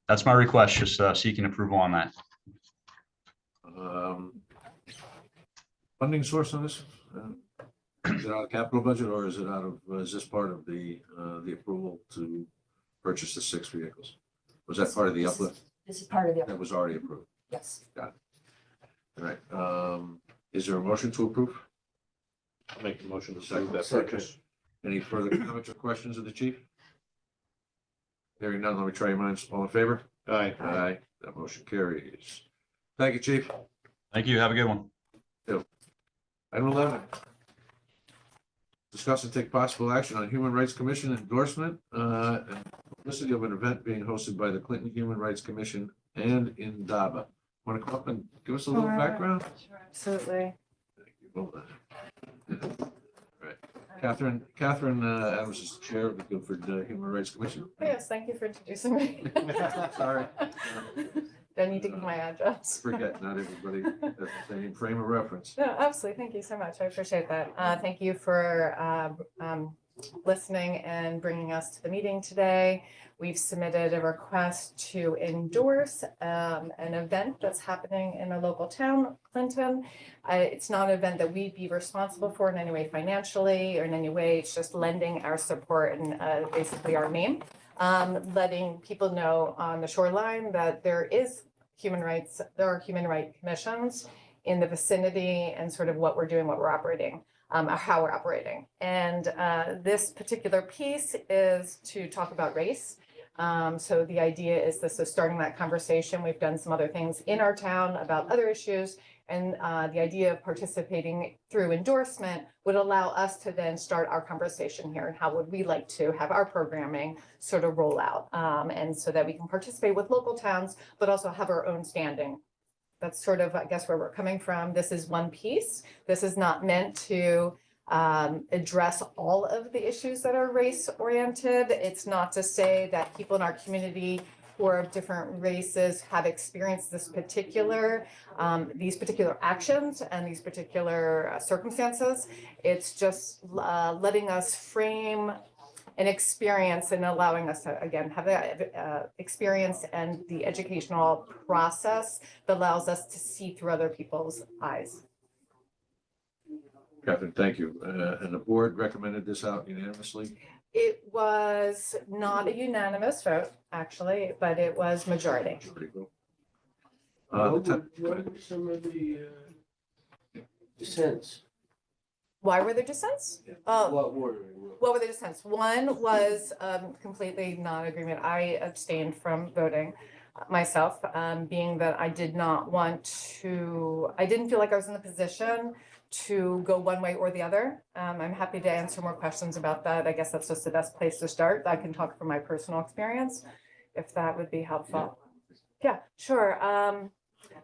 that's my request, just seeking approval on that. Funding source on this? Is it out of capital budget or is it out of, is this part of the approval to purchase the 6 vehicles? Was that part of the uplift? This is part of the, That was already approved. yes. Got it. All right. Is there a motion to approve? I'll make the motion to Second, approve that second. purchase. Any further comments or questions of the chief? Hearing none, let me try your minds. All in favor? Aye. Aye. That motion carries. Thank you, chief. Thank you. Have a good one. Item 11. Discuss and take possible action on Human Rights Commission endorsement and publicity of an event being hosted by the Clinton Human Rights Commission and in DABA. Want to come up and give us a little background? Sure, absolutely. Thank you. Hold on. All right. Catherine Adams is the chair of the Guilford Human Rights Commission. Yes, thank you for introducing me. Sorry. Don't need to give my address. Forget, not everybody has the same frame of reference. No, absolutely. Thank you so much. I appreciate that. Thank you for listening and bringing us to the meeting today. We've submitted a request to endorse an event that's happening in a local town, Clinton. It's not an event that we'd be responsible for in any way financially or in any way. It's just lending our support and basically our name. Letting people know on the shoreline that there are human rights commissions in the vicinity and sort of what we're doing, what we're operating, how we're operating. And this particular piece is to talk about race. So the idea is this is starting that conversation. We've done some other things in our town about other issues. And the idea of participating through endorsement would allow us to then start our conversation here and how would we like to have our programming sort of roll out. And so that we can participate with local towns, but also have our own standing. That's sort of, I guess, where we're coming from. This is one piece. This is not meant to address all of the issues that are race oriented. It's not to say that people in our community who are of different races have experienced these particular actions and these particular circumstances. It's just letting us frame an experience and allowing us to, again, have that experience and the educational process that allows us to see through other people's eyes. Catherine, thank you. And the board recommended this out unanimously? It was not a unanimous vote, actually, but it was majority. What were some of the dissents? Why were there dissents? What were? What were the dissents? One was completely non-agreement. I abstained from voting myself, being that I didn't feel like I was in the position to go one way or the other. I'm happy to answer more questions about that. I guess that's just the best place to start. I can talk from my personal experience, if that would be helpful. Yeah, sure.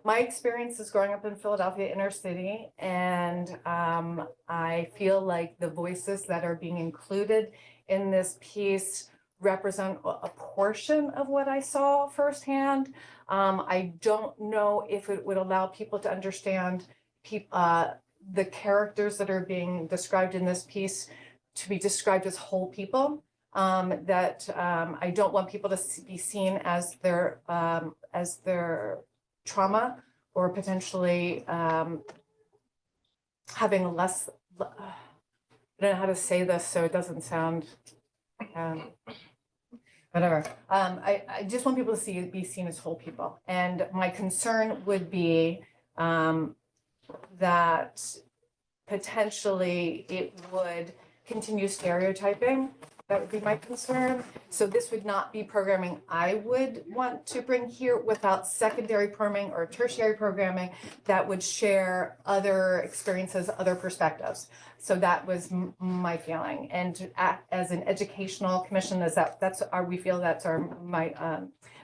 My experience is growing up in Philadelphia inner city, and I feel like the voices that are being included in this piece represent a portion of what I saw firsthand. I don't know if it would allow people to understand the characters that are being described in this piece to be described as whole people. I don't want people to be seen as their trauma or potentially having a less. I don't know how to say this so it doesn't sound. Whatever. I just want people to be seen as whole people, and my concern would be that potentially it would continue stereotyping. That would be my concern. So this would not be programming I would want to bring here without secondary programming or tertiary programming that would share other experiences, other perspectives. So that was my feeling. And as an educational commission, we feel that's my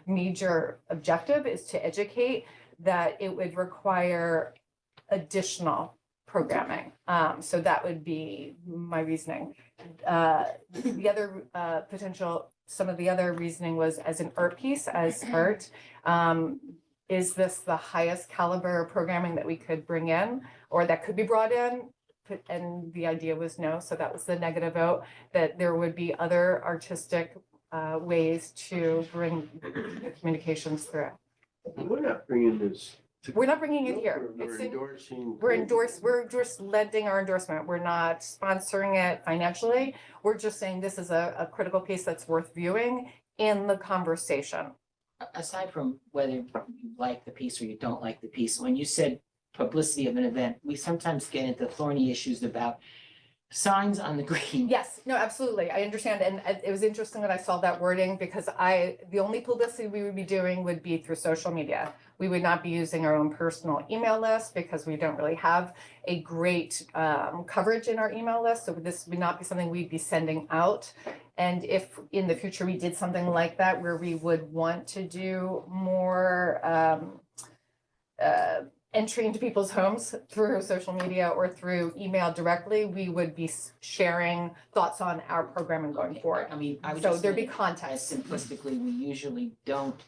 major objective is to educate, that it would require additional programming. So that would be my reasoning. The other potential, some of the other reasoning was as an art piece, as art. Is this the highest caliber programming that we could bring in or that could be brought in? And the idea was no, so that was the negative vote, that there would be other artistic ways to bring the communications through. We're not bringing this. We're not bringing it here. We're endorsing. We're just lending our endorsement. We're not sponsoring it financially. We're just saying this is a critical piece that's worth viewing in the conversation. Aside from whether you like the piece or you don't like the piece, when you said publicity of an event, we sometimes get into thorny issues about signs on the green. Yes, no, absolutely. I understand. And it was interesting that I saw that wording because the only publicity we would be doing would be through social media. We would not be using our own personal email list because we don't really have a great coverage in our email list. So this would not be something we'd be sending out. And if in the future we did something like that, where we would want to do more entry into people's homes through social media or through email directly, we would be sharing thoughts on our programming going forward. I mean, I would So just there'd be say, context. simplistically, we usually don't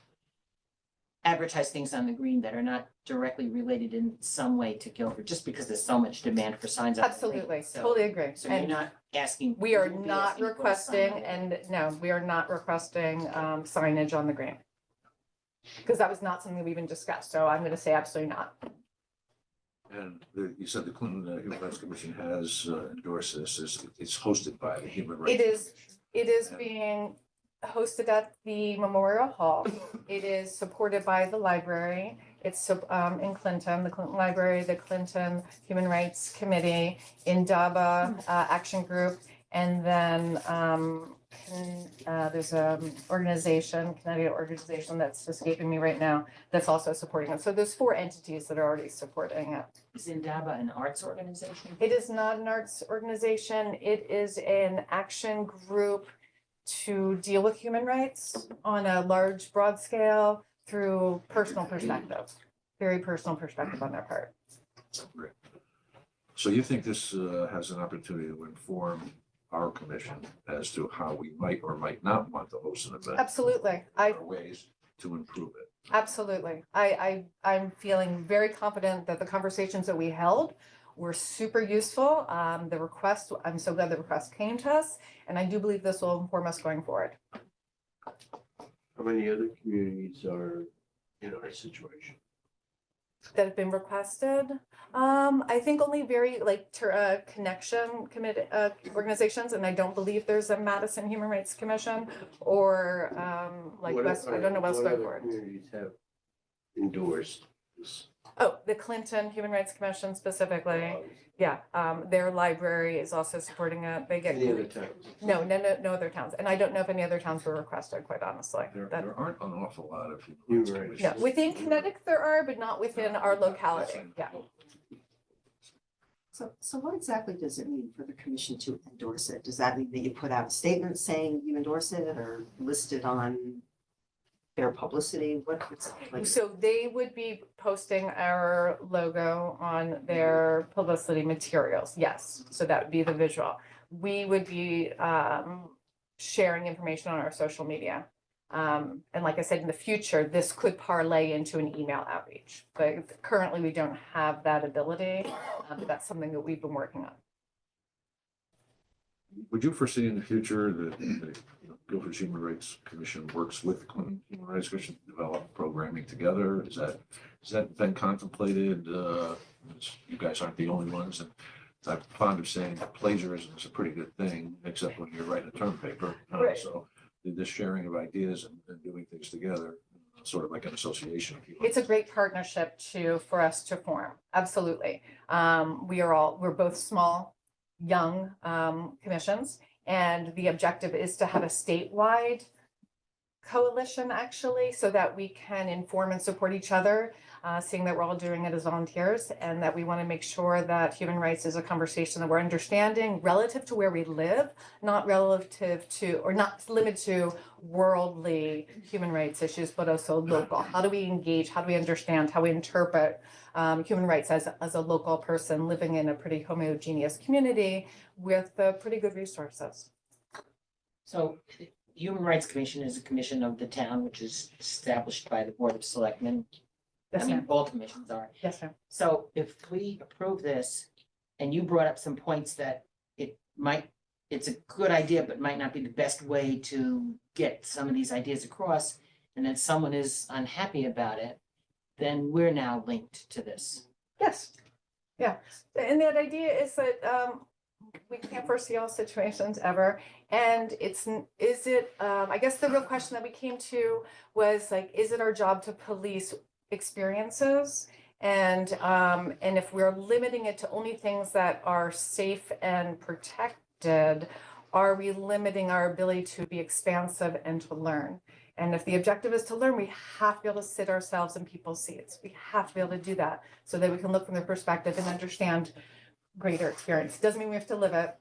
advertise things on the green that are not directly related in some way to Guilford, just because there's so much demand for signs on the green. Absolutely, So- totally agree. So you're And not asking. we are you won't be not asking for a sign requesting, on it. and no, we are not requesting signage on the green. Because that was not something we even discussed, so I'm gonna say absolutely not. And you said the Clinton Human Rights Commission has endorsed this, it's hosted by the Human Rights. It is being hosted at the Memorial Hall. It is supported by the library. It's in Clinton, the Clinton Library, the Clinton Human Rights Committee, Indaba Action Group, and then there's an organization, Connecticut organization that's escaping me right now, that's also supporting it. So there's 4 entities that are already supporting it. Is Indaba an arts organization? It is not an arts organization. It is an action group to deal with human rights on a large, broad scale through personal perspective, very personal perspective on their part. Great. So you think this has an opportunity to inform our commission as to how we might or might not want to host an event? Absolutely. Or ways to improve it. Absolutely. I'm feeling very confident that the conversations that we held were super useful. The request, I'm so glad the request came to us, and I do believe this will inform us going forward. How many other communities are in our situation? That have been requested. I think only very connection committed organizations, and I don't believe there's a Madison Human Rights Commission or West. I don't know West What other Guilford. communities have endorsed this? Oh, the Clinton Human Rights Commission specifically. Yeah, their library is also supporting it. They get Any other towns? no other towns, and I don't know if any other towns were requested. Quite honestly, There aren't an awful lot of human Human rights rights. commissions. yeah, within Connecticut there are, but not within our locality. Yeah. So what exactly does it mean for the commission to endorse it? Does that mean that you put out a statement saying you endorse it or list it on their publicity? What's like? So they would be posting our logo on their publicity materials, yes, so that would be the visual. We would be sharing information on our social media. And like I said, in the future, this could parlay into an email outreach, but currently we don't have that ability. But that's something that we've been working on. Would you foresee in the future that the Guilford Human Rights Commission works with the Clinton Human Rights Commission to develop programming together? Has that been contemplated? You guys aren't the only ones, and I'm fond of saying that plagiarism is a pretty good thing, except when you're writing a term paper. Right. So this sharing of ideas and doing things together, sort of like an association. It's a great partnership for us to form. Absolutely. We're both small, young commissions, and the objective is to have a statewide coalition actually, so that we can inform and support each other. seeing that we're all doing it as volunteers, and that we want to make sure that human rights is a conversation that we're understanding relative to where we live, not relative to, or not limited to worldly human rights issues, but also local. How do we engage? How do we understand? How we interpret human rights as a local person living in a pretty homogeneous community with pretty good resources. So the Human Rights Commission is a commission of the town, which is established by the Board of Selectmen. I Yes, mean, ma'am. all commissions are. Yes, ma'am. So if we approve this, and you brought up some points that it's a good idea, but might not be the best way to get some of these ideas across, and then someone is unhappy about it, then we're now linked to this. Yes. Yeah. And that idea is that we can't foresee all situations ever. And I guess the real question that we came to was like, is it our job to police experiences? And if we're limiting it to only things that are safe and protected, are we limiting our ability to be expansive and to learn? And if the objective is to learn, we have to be able to sit ourselves in people's seats. We have to be able to do that so that we can look from their perspective and understand greater experience. Doesn't mean we have to live it,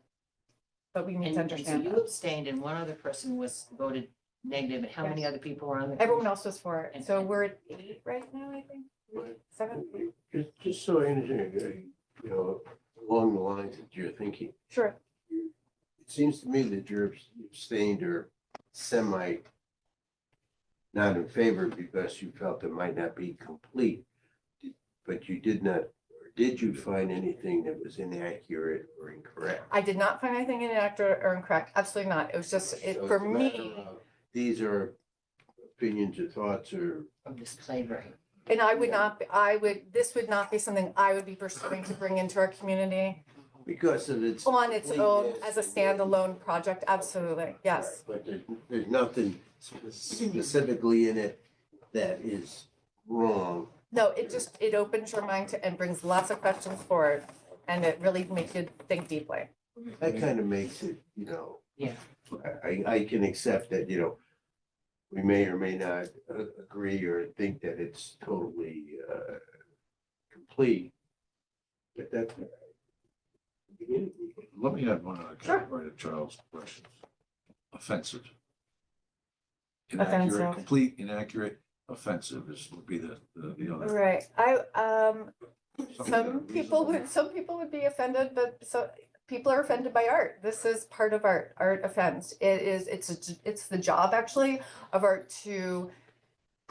but we need to So understand you that. abstained and one other person was voted negative, and how many other people were on the? Everyone else was for it. So we're at 8 right now, I think. 7? Just so I understand, you know, along the lines that you're thinking, Sure. it seems to me that you're abstained or semi not in favor because you felt it might not be complete, but you did not, or did you find anything that was inaccurate or incorrect? I did not find anything inaccurate or incorrect. Absolutely not. It was just, So for it's a matter me, of, these are opinions or thoughts or. Of this playground. and this would not be something I would be pursuing to bring into our community Because of its. on its own completeness as a and- standalone project. Absolutely. Yes. But there's nothing specifically in it that is wrong. No, it opens your mind to, and brings lots of questions forward, and it really makes you think deeply. That kind of makes it, you know. Yeah. I can accept that, you know, we may or may not agree or think that it's totally complete. But that. Let me add one other category to Charles' questions. Offensive. Inaccurate, Offensive. complete, inaccurate, offensive would be the other. Right. Something Some that people reasonable. would be offended, but people are offended by art. This is part of art. Art offends. It's the job actually of art to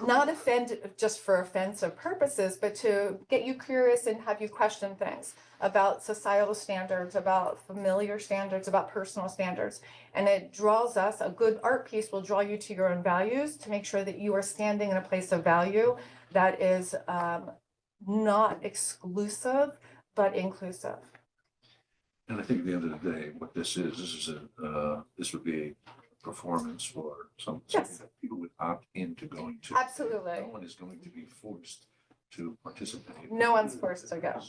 not offend just for offensive purposes, but to get you curious and have you question things about societal standards, about familiar standards, about personal standards. And it draws us, a good art piece will draw you to your own values to make sure that you are standing in a place of value that is not exclusive, but inclusive. And I think at the end of the day, what this is this would be a performance for something Yes. that people would opt into going to. Absolutely. No one is going to be forced to participate. No one's forced to go.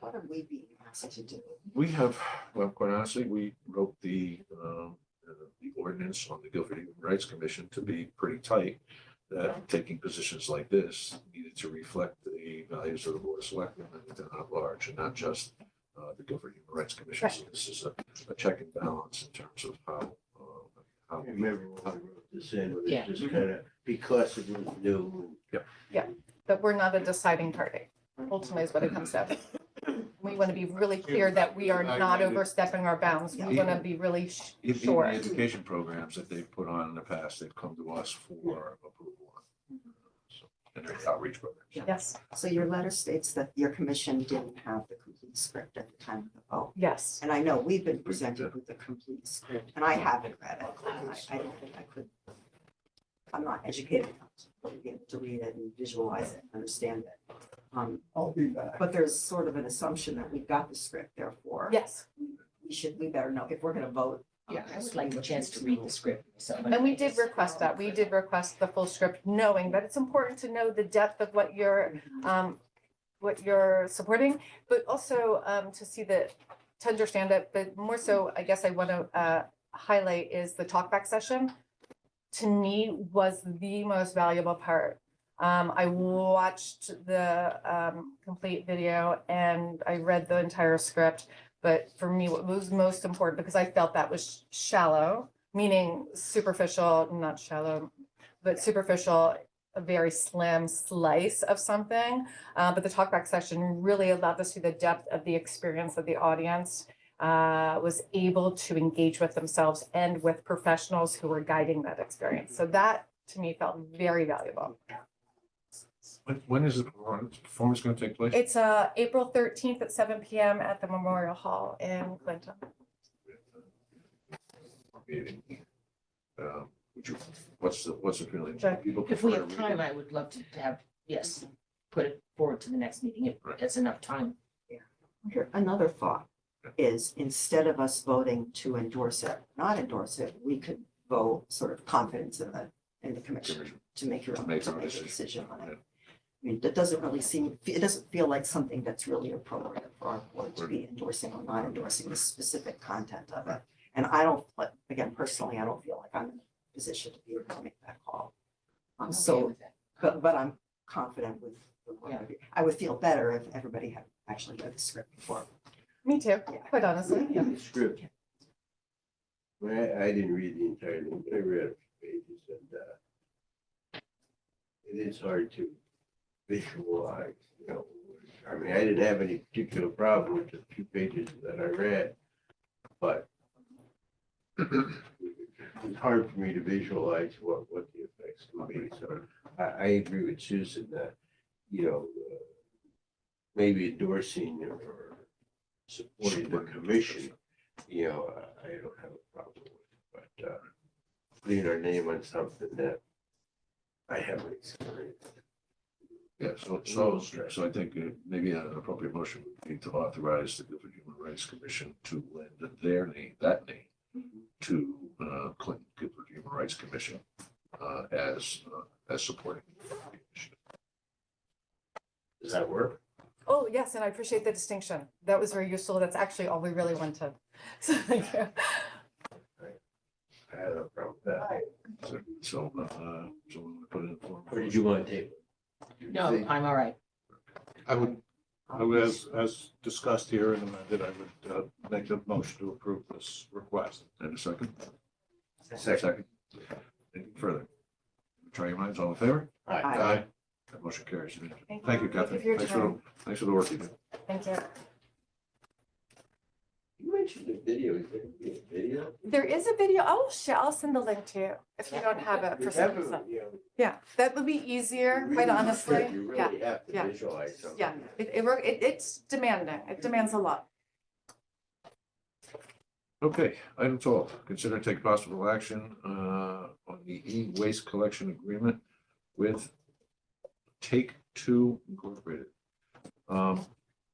What are we being asked to do? We have, well, quite honestly, we wrote the ordinance on the Guilford Human Rights Commission to be pretty tight, that taking positions like this needed to reflect the values of the Board of Selectmen and the town at large, and not just the Guilford Human Rights Commission. So this is a check and balance in terms of how I remember when I wrote this in, it Yeah. was just kind of because it was new. But we're not a deciding party. Ultimately is what it comes down to. We want to be really clear that we are not overstepping our bounds. We want to be really Even sure. the education programs that they've put on in the past, they've come to us for approval on. So, and their outreach programs. Yes, So your letter states that your commission didn't have the complete script at the time of the vote. yes. And I know we've been presented with the complete script, and I haven't read it. I don't think I could. I'm not educated enough to be able to read it and visualize it, understand it. I'll be back. But there's sort of an assumption that we've got the script, therefore. Yes. We better know if we're gonna vote. Yeah, I would like a chance to read the script myself. And we did request that. We did request the full script, knowing that it's important to know the depth of what you're supporting, but also to understand it. But more so, I guess I want to highlight is the talkback session. To me, was the most valuable part I watched the complete video and I read the entire script. But for me, what was most important, because I felt that was shallow, meaning superficial, not shallow, but superficial, a very slim slice of something. But the talkback session really allowed us to see the depth of the experience of the audience was able to engage with themselves and with professionals who were guiding that experience. So that to me felt very valuable. When is the performance going to take place? It's April 13th at 7 p.m. at the Memorial Hall in Clinton. Meeting. Would you, what's the feeling? Sure. People If we prefer have to read time, I would love to have, yes, put it forward to the next meeting if there's enough time. Here, another thought is instead of us voting to endorse it, not endorse it, we could vote sort of confidence in the commission to make your own, Make to our make a decision. decision on it. I mean, that doesn't really seem, it doesn't feel like something that's really appropriate for our board to be endorsing or not endorsing the specific content of it. And I don't, again, personally, I don't feel like I'm in a position to be able to make that call. So, but I'm confident with the board. I would feel better if everybody had actually read the script before. Me too, quite honestly. Yeah. The script. I didn't read the entire thing, but I read a few pages and it is hard to visualize, you know. I mean, I didn't have any particular problem with the few pages that I read, but it's hard for me to visualize what the effects can be. So I agree with Susan that, you know, maybe endorsing or supporting the commission, you know, I don't have a problem with it, but putting our name on something that I haven't experienced. Yeah, so I think maybe an appropriate motion would be to authorize the Guilford Human Rights Commission to lend their name, that name, to Clinton Guilford Human Rights Commission as supporting. Does that work? Oh, yes, and I appreciate the distinction. That was very useful. That's actually all we really wanted. So thank you. I have no problem with that. So we're gonna put it in form. Or did you want to table? No, I'm all right. I would, as discussed here and amended, I would make the motion to approve this request. And a second? Second. Anything further? Try your minds, all in favor? Aye. That motion carries. Thank Thank you, you. Thank you Catherine. for your Thanks time. thanks for the work you do. Thank you. You mentioned the video, is there gonna be a video? There is a video. I'll send the link to you if you don't have it for some reason. Yeah, that would be easier, quite honestly. You Yeah, really have to yeah. visualize something. yeah. It's demanding. It demands a lot. Okay, item 12, consider and take possible action on the e-waste collection agreement with Take Two Incorporated.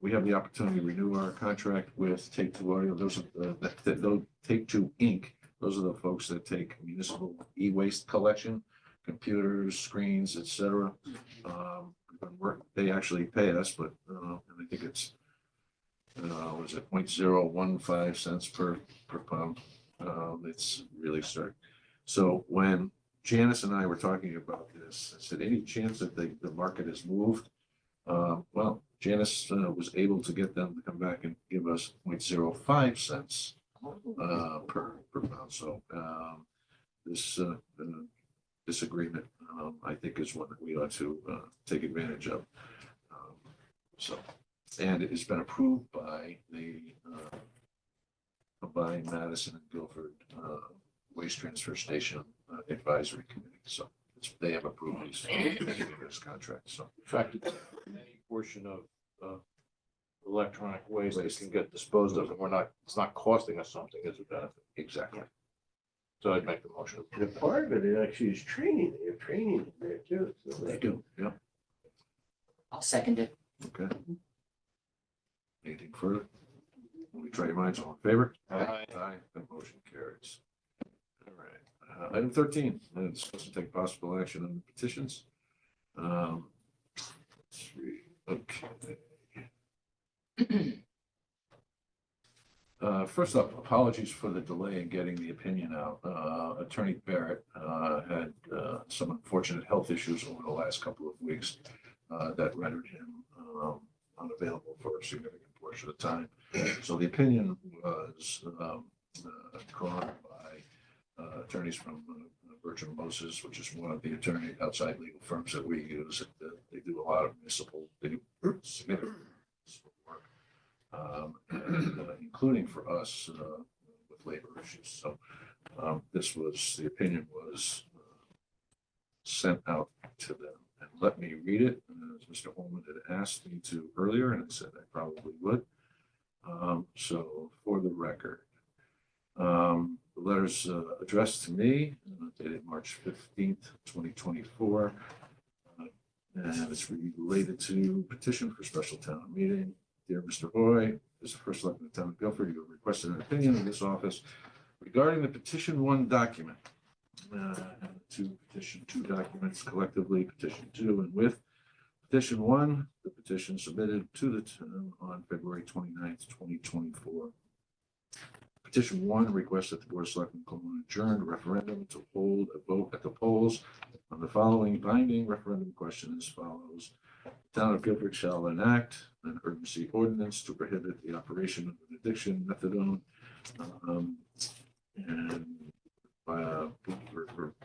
We have the opportunity to renew our contract with Take Two Audio. Those are Take Two Inc. Those are the folks that take municipal e-waste collection, computers, screens, etc. They actually pay us, but and I think it's was it 0.015 cents per pound. It's really stark. So when Janice and I were talking about this, I said, any chance that the market has moved? Well, Janice was able to get them to come back and give us 0.05 cents per pound. So this agreement, I think, is one that we ought to take advantage of. And it has been approved by the by Madison and Guilford Waste Transfer Station Advisory Committee. So they have approved this contract. So In fact, it's any portion of electronic waste that can get disposed of, and it's not costing us something, it's a benefit. Exactly. So I'd make the motion. And a part of it actually is training. They have training in there too. So They do, yeah. I'll second it. Okay. Anything further? Let me try your minds, all in favor? Aye. Aye, that motion carries. All right, item 13, discuss and take possible action on the petitions. Okay. First up, apologies for the delay in getting the opinion out. Attorney Barrett had some unfortunate health issues over the last couple of weeks that rendered him unavailable for a significant portion of the time. So the opinion was drawn by attorneys from Bertram Moses, which is one of the outside legal firms that we use. They do a lot of they do significant municipal work. Including for us with labor issues. So the opinion was sent out to them. And let me read it, as Mr. Holman had asked me to earlier, and I said I probably would. So for the record, the letter's addressed to me, dated March 15th, 2024. And it's related to petition for special town meeting. Dear Mr. Hoy, as the first selectman of the town of Guilford, you have requested an opinion in this office regarding the petition 1 document. Petition 2 documents collectively, petition 2, and with petition 1, the petition submitted to the town on February 29th, 2024. Petition 1 requests that the Board of Selectmen call an adjourned referendum to hold a vote at the polls on the following binding referendum question as follows. The town of Guilford shall enact an urgency ordinance to prohibit the operation of an addiction methadone and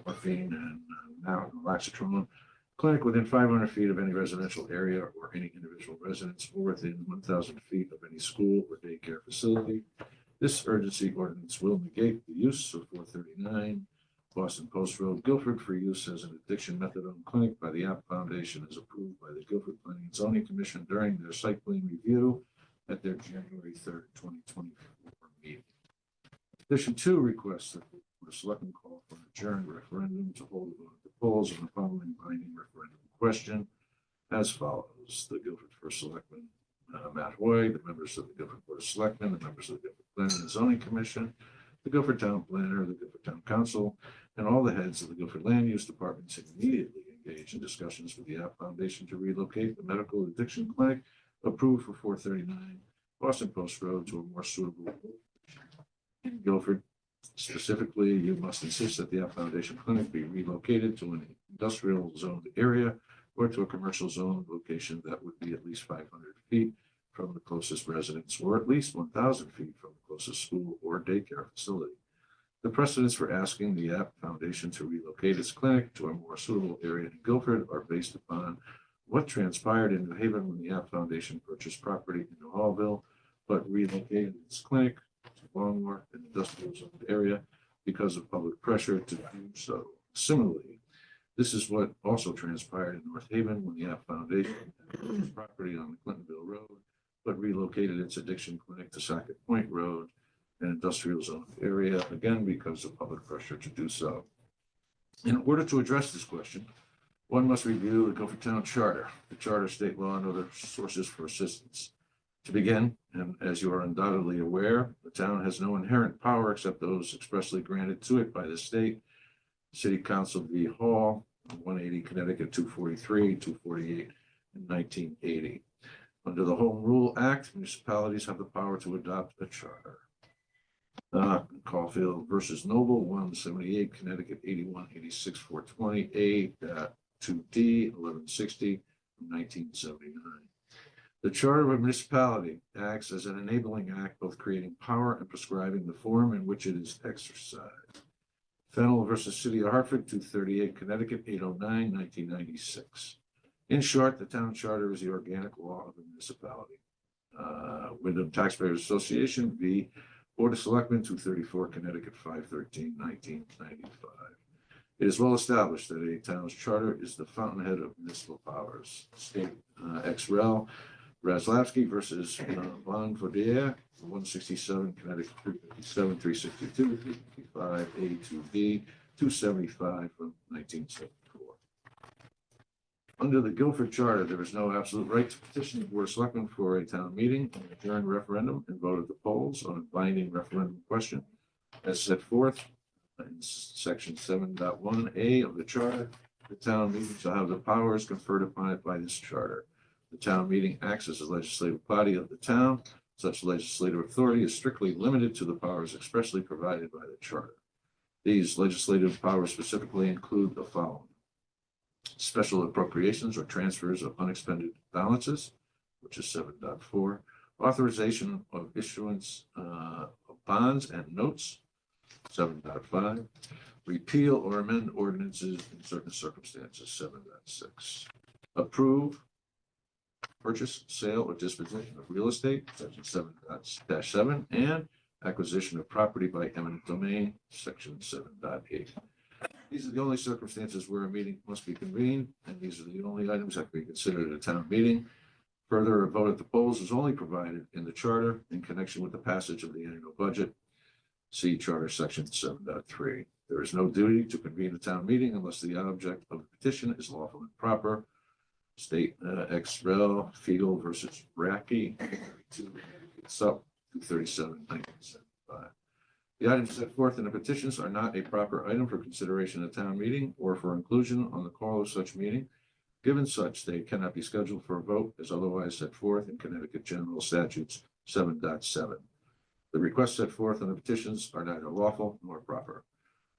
morphine and now laxatron clinic within 500 feet of any residential area or any individual residence or within 1,000 feet of any school or daycare facility. This urgency ordinance will negate the use of 439 Boston Post Road, Guilford, for use as an addiction methadone clinic by the App Foundation as approved by the Guilford Planning and Zoning Commission during their site plan review at their January 3rd, 2024 meeting. Petition 2 requests that the Board of Selectmen call for an adjourned referendum to hold a vote at the polls on the following binding referendum question as follows. The Guilford First Selectman, Matt Hoy, the members of the Guilford Board of Selectmen, the members of the Guilford Planning and Zoning Commission, the Guilford Town Planner, the Guilford Town Council, and all the heads of the Guilford Land Use Departments immediately engage in discussions with the App Foundation to relocate the medical addiction clinic approved for 439 Boston Post Road to a more suitable location in Guilford. Specifically, you must insist that the App Foundation clinic be relocated to an industrial zoned area or to a commercial zone location that would be at least 500 feet from the closest residence or at least 1,000 feet from the closest school or daycare facility. The precedents for asking the App Foundation to relocate its clinic to a more suitable area in Guilford are based upon what transpired in New Haven when the App Foundation purchased property in New Hallville, but relocated its clinic to Longmore, an industrial zoned area, because of public pressure to do so. Similarly, this is what also transpired in North Haven when the App Foundation purchased property on the Clintonville Road, but relocated its addiction clinic to Sackett Point Road, an industrial zone area, again, because of public pressure to do so. In order to address this question, one must review the Guilford Town Charter, the Charter, state law, and other sources for assistance. To begin, and as you are undoubtedly aware, the town has no inherent power except those expressly granted to it by the state. City Council v. Hall, 180 Connecticut 243, 248, and 1980. Under the Home Rule Act, municipalities have the power to adopt a charter. Caulfield versus Noble, 178 Connecticut 81, 86, 420, A 2D 1160 from 1979. The Charter of a Municipality acts as an enabling act, both creating power and prescribing the form in which it is exercised. Fennel versus City of Hartford, 238 Connecticut 809, 1996. In short, the town charter is the organic law of the municipality. Wyndham Taxpayers Association v. Board of Selectmen, 234 Connecticut 513, 1995. It is well established that a town's charter is the fountainhead of municipal powers. State ex rel. Razlavsky versus Von Vaudier, 167 Connecticut 357, 362, 355, A2B, 275 from 1974. Under the Guilford Charter, there is no absolute right to petition the Board of Selectmen for a town meeting, an adjourned referendum, and vote at the polls on a binding referendum question. As set forth in section 7.1A of the Charter, the town meeting shall have the powers conferred upon it by this Charter. The town meeting acts as a legislative body of the town. Such legislative authority is strictly limited to the powers expressly provided by the charter. These legislative powers specifically include the following: special appropriations or transfers of unexpended balances, which is 7.4, authorization of issuance of bonds and notes, 7.5, repeal or amend ordinances in certain circumstances, 7.6, approve purchase, sale, or disposition of real estate, section 7.7, and acquisition of property by eminent domain, section 7.8. These are the only circumstances where a meeting must be convened, and these are the only items that can be considered at a town meeting. Further, a vote at the polls is only provided in the charter in connection with the passage of the annual budget. See Charter Section 7.3. There is no duty to convene a town meeting unless the object of the petition is lawful and proper. State ex rel. Fiegel versus Racky, 237/1975. The items set forth in the petitions are not a proper item for consideration at town meeting or for inclusion on the call of such meeting. Given such, they cannot be scheduled for a vote as otherwise set forth in Connecticut General Statutes 7.7. The requests set forth in the petitions are neither lawful nor proper.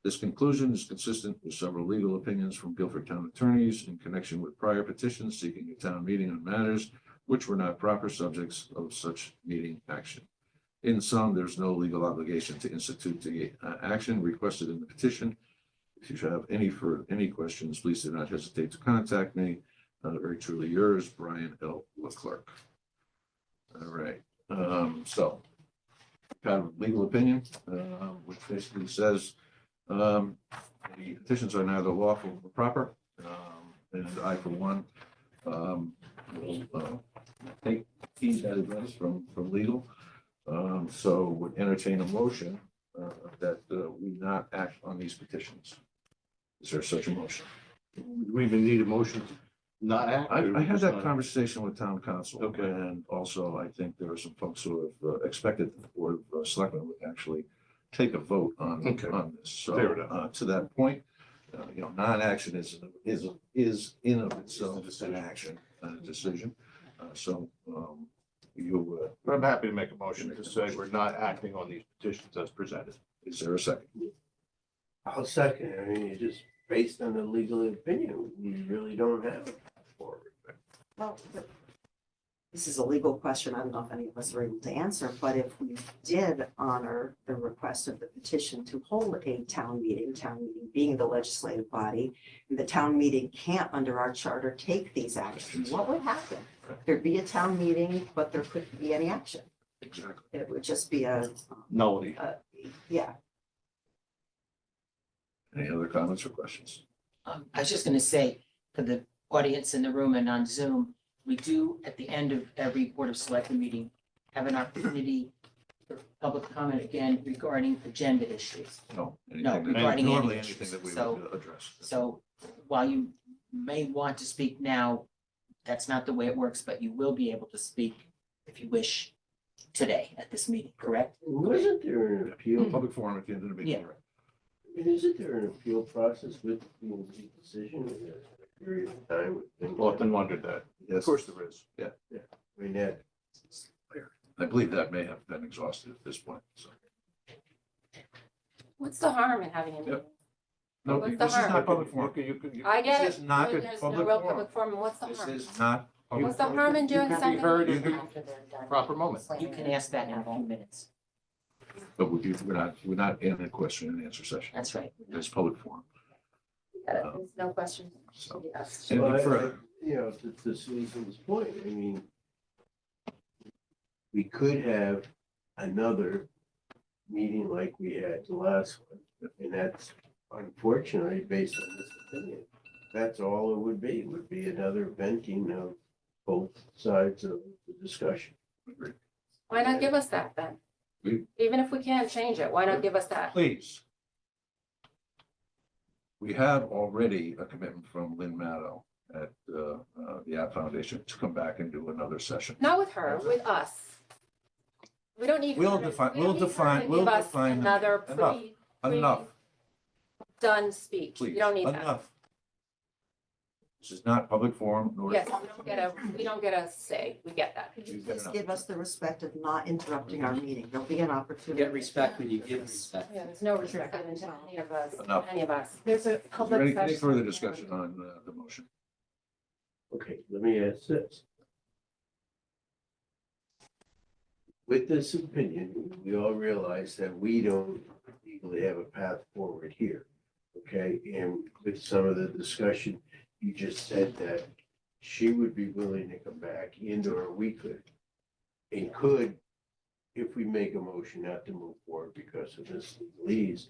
This conclusion is consistent with several legal opinions from Guilford Town attorneys in connection with prior petitions seeking a town meeting on matters which were not proper subjects of such meeting action. In sum, there's no legal obligation to institute the action requested in the petition. If you have any questions, please do not hesitate to contact me. Very truly yours, Brian L. Leclerc. All right. So, kind of legal opinion, which basically says the petitions are neither lawful nor proper, and I, for one, will take heed that advice from legal. So would entertain a motion that we not act on these petitions. Is there such a motion? Do we even need a motion to not act? I had that conversation with town council. Okay. And also I think there are some folks who have expected the board of selectmen would actually take a vote on this. Fair So enough. to that point, non-action is in of itself an action, a decision. But I'm happy to make a motion to say we're not acting on these petitions as presented. Is there a second? I'll second. I mean, it's just based on the legal opinion, we really don't have it forward. Well, this is a legal question. I don't know if any of us are able to answer, but if we did honor the request of the petition to hold a town meeting being the legislative body, and the town meeting can't, under our charter, take these actions, what would happen? There'd be a town meeting, but there couldn't be any action. Exactly. It would just be a, Nullity. yeah. Any other comments or questions? I was just gonna say, for the audience in the room and on Zoom, we do, at the end of every Board of Selectmen meeting, have an opportunity for public comment again regarding agenda issues. No. No, anything that- regarding any Normally issues. anything that we So- would address. So while you may want to speak now, that's not the way it works, but you will be able to speak if you wish today at this meeting, correct? Wasn't there an appeal? Public forum at the end of the meeting. Yeah. right? I mean, isn't there an appeal process with the decision in a period of time? Often wondered that. Yes. Of course there is. Yeah. I mean, that, I believe that may have been exhausted at this point, so. What's the harm in having a meeting? No, What's the this is harm? not public forum. I get This it. is not a There's no public real forum. public forum. What's the This harm? is not. public What's the forum. harm in doing You can be something? heard in after the they're done? proper moment. You can ask that in a few minutes. But we're not in a question and answer session. That's right. It's public forum. There's no question. So, Yes. anything well, further? to Susan's point, I mean, we could have another meeting like we had the last one, and that's unfortunately based on this opinion. That's all it would be another venting of both sides of the discussion. Why not give us that then? Even if we can't change it, why not give us that? Please. We have already a commitment from Lynn Maddow at the App Foundation to come back and do another session. Not with her, with us. We don't need. We'll her to- define- we don't we'll need her to define- give we'll us define the- Another enough. Enough, done speech. please. You don't need that. Enough. This is not public forum, nor. Yes, we don't get a say, we get that. You get Please an give us the respect of not interrupting our meeting. There'll be an opportunity. Get respect when you give respect. Yeah, there's no respect given to any of us, Enough. any of us. There's a Is there public any session. further discussion on the motion? Okay, let me ask this. With this opinion, we all realize that we don't legally have a path forward here. Okay, and with some of the discussion, you just said that she would be willing to come back or we could. And could, if we make a motion not to move forward because of this legalese,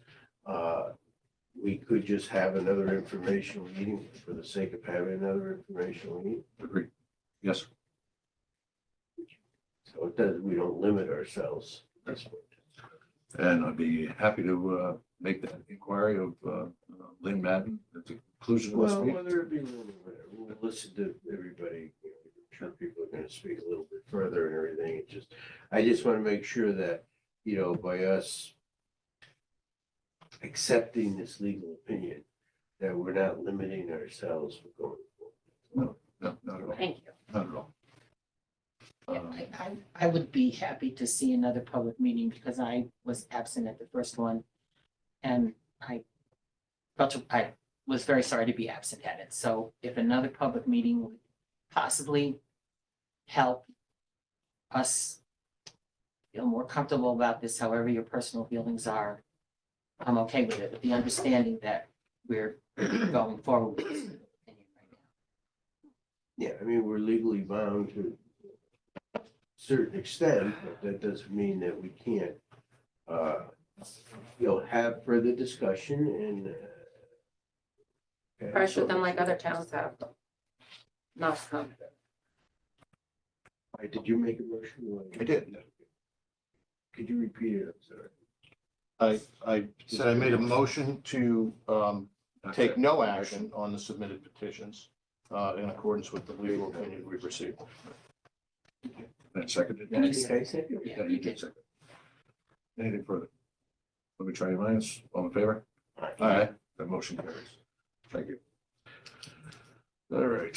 we could just have another informational meeting for the sake of having another informational meeting. Agreed. Yes. So it does, we don't limit ourselves at this point. And I'd be happy to make that inquiry of Lynn Madden at the conclusion of this Well, meeting. whether it be, we'll listen to everybody. I'm sure people are gonna speak a little bit further and everything. It's just, I just want to make sure that, by us accepting this legal opinion, that we're not limiting ourselves from going forward. No, not at all. Thank you. Not at all. I would be happy to see another public meeting because I was absent at the first one. And I was very sorry to be absent at it. So if another public meeting would possibly help us feel more comfortable about this, however your personal feelings are, I'm okay with it, with the understanding that we're going forward with this opinion right now. Yeah, I mean, we're legally bound to a certain extent, but that doesn't mean that we can't, have further discussion and. Pressure them like other towns have. Not come. Did you make a motion? I did. Could you repeat it? I'm sorry. I said I made a motion to take no action on the submitted petitions in accordance with the legal opinion we've received. And seconded. I think I said it. Yeah, you did second. Anything further? Let me try your minds. All in favor? Aye. That motion carries. Thank you. All right,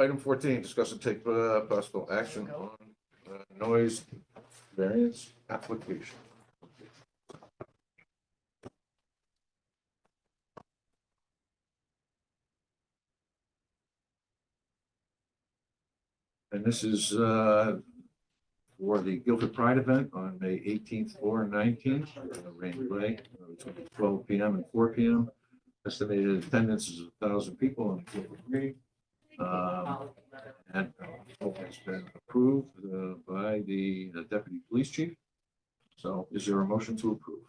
item 14, discuss and take possible action on noise variance application. And this is for the Guilford Pride event on May 18th or 19th, Rainy Way, between 12 p.m. and 4 p.m. Estimated attendance is 1,000 people on the Guilford Green. And has been approved by the deputy police chief. So is there a motion to approve?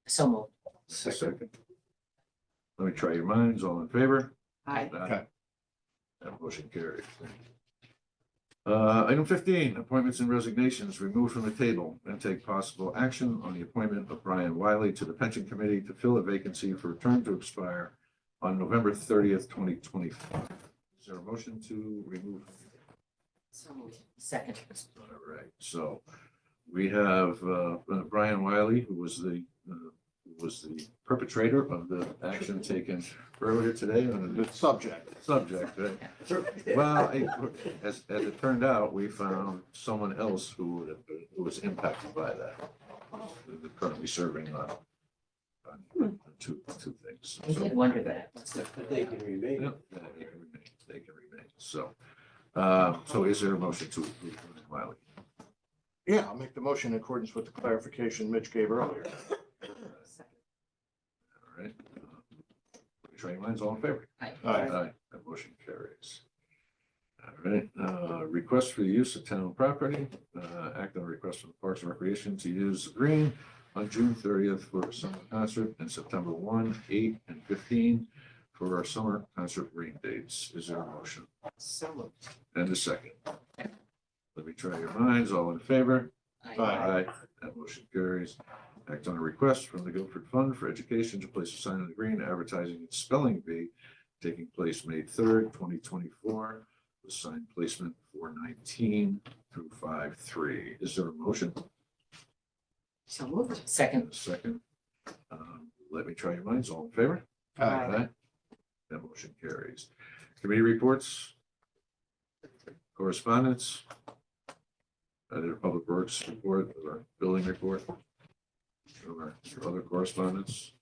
So moved. Second. Let me try your minds. All in favor? Aye. Okay. That motion carries. Item 15, appointments and resignations removed from the table and take possible action on the appointment of Brian Wiley to the pension committee to fill a vacancy for a term to expire on November 30th, 2025. Is there a motion to remove? So moved. Second. All right, so we have Brian Wiley, who was the perpetrator of the action taken earlier today on The subject. right? Well, as it turned out, we found someone else who was impacted by that. They're currently serving on two things. I did wonder that. But they can remain. Yep, they can remain. So, so is there a motion to approve Wiley? Yeah, I'll make the motion in accordance with the clarification Mitch gave earlier. All right. Train lines, all in favor? Aye. Aye. That motion carries. All right, request for the use of town property, act on a request from the Parks and Recreation to use the green on June 30th for a summer concert and September 1, 8, and 15 for our summer concert rain dates. Is there a motion? So moved. And a second. Let me try your minds, all in favor? Aye. That motion carries. Act on a request from the Guilford Fund for Education to place a sign on the green advertising its spelling bee taking place May 3rd, 2024. With sign placement 4/19 through 5/3. Is there a motion? So moved. Second. And a second. Let me try your minds. All in favor? Aye. That motion carries. Committee reports? Correspondence? Either public works report or building report? Or other correspondence?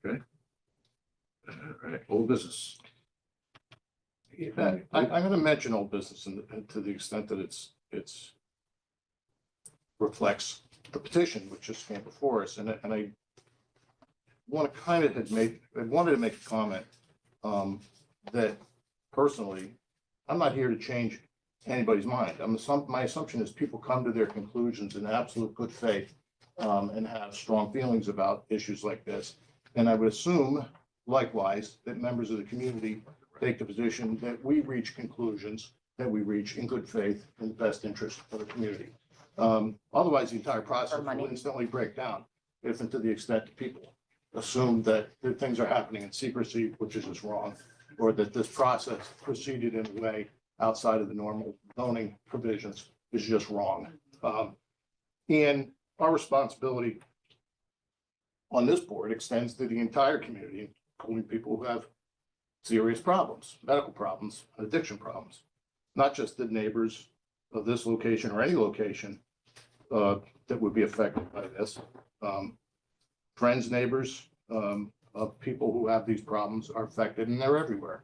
Okay. All right, old business. I'm gonna mention old business to the extent that it's reflects the petition which just came before us, and I want to I wanted to make a comment that personally, I'm not here to change anybody's mind. My assumption is people come to their conclusions in absolute good faith and have strong feelings about issues like this. And I would assume likewise that members of the community take the position that we reach conclusions that we reach in good faith in the best interest of the community. Otherwise, the entire process will instantly break down if and to the extent that people assume that things are happening in secrecy, which is just wrong, or that this process proceeded in a way outside of the normal zoning provisions is just wrong. And our responsibility on this board extends to the entire community, including people who have serious problems, medical problems, addiction problems, not just the neighbors of this location or any location that would be affected by this. Friends, neighbors of people who have these problems are affected, and they're everywhere.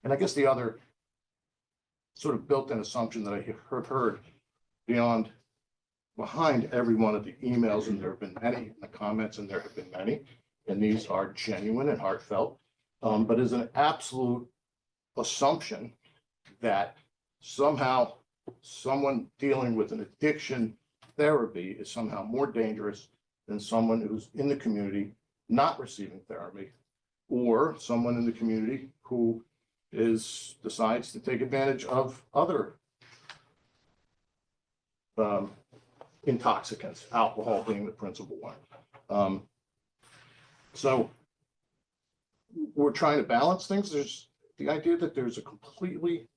And I guess the other sort of built-in assumption that I have heard behind every one of the emails, and there have been many in the comments, and there have been many, and these are genuine and heartfelt, but is an absolute assumption that somehow someone dealing with an addiction therapy is somehow more dangerous than someone who's in the community not receiving therapy, or someone in the community who decides to take advantage of other intoxicants, alcohol being the principal one. So we're trying to balance things. There's the idea that there's a completely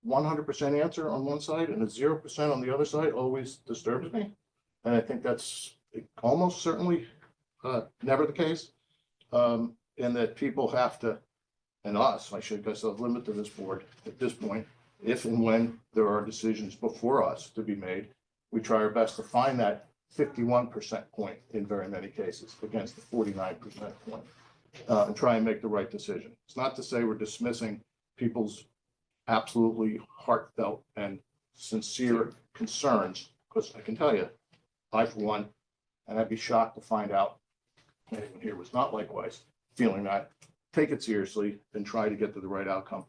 100% answer on one side and a 0% on the other side always disturbs me. And I think that's almost certainly never the case. And that people have to, and us, I should guess, limit to this board at this point, if and when there are decisions before us to be made, we try our best to find that 51% point in very many cases against the 49% point and try and make the right decision. It's not to say we're dismissing people's absolutely heartfelt and sincere concerns, because I can tell you, I for one, and I'd be shocked to find out anyone here was not likewise feeling that, take it seriously and try to get to the right outcome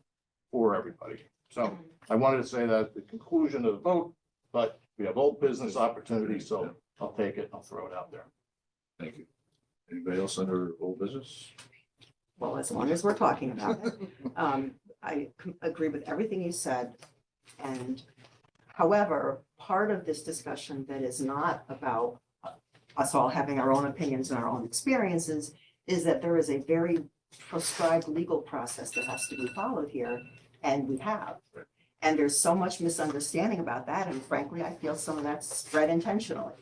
for everybody. So I wanted to say that at the conclusion of the vote, but we have old business opportunities, so I'll take it, I'll throw it out there. Thank you. Anybody else under old business? Well, as long as we're talking about it, I agree with everything you said. And however, part of this discussion that is not about us all having our own opinions and our own experiences is that there is a very prescribed legal process that has to be followed here, and we have. And there's so much misunderstanding about that, and frankly, I feel some of that's spread intentionally.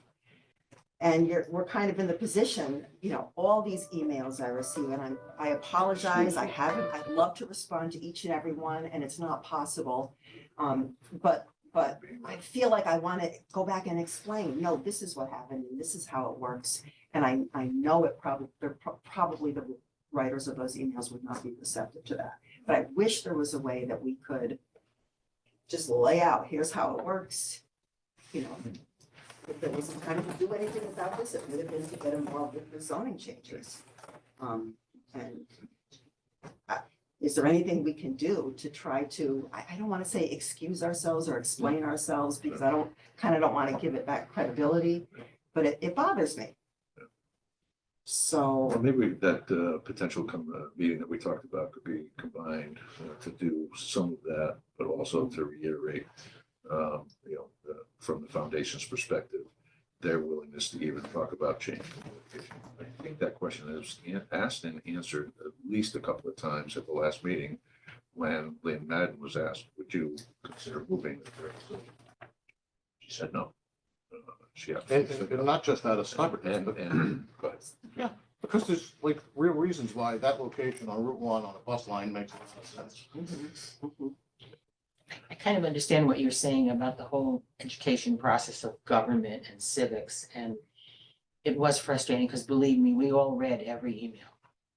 And we're kind of in the position, all these emails I receive, and I apologize, I'd love to respond to each and every one, and it's not possible. But I feel like I want to go back and explain, no, this is what happened, and this is how it works. And I know probably the writers of those emails would not be receptive to that. But I wish there was a way that we could just lay out, here's how it works. If there was some kind of to do anything about this, it would have been to get involved with the zoning changes. Is there anything we can do to try to, I don't want to say excuse ourselves or explain ourselves, because I don't want to give it back credibility, but it bothers me. So. Well, maybe that potential meeting that we talked about could be combined to do some of that, but also to reiterate, from the foundation's perspective, their willingness to even talk about change. I think that question is asked and answered at least a couple of times at the last meeting when Lynn Madden was asked, would you consider moving? She said no. She And not just out of stubbornness, but go ahead. yeah, Because there's like real reasons why that location on Route 1 on a bus line makes a lot of sense. I kind of understand what you're saying about the whole education process of government and civics, and it was frustrating, because believe me, we all read every email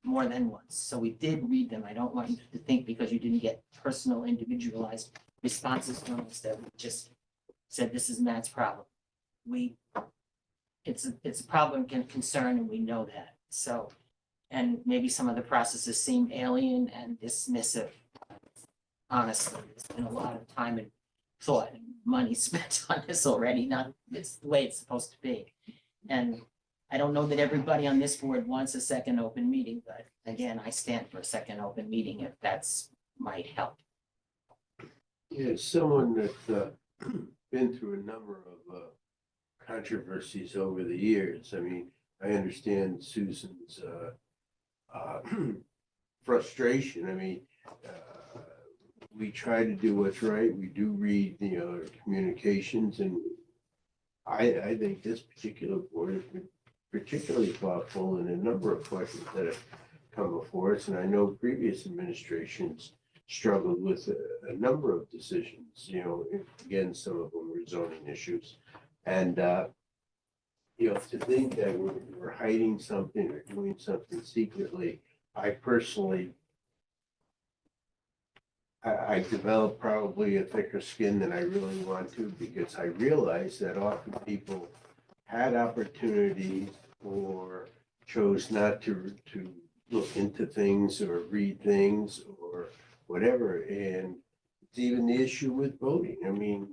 more than once, so we did read them. I don't want you to think because you didn't get personal, individualized responses from us that we just said, this is Matt's problem. It's a problem and concern, and we know that, so, and maybe some of the processes seem alien and dismissive. Honestly, there's been a lot of time and thought and money spent on this already, not, it's the way it's supposed to be. And I don't know that everybody on this board wants a second open meeting, but again, I stand for a second open meeting if that's might help. Yeah, as someone that's been through a number of controversies over the years. I mean, I understand Susan's frustration. I mean, we try to do what's right. We do read, communications, and I think this particular board has been particularly thoughtful in a number of questions that have come before us. And I know previous administrations struggled with a number of decisions, again, some of them were zoning issues. And, to think that we're hiding something or doing something secretly, I personally, I developed probably a thicker skin than I really want to, because I realized that often people had opportunities or chose not to look into things or read things or whatever. And it's even the issue with voting. I mean,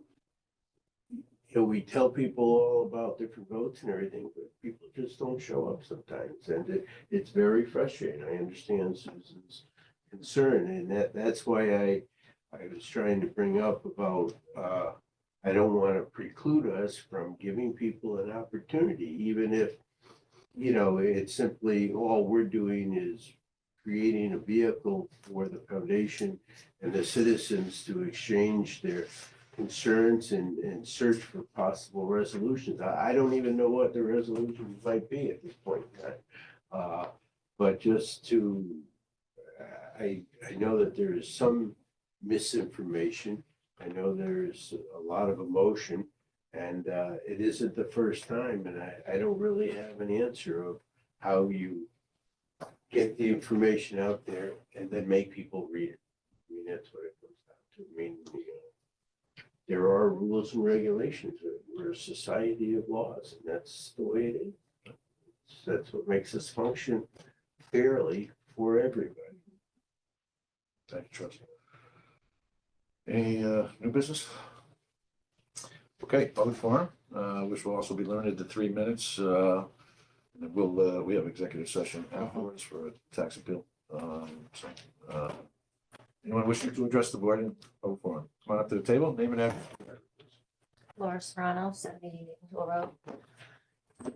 we tell people all about different votes and everything, but people just don't show up sometimes. And it's very frustrating. I understand Susan's concern, and that's why I was trying to bring up about, I don't want to preclude us from giving people an opportunity, even if, it's simply all we're doing is creating a vehicle for the foundation and the citizens to exchange their concerns and search for possible resolutions. I don't even know what the resolutions might be at this point in time. But just to, I know that there is some misinformation. I know there's a lot of emotion, and it isn't the first time, and I don't really have an answer of how you get the information out there and then make people read it. I mean, that's what it comes down to. I mean, there are rules and regulations. We're a society of laws, and that's the way it is. That's what makes us function fairly for everybody. Thank you, trustee. Any new business? Okay, public forum, which will also be limited to 3 minutes. And then we have executive session afterwards for a tax appeal. Anyone wishing to address the board in public forum, come on up to the table, name and address. Laura Serrano, 70 Maple Road.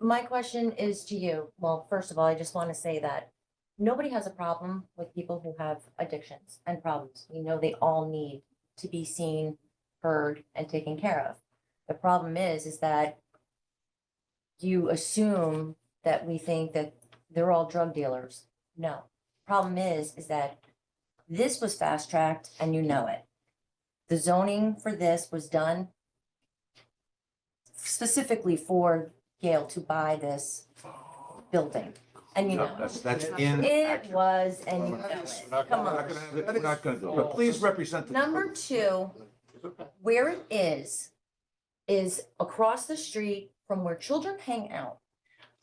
My question is to you. Well, first of all, I just want to say that nobody has a problem with people who have addictions and problems. We know they all need to be seen, heard, and taken care of. The problem is that you assume that we think that they're all drug dealers. No. Problem is that this was fast-tracked and you know it. The zoning for this was done specifically for Gail to buy this building. And you know, That's in. it was, and you know it. Come on. We're not gonna do it, but please represent the. Number two, where it is across the street from where children hang out.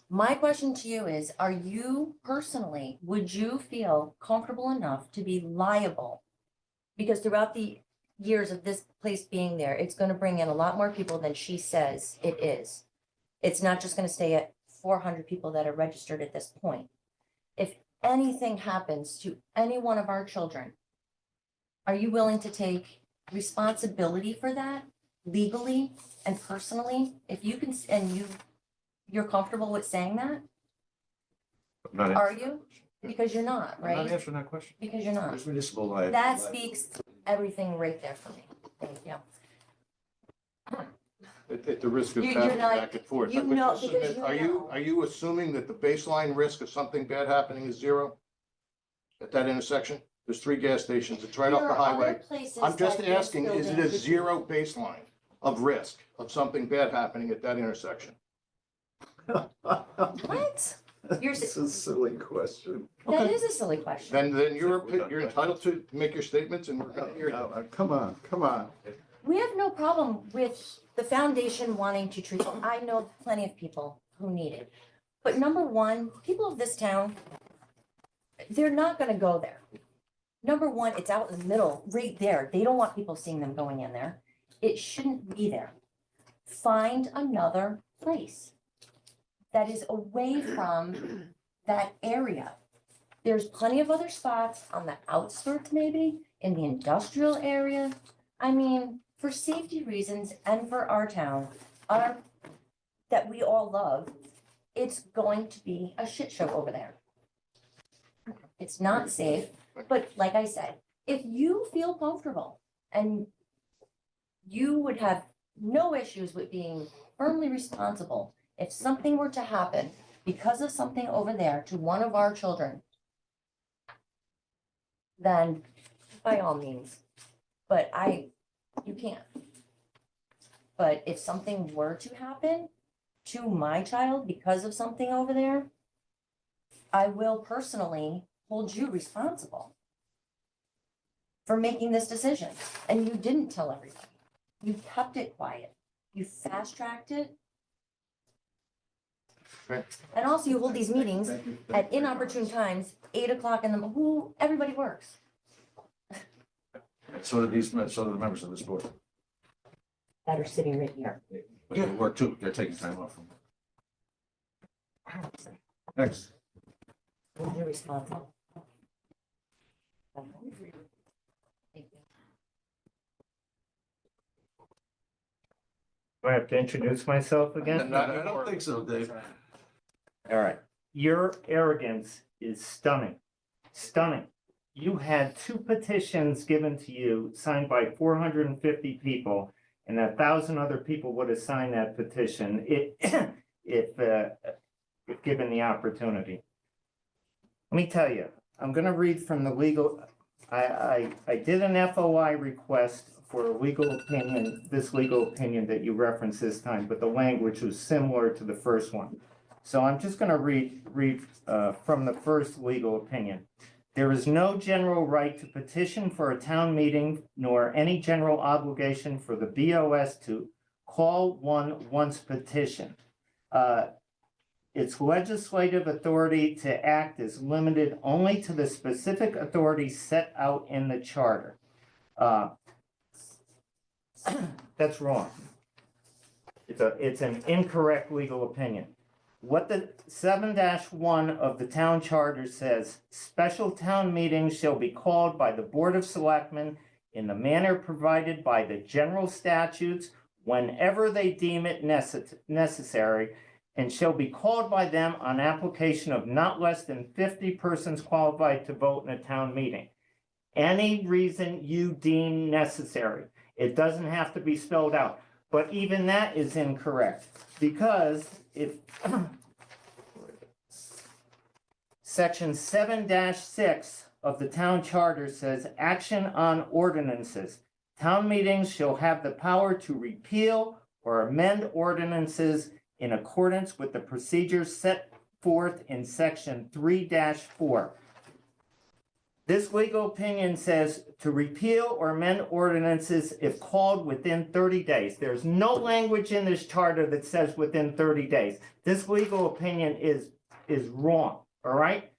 My question to you is, are you personally, would you feel comfortable enough to be liable? Because throughout the years of this place being there, it's gonna bring in a lot more people than she says it is. It's not just gonna stay at 400 people that are registered at this point. If anything happens to any one of our children, are you willing to take responsibility for that legally and personally? If you can, and you're comfortable with saying that? Are you? Because you're not, I'm not right? answering that question. Because you're not. There's municipal liability. That speaks everything right there for me. Thank you. At the risk of You're bouncing not- back and forth. you but know, just because submit- you Are you assuming that the baseline risk of something bad happening is zero? At that intersection? There's 3 gas stations. It's right off There the are other highway. places I'm just that this asking, is it building a could be. zero baseline of risk of something bad happening at that intersection? What? You're, It's a silly question. that is a silly question. Then you're entitled to make your statements and we're gonna hear you. Come on, come on. We have no problem with the foundation wanting to treat it. I know plenty of people who need it. But number one, people of this town, they're not gonna go there. Number one, it's out in the middle, right there. They don't want people seeing them going in there. It shouldn't be there. Find another place that is away from that area. There's plenty of other spots on the outskirts, maybe in the industrial area. I mean, for safety reasons and for our town, that we all love, it's going to be a shit show over there. It's not safe, but like I said, if you feel comfortable and you would have no issues with being firmly responsible if something were to happen because of something over there to one of our children, then by all means, but you can't. But if something were to happen to my child because of something over there, I will personally hold you responsible for making this decision. And you didn't tell everybody. You kept it quiet. You fast-tracked it. Okay. And also you hold these meetings at inopportune times, 8 o'clock in the, everybody works. So do so do the members of this board. That are sitting right here. But they work too, they're taking time off from. Next. Hold you responsible. Do I have to introduce myself again? I don't think so, Dave. All right. Your arrogance is stunning, stunning. You had 2 petitions given to you, signed by 450 people, and 1,000 other people would have signed that petition if given the opportunity. Let me tell you, I'm going to read from the legal. I did an FOI request for a legal opinion, this legal opinion that you referenced this time, but the language was similar to the first one. So I'm just going to read from the first legal opinion. There is no general right to petition for a town meeting, nor any general obligation for the BOS to call one once petitioned. Its legislative authority to act is limited only to the specific authority set out in the charter. That's wrong. It's an incorrect legal opinion. What the 7-1 of the town charter says, special town meetings shall be called by the Board of Selectmen in the manner provided by the general statutes whenever they deem it necessary, and shall be called by them on application of not less than 50 persons qualified to vote in a town meeting. Any reason you deem necessary. It doesn't have to be spelled out, but even that is incorrect, because if Section 7-6 of the town charter says action on ordinances. Town meetings shall have the power to repeal or amend ordinances in accordance with the procedures set forth in Section 3-4. This legal opinion says to repeal or amend ordinances if called within 30 days. There's no language in this charter that says within 30 days. This legal opinion is wrong, all right?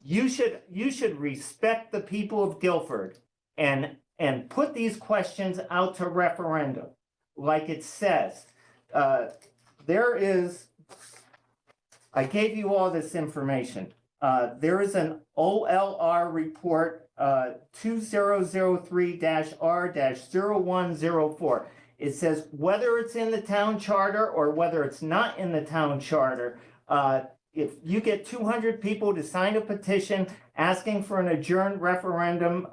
You should respect the people of Guilford and put these questions out to referendum, like it says. I gave you all this information. There is an OLR report 2003-R-0104. It says whether it's in the town charter or whether it's not in the town charter, if you get 200 people to sign a petition asking for an adjourned referendum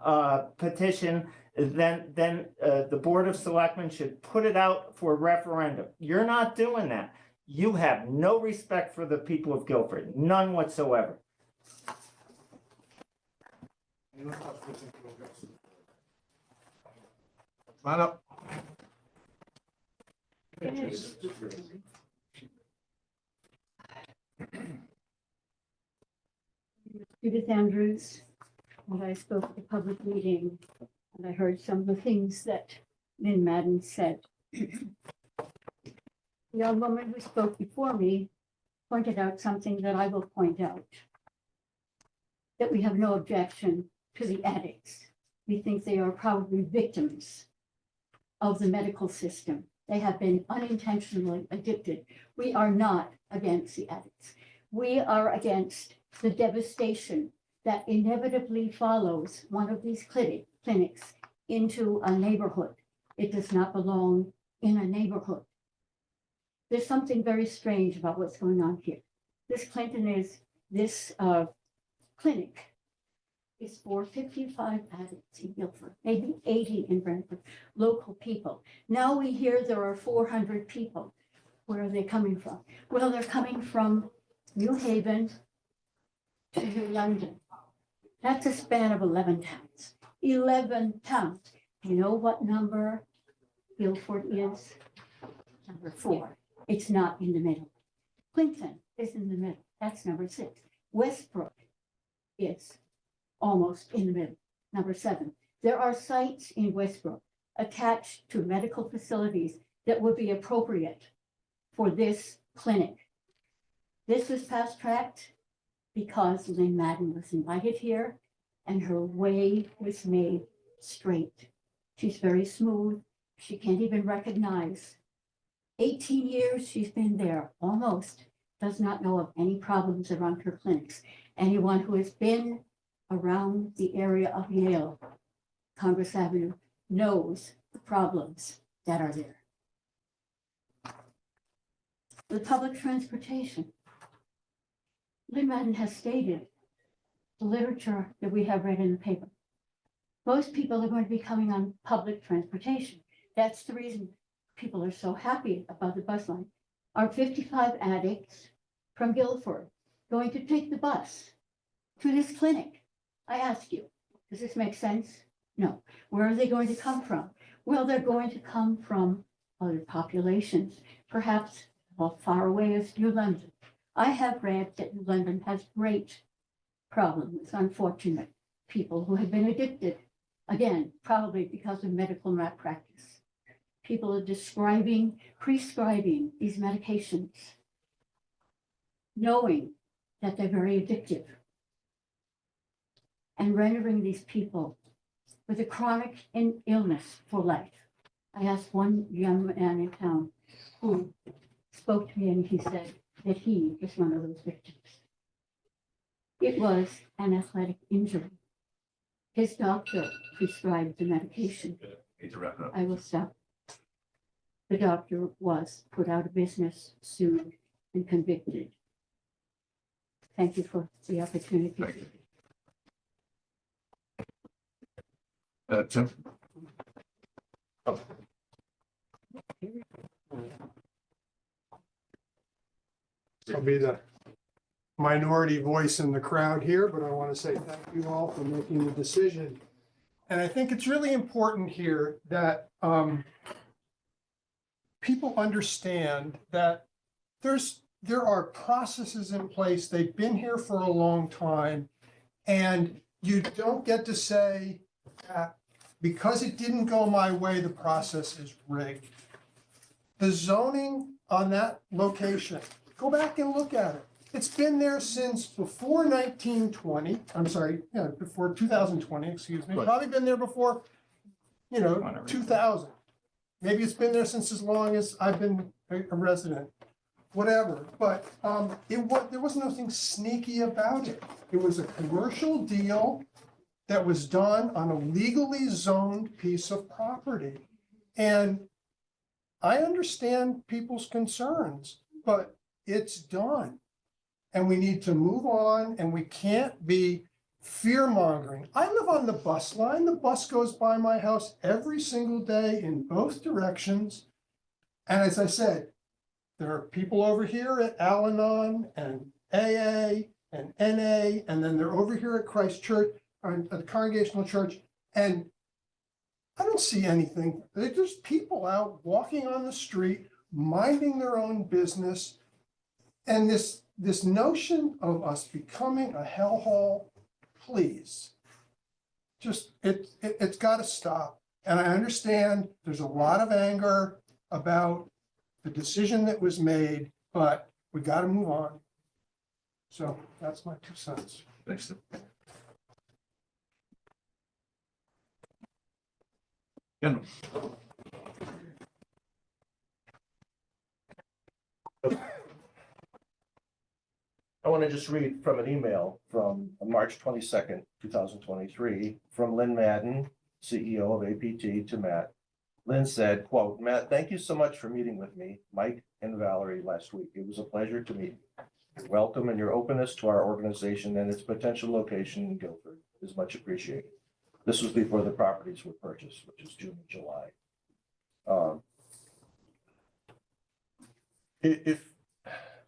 petition, then the Board of Selectmen should put it out for referendum. You're not doing that. You have no respect for the people of Guilford, none whatsoever. Come on up. Judith Andrews, and I spoke at the public meeting, and I heard some of the things that Lynn Madden said. The young woman who spoke before me pointed out something that I will point out. That we have no objection to the addicts. We think they are probably victims of the medical system. They have been unintentionally addicted. We are not against the addicts. We are against the devastation that inevitably follows one of these clinics into a neighborhood. It does not belong in a neighborhood. There's something very strange about what's going on here. This clinic is for 55 addicts in Guilford, maybe 80 in Brentford, local people. Now we hear there are 400 people. Where are they coming from? Well, they're coming from New Haven to New London. That's a span of 11 towns. 11 towns. You know what number Guilford is? Number 4. It's not in the middle. Clinton is in the middle. That's number 6. Westbrook is almost in the middle. Number 7. There are sites in Westbrook attached to medical facilities that would be appropriate for this clinic. This was fast-tracked because Lynn Madden was invited here and her way was made straight. She's very smooth. She can't even recognize. 18 years she's been there, almost, does not know of any problems around her clinics. Anyone who has been around the area of Yale, Congress Avenue, knows the problems that are there. The public transportation. Lynn Madden has stated the literature that we have read in the paper. Most people are going to be coming on public transportation. That's the reason people are so happy about the bus line. Are 55 addicts from Guilford going to take the bus to this clinic? I ask you, does this make sense? No. Where are they going to come from? Well, they're going to come from other populations, perhaps far away as New London. I have read that New London has great problems, unfortunate people who have been addicted, again, probably because of medical malpractice. People are prescribing these medications, knowing that they're very addictive, and rendering these people with a chronic illness for life. I asked one young man in town who spoke to me and he said that he was one of those victims. It was an athletic injury. His doctor prescribed the medication. Need to wrap it up. I will stop. The doctor was put out of business, sued, and convicted. Thank you for the opportunity. Thank you. Tim? I'll be the minority voice in the crowd here, but I want to say thank you all for making the decision. And I think it's really important here that people understand that there are processes in place. They've been here for a long time. And you don't get to say that because it didn't go my way, the process is rigged. The zoning on that location, go back and look at it. It's been there since before 1920, before 2020, excuse me. Right. Probably been there before, 2000. Maybe it's been there since as long as I've been a resident, whatever. But there was nothing sneaky about it. It was a commercial deal that was done on a legally zoned piece of property. And I understand people's concerns, but it's done. And we need to move on, and we can't be fear mongering. I live on the bus line. The bus goes by my house every single day in both directions. And as I said, there are people over here at Al-Anon and AA and NA, and then they're over here at Christ Church, or at the Congregational Church, and I don't see anything. There's just people out walking on the street, minding their own business. And this notion of us becoming a hellhole, please, just, it's got to stop. And I understand there's a lot of anger about the decision that was made, but we got to move on. So that's my 2 cents. Thanks, Tim. Kendall. I want to just read from an email from March 22nd, 2023, from Lynn Madden, CEO of APT, to Matt. Lynn said, quote, "Matt, thank you so much for meeting with me, Mike and Valerie last week. It was a pleasure to meet you. Your welcome and your openness to our organization and its potential location in Guilford is much appreciated." This was before the properties were purchased, which is June and July.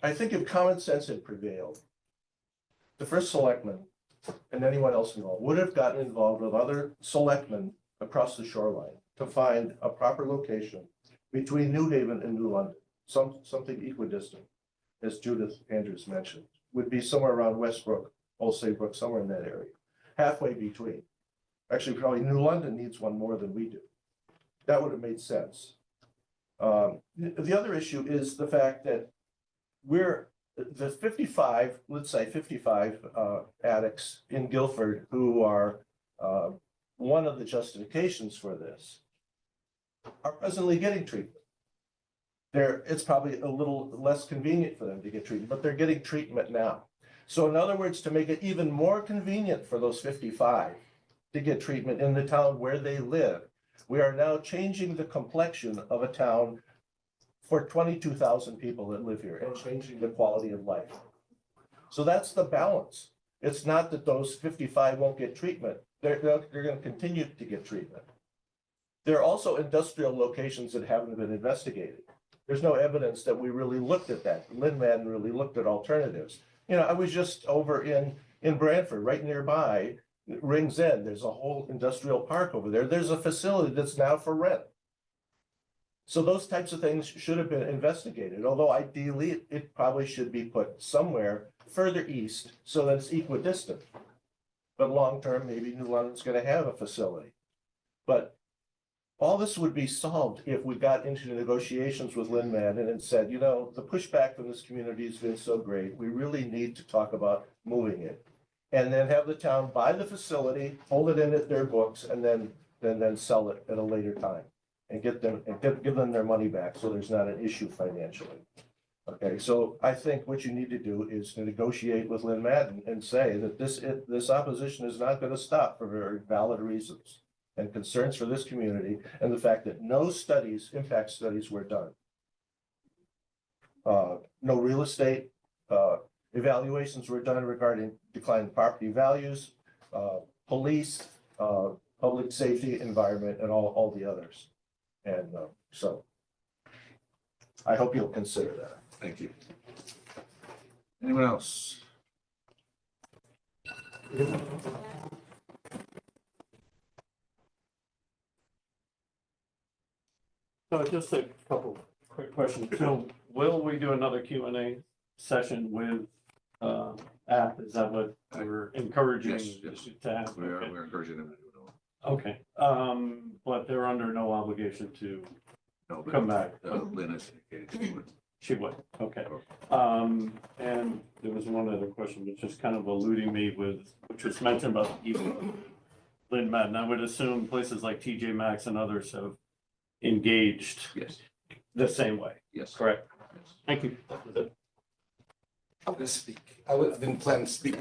I think if common sense had prevailed, the first selectman and anyone else involved would have gotten involved with other selectmen across the shoreline to find a proper location between New Haven and New London, something equidistant, as Judith Andrews mentioned, would be somewhere around Westbrook, Old Saybrook, somewhere in that area, halfway between. Actually, probably New London needs one more than we do. That would have made sense. The other issue is the fact that we're the 55, let's say 55 addicts in Guilford who are one of the justifications for this are presently getting treatment. It's probably a little less convenient for them to get treatment, but they're getting treatment now. So in other words, to make it even more convenient for those 55 to get treatment in the town where they live, we are now changing the complexion of a town for 22,000 people that live here and changing the quality of life. So that's the balance. It's not that those 55 won't get treatment. They're going to continue to get treatment. There are also industrial locations that haven't been investigated. There's no evidence that we really looked at that. Lynn Madden really looked at alternatives. You know, I was just over in Brantford, right nearby, Rings End. There's a whole industrial park over there. There's a facility that's now for rent. So those types of things should have been investigated, although ideally it probably should be put somewhere further east so that it's equidistant. But long-term, maybe New London's going to have a facility. But all this would be solved if we got into negotiations with Lynn Madden and said, you know, the pushback from this community has been so great, we really need to talk about moving it. And then have the town buy the facility, hold it in at their books, and then sell it at a later time. And give them their money back, so there's not an issue financially. Okay, so I think what you need to do is to negotiate with Lynn Madden and say that this opposition is not going to stop for very valid reasons and concerns for this community, and the fact that no studies, impact studies, were done. No real estate evaluations were done regarding declining property values, police, public safety, environment, and all the others. And so I hope you'll consider that. Thank you. Anyone else? So just a couple quick questions. So will we do another Q&A session with app? Is that what we're encouraging Yes. to have? We're Okay. encouraging them to do it. Okay, but they're under no obligation to No, but, come back. Lynn has indicated she would. She would, okay. And there was one other question, which is kind of eluding me which was mentioned about even Lynn Madden. I would assume places like TJ Maxx and others have engaged Yes. the same way. Yes. Correct. Yes. Thank you. That was it. I'm gonna speak. I didn't plan to speak.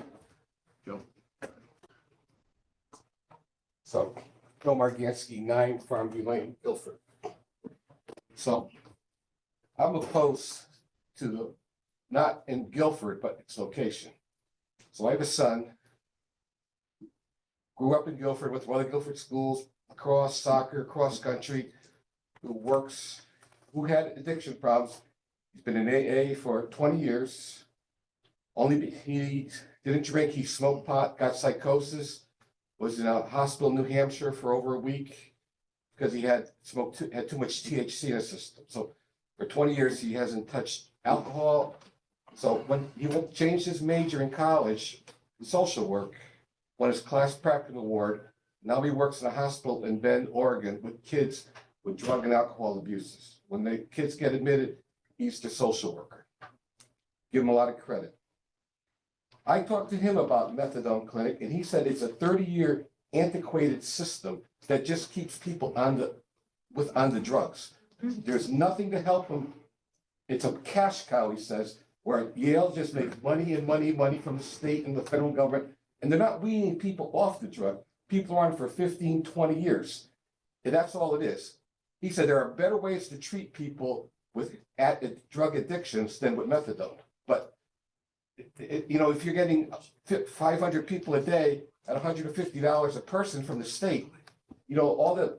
Joe. So, Bill Margansky, 9 Farmview Lane, Guilford. So, I'm opposed to the, not in Guilford, but its location. So I have a son grew up in Guilford, with one of the Guilford schools, across soccer, cross country, who had addiction problems. He's been in AA for 20 years. He didn't drink, he smoked pot, got psychosis, was in a hospital in New Hampshire for over a week because he had too much THC in his system. So for 20 years, he hasn't touched alcohol. So when he changed his major in college, in social work, won his class practicum award. Now he works in a hospital in Bend, Oregon, with kids with drug and alcohol abuses. When the kids get admitted, he's the social worker. Give him a lot of credit. I talked to him about methadone clinic, and he said it's a 30-year antiquated system that just keeps people on the drugs. There's nothing to help them. It's a cash cow, he says, where Yale just makes money and money from the state and the federal government, and they're not weaning people off the drug. People are on for 15, 20 years. And that's all it is. He said there are better ways to treat people with drug addictions than with methadone. But if you're getting 500 people a day at $150 a person from the state, all the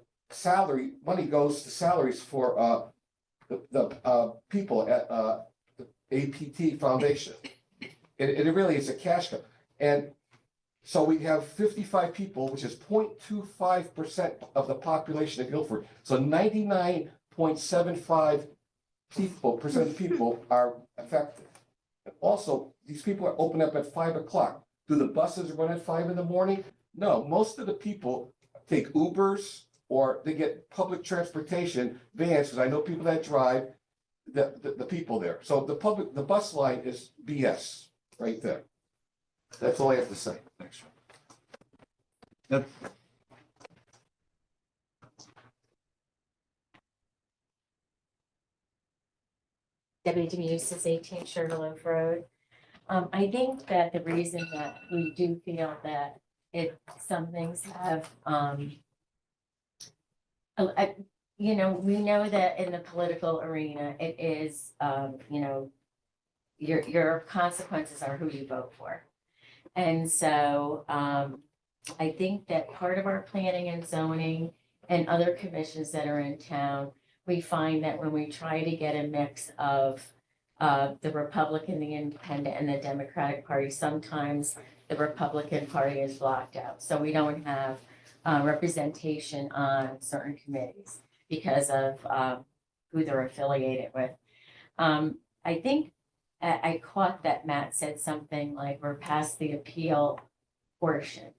money goes to salaries for the people at the APT Foundation. It really is a cash cow. And so we have 55 people, which is 0.25% of the population of Guilford. So 99.75% of people are affected. And also, these people are open up at 5 o'clock. Do the buses run at 5 in the morning? No, most of the people take Ubers or they get public transportation, vans, because I know people that drive, the people there. So the bus line is BS right there. That's all I have to say. Thanks. Yep. Debbie Demusis, 18 Sugarloaf Road. I think that the reason that we do feel that some things have, we know that in the political arena, it is, your consequences are who you vote for. And so I think that part of our planning and zoning and other commissions that are in town, we find that when we try to get a mix of the Republican, the Independent, and the Democratic Party, sometimes the Republican Party is blocked out. So we don't have representation on certain committees because of who they're affiliated with. I think I caught that Matt said something like we're past the appeal portion.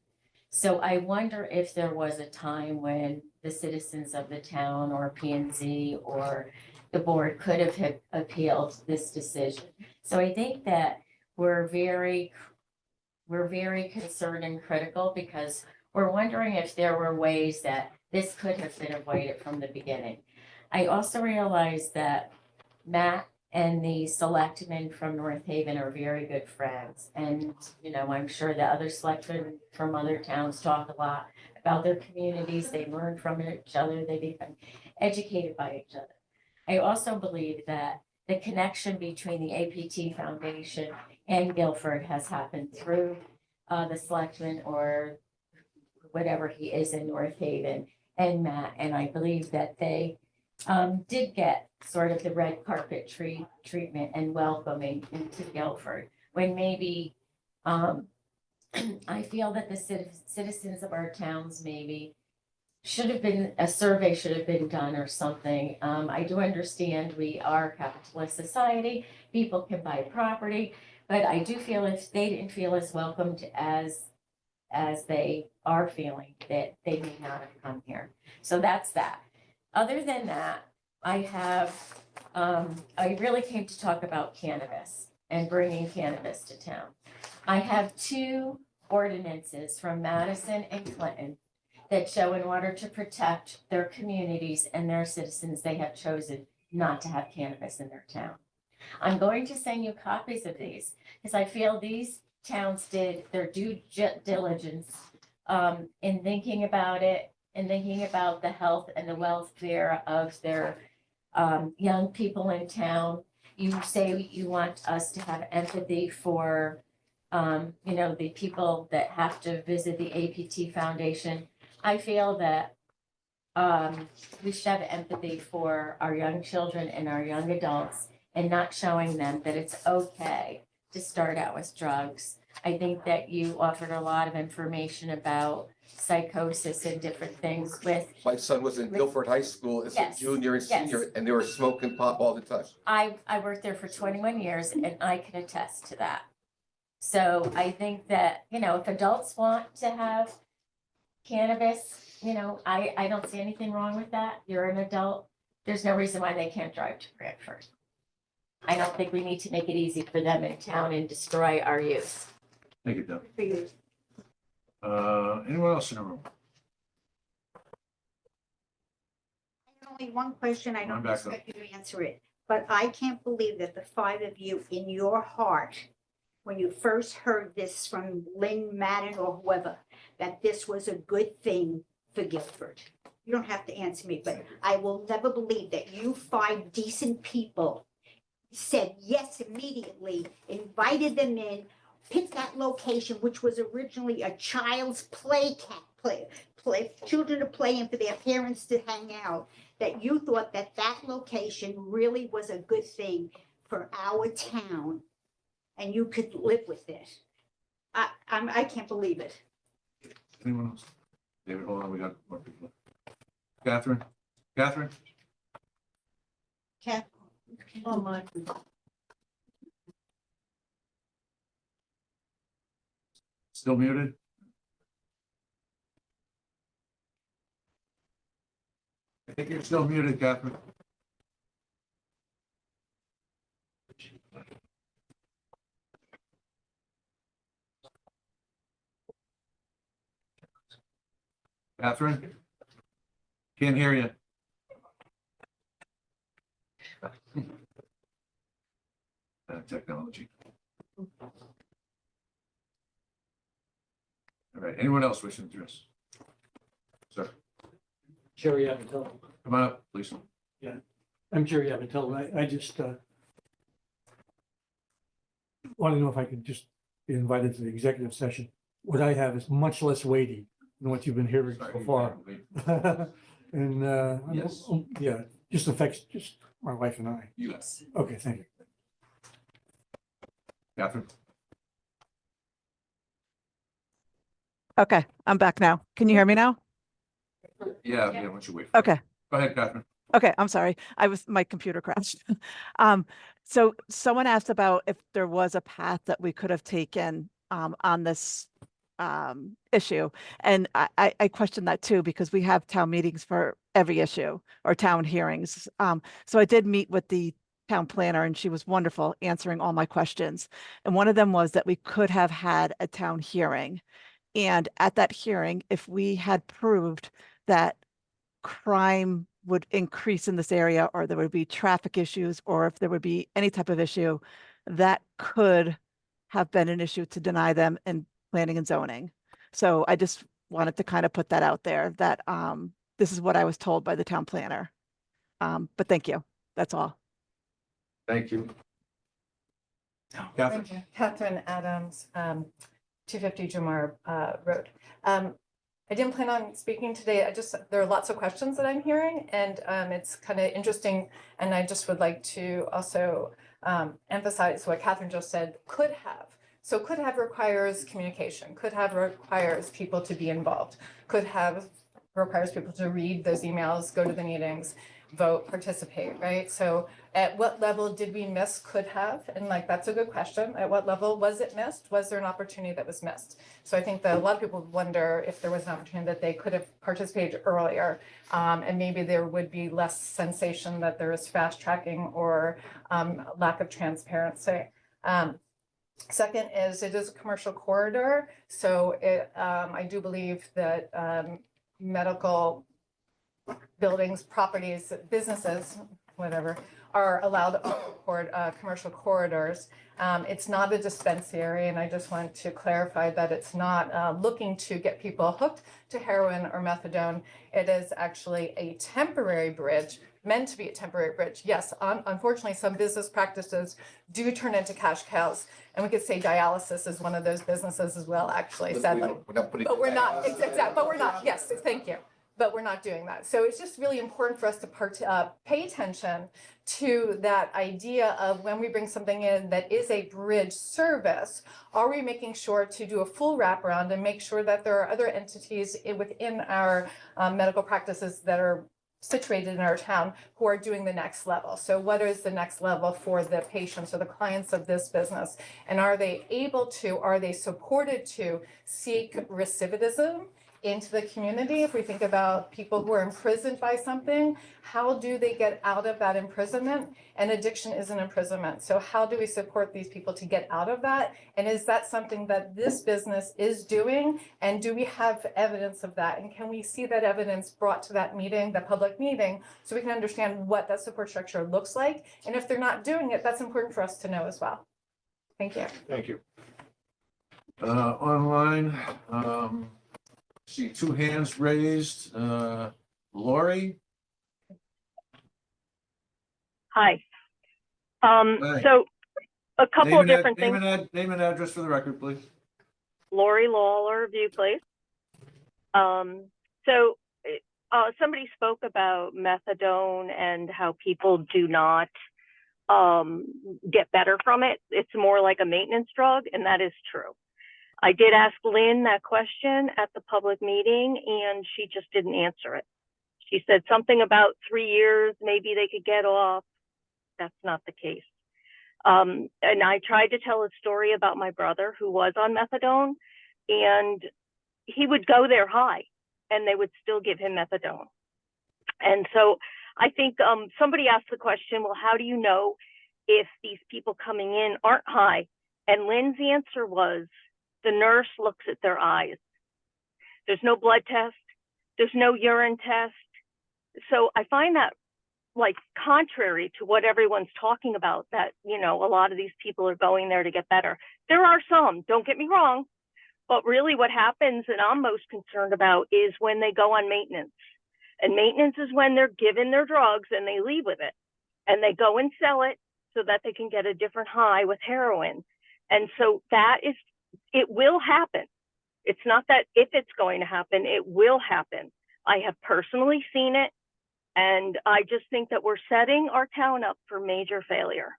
So I wonder if there was a time when the citizens of the town or P&Z or the board could have appealed this decision. So I think that we're very concerned and critical because we're wondering if there were ways that this could have been avoided from the beginning. I also realized that Matt and the selectmen from North Haven are very good friends. And, I'm sure the other selectmen from other towns talk a lot about their communities. They learn from each other. They become educated by each other. I also believe that the connection between the APT Foundation and Guilford has happened through the selectmen or whatever he is in North Haven and Matt. And I believe that they did get sort of the red carpet treatment and welcoming into Guilford when maybe I feel that the citizens of our towns maybe a survey should have been done or something. I do understand we are a capitalist society, people can buy property, but I do feel if they didn't feel as welcomed as they are feeling, that they may not have come here. So that's that. Other than that, I really came to talk about cannabis and bringing cannabis to town. I have 2 ordinances from Madison and Clinton that show in order to protect their communities and their citizens, they have chosen not to have cannabis in their town. I'm going to send you copies of these because I feel these towns did their due diligence in thinking about it and thinking about the health and the welfare of their young people in town. You say you want us to have empathy for you know, the people that have to visit the APT Foundation. I feel that we should have empathy for our young children and our young adults and not showing them that it's okay to start out with drugs. I think that you offered a lot of information about psychosis and different things with, My son was in Guilford High School as a Yes, junior and yes. senior, and they were smoking pot all the time. I worked there for 21 years and I can attest to that. So I think that, you know, if adults want to have cannabis, you know, I don't see anything wrong with that. You're an adult. There's no reason why they can't drive to Branford. I don't think we need to make it easy for them in town and destroy our youth. Thank you, Doug. Anyone else in the room? Only one question, I I'm don't back up. expect you to answer it, but I can't believe that the five of you in your heart, when you first heard this from Lynn Madden or whoever, that this was a good thing for Guilford. You don't have to answer me, but I will never believe that you five decent people said yes immediately, invited them in, picked that location, which was originally a child's play, children to play in for their parents to hang out, that you thought that that location really was a good thing for our town and you could live with it. I can't believe it. Anyone else? David, hold on, we got more people. Catherine? Catherine? Oh, my. Still muted? I think you're still muted, Catherine. Catherine? Can't hear you. Technology. All right, anyone else wishing to address? Sir, Jerry Aventel. come on up, please. Yeah, I'm Jerry Aventel. I just want to know if I could just be invited to the executive session. What I have is much less weighty than what you've been hearing so far. And Yes. Yeah, just affects just my wife and I. Yes. Okay, thank you. Catherine? Okay, I'm back now. Can you hear me now? Yeah, why don't you wait? For Okay. it. Go ahead, Catherine. Okay, I'm sorry. My computer crashed. So someone asked about if there was a path that we could have taken on this issue. And I question that too, because we have town meetings for every issue or town hearings. So I did meet with the town planner and she was wonderful answering all my questions. And one of them was that we could have had a town hearing. And at that hearing, if we had proved that crime would increase in this area, or there would be traffic issues, or if there would be any type of issue, that could have been an issue to deny them in planning and zoning. So I just wanted to kind of put that out there that this is what I was told by the town planner. But thank you. That's all. Thank you. Catherine? Thank you. Catherine Adams, 250 Jamar Road. I didn't plan on speaking today. There are lots of questions that I'm hearing and it's kind of interesting. And I just would like to also emphasize what Catherine just said, could have. So could have requires communication, could have requires people to be involved, could have requires people to read those emails, go to the meetings, vote, participate, right? So at what level did we miss could have? And like, that's a good question. At what level was it missed? Was there an opportunity that was missed? So I think that a lot of people wonder if there was an opportunity that they could have participated earlier. And maybe there would be less sensation that there is fast tracking or lack of transparency. Second is it is a commercial corridor. So I do believe that medical buildings, properties, businesses, whatever, are allowed on commercial corridors. It's not a dispensary, and I just want to clarify that it's not looking to get people hooked to heroin or methadone. It is actually a temporary bridge meant to be a temporary bridge. Yes, unfortunately, some business practices do turn into cash cows. And we could say dialysis is one of those businesses as well, actually, sadly. But we're not, exactly, but we're not, yes, thank you. But we're not doing that. So it's just really important for us to pay attention to that idea of when we bring something in that is a bridge service, are we making sure to do a full wraparound and make sure that there are other entities within our medical practices that are situated in our town who are doing the next level. So what is the next level for the patients or the clients of this business? And are they supported to seek recidivism into the community? If we think about people who are imprisoned by something, how do they get out of that imprisonment? And addiction is an imprisonment. So how do we support these people to get out of that? And is that something that this business is doing? And do we have evidence of that? And can we see that evidence brought to that meeting, the public meeting, so we can understand what that support structure looks like? And if they're not doing it, that's important for us to know as well. Thank you. Thank you. Online, see two hands raised. Lori? Hi. Hi. So a couple of different things. Name and address for the record, please. Lori Lawler, View Place. So somebody spoke about methadone and how people do not get better from it. It's more like a maintenance drug, and that is true. I did ask Lynn that question at the public meeting, and she just didn't answer it. She said something about 3 years, maybe they could get off. That's not the case. And I tried to tell a story about my brother who was on methadone, and he would go there high, and they would still give him methadone. And so I think somebody asked the question, well, how do you know if these people coming in aren't high? And Lynn's answer was, the nurse looks at their eyes. There's no blood test. There's no urine test. So I find that like contrary to what everyone's talking about, that, you know, a lot of these people are going there to get better. There are some, don't get me wrong, but really what happens, and I'm most concerned about, is when they go on maintenance. And maintenance is when they're given their drugs and they leave with it. And they go and sell it so that they can get a different high with heroin. And so that is, it will happen. It's not that if it's going to happen, it will happen. I have personally seen it. And I just think that we're setting our town up for major failure.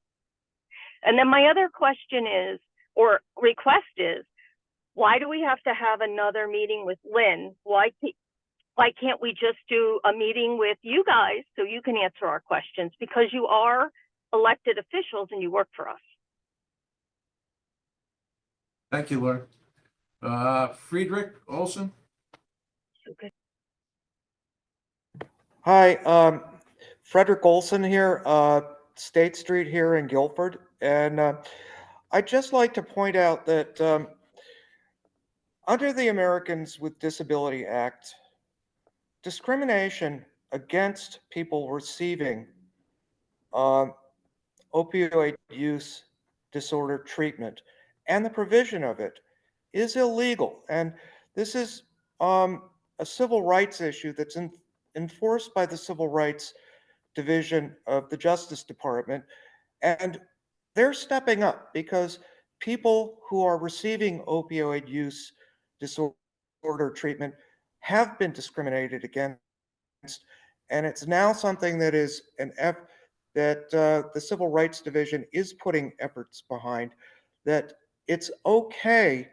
And then my other question is, or request is, why do we have to have another meeting with Lynn? Why can't we just do a meeting with you guys so you can answer our questions? Because you are elected officials and you work for us. Thank you, Lori. Friedrich Olson? Okay. Hi, Frederick Olson here, State Street here in Guilford. And I'd just like to point out that under the Americans with Disability Act, discrimination against people receiving opioid use disorder treatment and the provision of it is illegal. And this is a civil rights issue that's enforced by the Civil Rights Division of the Justice Department. And they're stepping up because people who are receiving opioid use disorder treatment have been discriminated against. And it's now something that is that the Civil Rights Division is putting efforts behind, that it's okay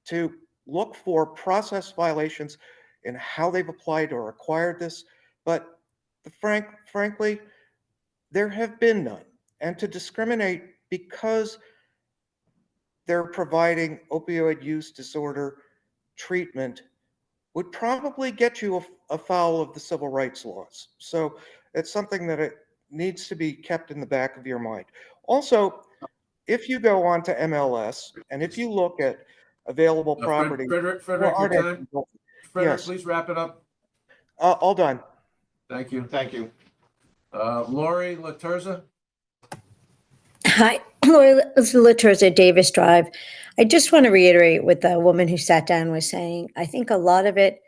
to look for process violations in how they've applied or acquired this, but frankly, there have been none. And to discriminate because they're providing opioid use disorder treatment would probably get you afoul of the civil rights laws. So it's something that it needs to be kept in the back of your mind. Also, if you go on to MLS and if you look at available property, Frederick, your time. Frederick, yes, please wrap it up. all done. Thank you. Thank you. Lori Laterza? Hi, Lori Laterza, Davis Drive. I just want to reiterate what the woman who sat down was saying. I think a lot of it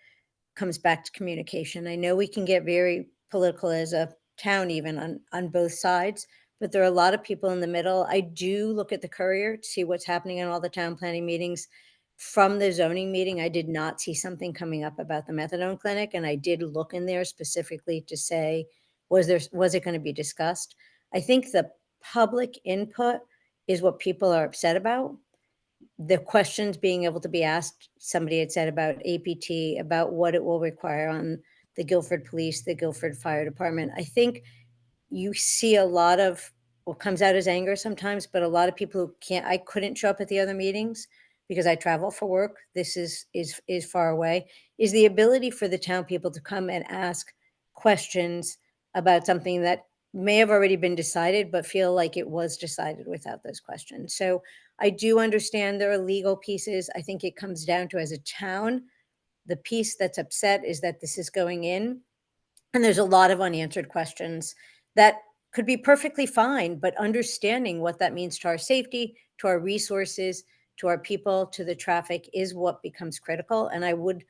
comes back to communication. I know we can get very political as a town even on both sides, but there are a lot of people in the middle. I do look at the Courier to see what's happening in all the town planning meetings. From the zoning meeting, I did not see something coming up about the methadone clinic, and I did look in there specifically to say, was it going to be discussed? I think the public input is what people are upset about. The questions being able to be asked, somebody had said about APT, about what it will require on the Guilford Police, the Guilford Fire Department. I think you see a lot of what comes out as anger sometimes, but a lot of people who I couldn't show up at the other meetings because I travel for work. This is far away, is the ability for the town people to come and ask questions about something that may have already been decided, but feel like it was decided without those questions. So I do understand there are legal pieces. I think it comes down to, as a town, the piece that's upset is that this is going in and there's a lot of unanswered questions that could be perfectly fine, but understanding what that means to our safety, to our resources, to our people, to the traffic is what becomes critical. And I would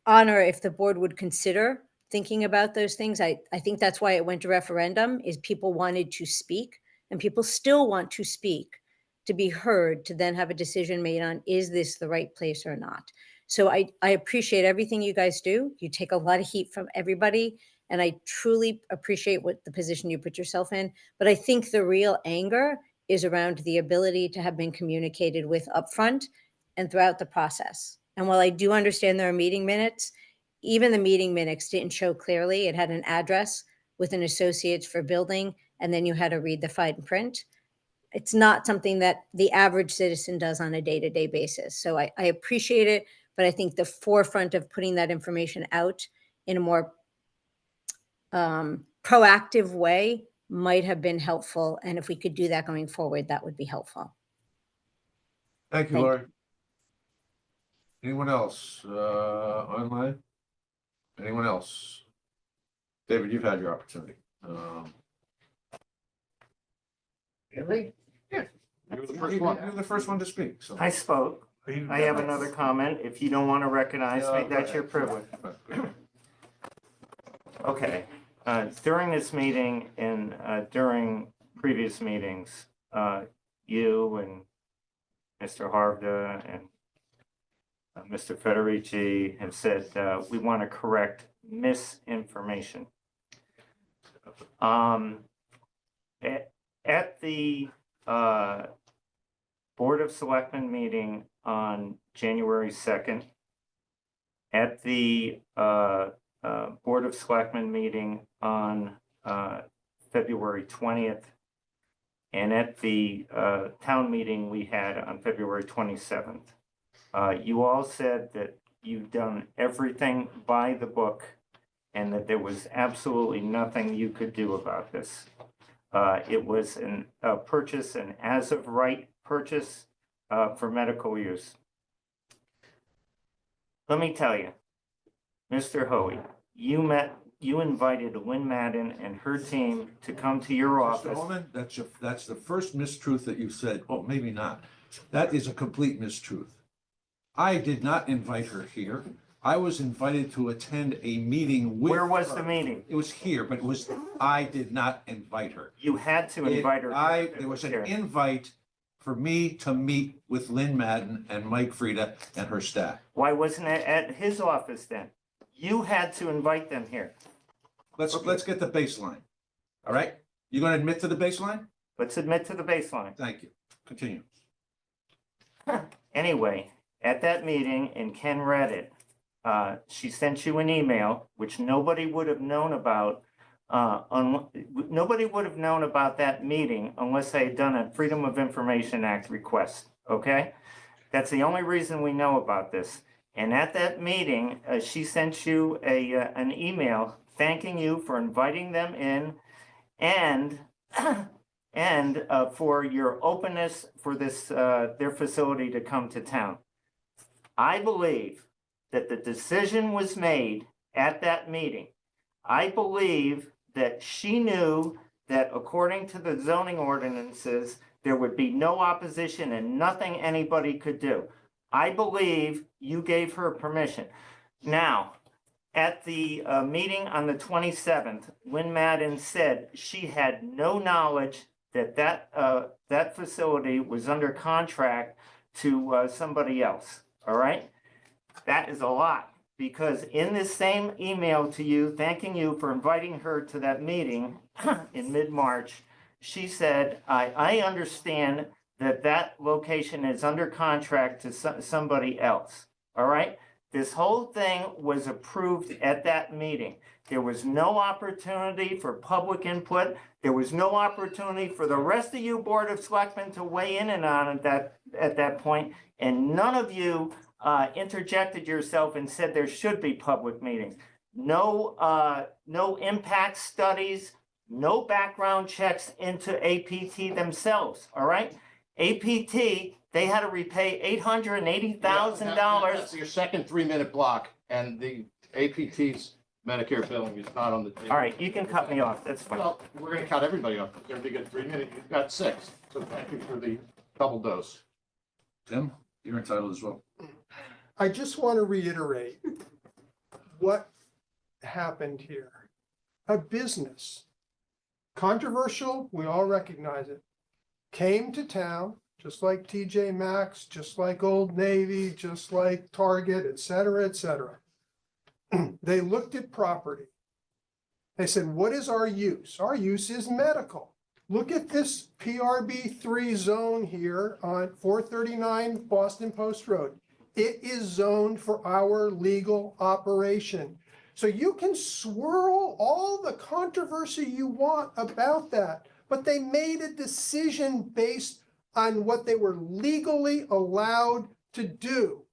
honor if the board would consider thinking about those things. I think that's why it went to referendum, is people wanted to speak, and people still want to speak, to be heard, to then have a decision made on, is this the right place or not? So I appreciate everything you guys do. You take a lot of heat from everybody, and I truly appreciate what the position you put yourself in. But I think the real anger is around the ability to have been communicated with upfront and throughout the process. And while I do understand there are meeting minutes, even the meeting minutes didn't show clearly. It had an address with an associates for building, and then you had to read the fine print. It's not something that the average citizen does on a day-to-day basis. So I appreciate it, but I think the forefront of putting that information out in a more proactive way might have been helpful. And if we could do that going forward, that would be helpful. Thank you, Thank Lori. Anyone else, online? Anyone else? David, you've had your opportunity. Really? Yeah. You were the first one to speak, so. I spoke. I have another comment. If you don't want to recognize me, that's your privilege. Okay. During this meeting and during previous meetings, you and Mr. Harvda and Mr. Federici have said we want to correct misinformation. At the Board of Selectmen meeting on January 2nd, at the Board of Selectmen meeting on February 20th, and at the town meeting we had on February 27th. You all said that you've done everything by the book and that there was absolutely nothing you could do about this. It was a purchase, an as-of-right purchase for medical use. Let me tell you, Mr. Hoey, you invited Lynn Madden and her team to come to your Mr. office. Holman, that's the first mistruth that you said. Oh, maybe not. That is a complete mistruth. I did not invite her here. I was invited to attend a meeting with Where was her. the meeting? It was here, but I did not invite her. You had to invite her. There was an invite for me to meet with Lynn Madden and Mike Frieda and her staff. Why wasn't it at his office then? You had to invite them here. Let's get the baseline. All right? You gonna admit to the baseline? Let's admit to the baseline. Thank you. Continue. Anyway, at that meeting, and Ken read it, she sent you an email, which nobody would have known about. Nobody would have known about that meeting unless they had done a Freedom of Information Act request, okay? That's the only reason we know about this. And at that meeting, she sent you an email thanking you for inviting them in and for your openness for this their facility to come to town. I believe that the decision was made at that meeting. I believe that she knew that according to the zoning ordinances, there would be no opposition and nothing anybody could do. I believe you gave her permission. Now, At the meeting on the 27th, Lynn Madden said she had no knowledge that that facility was under contract to somebody else, all right? That is a lot, because in this same email to you, thanking you for inviting her to that meeting in mid-March, she said, I understand that that location is under contract to somebody else, all right? This whole thing was approved at that meeting. There was no opportunity for public input. There was no opportunity for the rest of you Board of Selectmen to weigh in and on at that point, and none of you interjected yourself and said there should be public meetings. No impact studies, no background checks into APT themselves, all right? APT, they had to repay $880,000. That's your second 3-minute block, and the APT's Medicare billing is not on the table. All right, you can cut me off, that's fine. Well, we're gonna cut everybody off. Everybody get 3 minutes, you've got 6, so thank you for the double dose. Tim, you're entitled as well. I just want to reiterate what happened here. A business, controversial, we all recognize it, came to town, just like TJ Maxx, just like Old Navy, just like Target, et cetera, et cetera. They looked at property. They said, what is our use? Our use is medical. Look at this PRB3 zone here on 439 Boston Post Road. It is zoned for our legal operation. So you can swirl all the controversy you want about that, but they made a decision based on what they were legally allowed to do.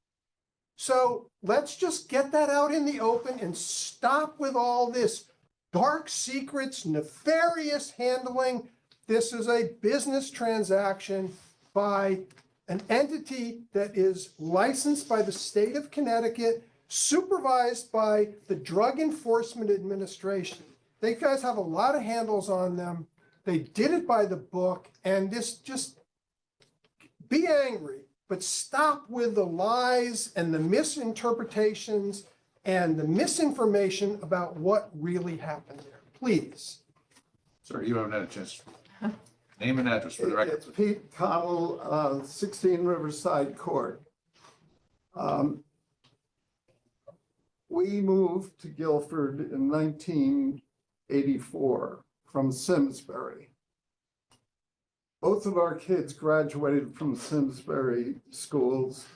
So let's just get that out in the open and stop with all this dark secrets, nefarious handling. This is a business transaction by an entity that is licensed by the state of Connecticut, supervised by the Drug Enforcement Administration. They guys have a lot of handles on them. They did it by the book, and this just, be angry, but stop with the lies and the misinterpretations and the misinformation about what really happened there, please. Sir, you haven't had a chance. Name and address for the record. It's Pete Connell, 16 Riverside Court. We moved to Guilford in 1984 from Simsbury. Both of our kids graduated from Simsbury schools.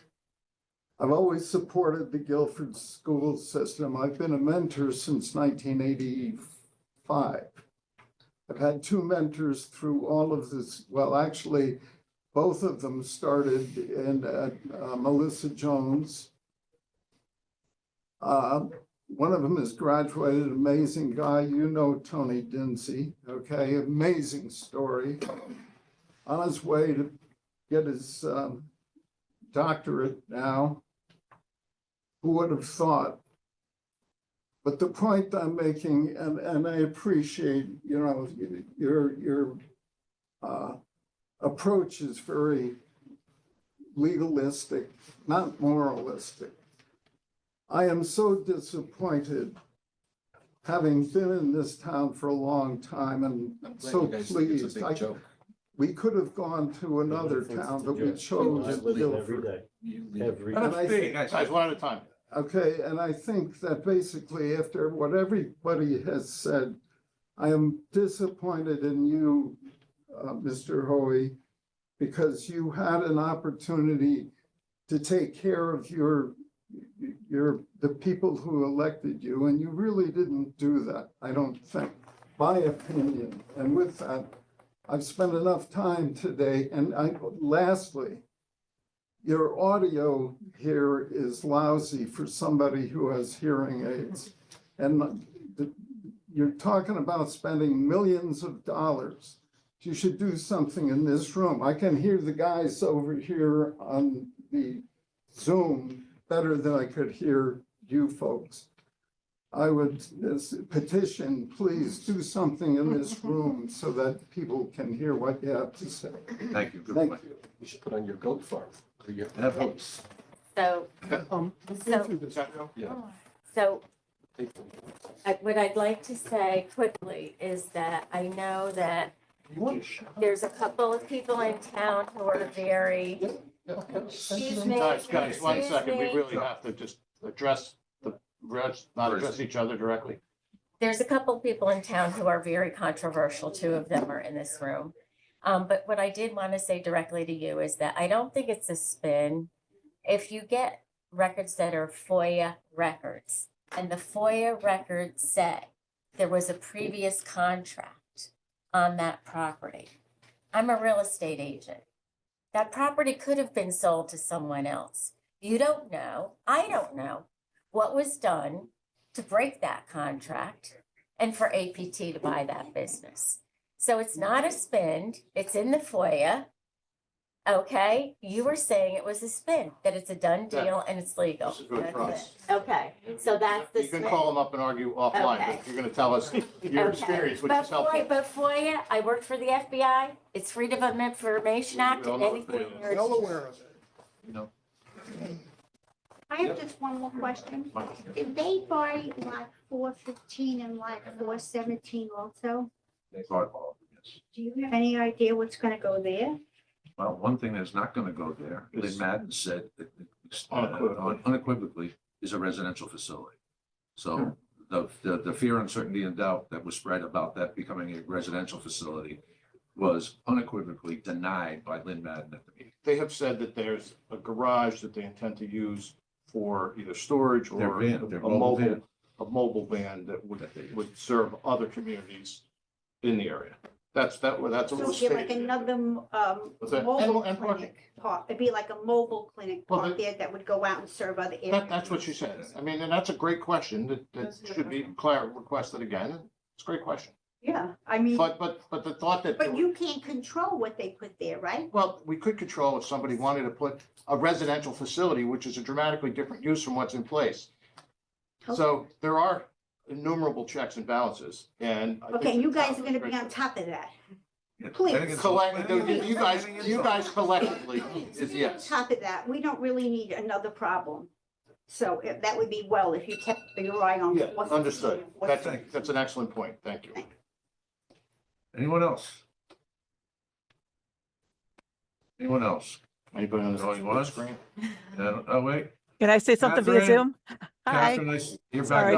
I've always supported the Guilford school system. I've been a mentor since 1985. I've had 2 mentors through all of this. Well, actually, both of them started in Melissa Jones. One of them has graduated, amazing guy. You know Tony Dinsey, okay? Amazing story. On his way to get his doctorate now. Who would have thought? But the point I'm making, and I appreciate, you know, your approach is very legalistic, not moralistic. I am so disappointed, having been in this town for a long time, and so pleased. We could have gone to another town, but we chose Guilford. Guys, one at a time. Okay, and I think that basically after what everybody has said, I am disappointed in you, Mr. Hoey, because you had an opportunity to take care of the people who elected you, and you really didn't do that, I don't think, my opinion. And with that, I've spent enough time today, and lastly, your audio here is lousy for somebody who has hearing aids. And you're talking about spending millions of dollars. You should do something in this room. I can hear the guys over here on the Zoom better than I could hear you folks. I would petition, please do something in this room so that people can hear what you have to say. Thank you. Good Thank point. you. You should put on your goat farm. Have votes. So, Let's go through this. Yeah. so What I'd like to say quickly is that I know that there's a couple of people in town who are very, excuse me. Guys, one excuse second, we me. really have to just address not address each other directly. There's a couple of people in town who are very controversial. Two of them are in this room. But what I did want to say directly to you is that I don't think it's a spin. If you get records that are FOIA records, and the FOIA records say there was a previous contract on that property. I'm a real estate agent. That property could have been sold to someone else. You don't know, I don't know what was done to break that contract and for APT to buy that business. So it's not a spin, it's in the FOIA. Okay, you were saying it was a spin, that it's a done deal and it's legal. This is good for That's us. it. Okay, so that's the You spin. can call them up and argue offline, Okay. but you're gonna tell us your Okay. experience, which But is helpful. But FOIA, I worked for the FBI, it's Freedom of Information Act, We all and know what anything FOIA is. you're. Well aware of it. You know, I have just one more question. Did they buy lot 415 and lot 417 also? they thought all of it, yes. Do you have any idea what's gonna go there? Well, one thing that's not gonna go there, Lynn Madden said that Unequivocally. unequivocally is a residential facility. So the fear, uncertainty, and doubt that was spread about that becoming a residential facility was unequivocally denied by Lynn Madden at the meeting. They have said that there's a garage that they intend to use for either storage or Their van, their mobile van. a mobile van that would serve other communities in the area. That's what So was it'd be like stated. another What's that? mobile And parking. clinic park. It'd be like a mobile clinic Well, park there that would go out and serve other areas. That's what she said. I mean, and that's a great question that should be requested again. It's a great question. Yeah, I mean, But the thought that. but you can't control what they put there, right? Well, we could control if somebody wanted to put a residential facility, which is a dramatically different use from what's in place. So there are innumerable checks and balances, and. I think Okay, you the guys town are gonna is be very- on top of that. Please. You guys collectively is On yes. top of that, we don't really need another problem. So that would be well if you kept your eye on. Yeah, what's- understood. what's- That's an excellent point. Thank you. Anyone else? Anyone else? Anybody on Going the once? screen? Oh, wait. Can I say something via Catherine? Zoom? Hi. Catherine, you're back Sorry.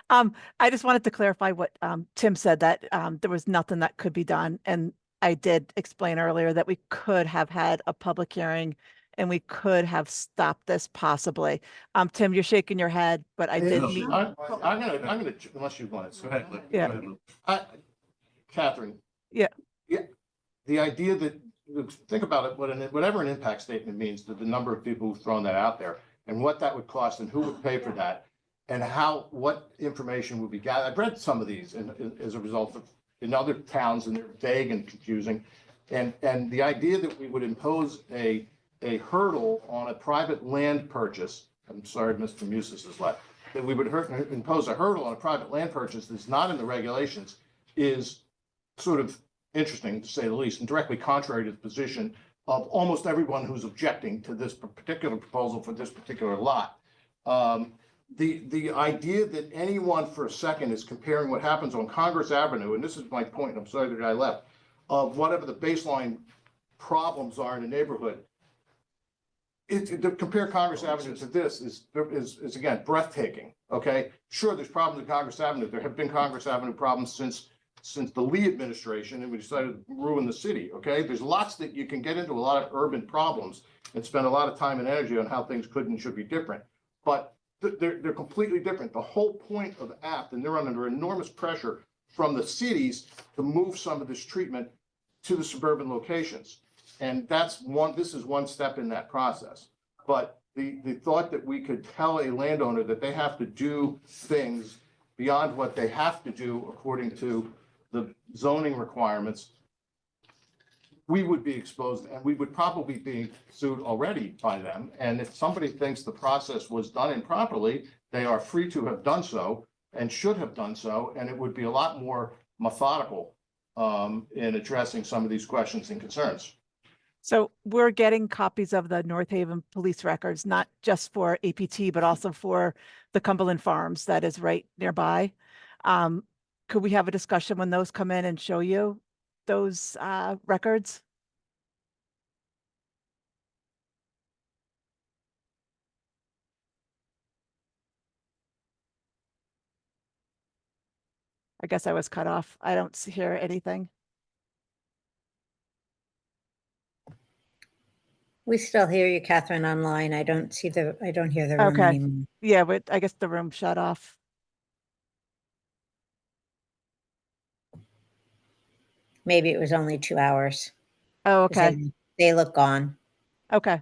up. I just wanted to clarify what Tim said, that there was nothing that could be done. And I did explain earlier that we could have had a public hearing and we could have stopped this possibly. Tim, you're shaking your head, but I did No. meet. I'm gonna, unless you want to. Go ahead, Lou. Yeah. Go ahead, Lou. Catherine. Yeah. Yeah, the idea that, think about it, whatever an impact statement means, to the number of people who've thrown that out there, and what that would cost, and who would pay for that, and what information would be gathered. I've read some of these as a result of, in other towns, and they're vague and confusing. And the idea that we would impose a hurdle on a private land purchase, I'm sorry, Mr. Musis is left, that we would impose a hurdle on a private land purchase that's not in the regulations is sort of interesting, to say the least, and directly contrary to the position of almost everyone who's objecting to this particular proposal for this particular lot. The idea that anyone for a second is comparing what happens on Congress Avenue, and this is my point, I'm sorry that I left, of whatever the baseline problems are in a neighborhood. To compare Congress Avenue to this is again breathtaking, okay? Sure, there's problems in Congress Avenue. There have been Congress Avenue problems since the Lee administration, and we decided to ruin the city, okay? There's lots that you can get into, a lot of urban problems and spend a lot of time and energy on how things could and should be different. But they're completely different. The whole point of APT, and they're under enormous pressure from the cities to move some of this treatment to the suburban locations. And this is one step in that process. But the thought that we could tell a landowner that they have to do things beyond what they have to do according to the zoning requirements, we would be exposed, and we would probably be sued already by them. And if somebody thinks the process was done improperly, they are free to have done so and should have done so, and it would be a lot more methodical in addressing some of these questions and concerns. So we're getting copies of the North Haven police records, not just for APT, but also for the Cumberland Farms that is right nearby. Could we have a discussion when those come in and show you those records? I guess I was cut off. I don't hear anything. We still hear you, Catherine, online. I don't hear the room Okay. anymore. Yeah, but I guess the room shut off. Maybe it was only 2 hours. Oh, 'Cause okay. They look gone. Okay.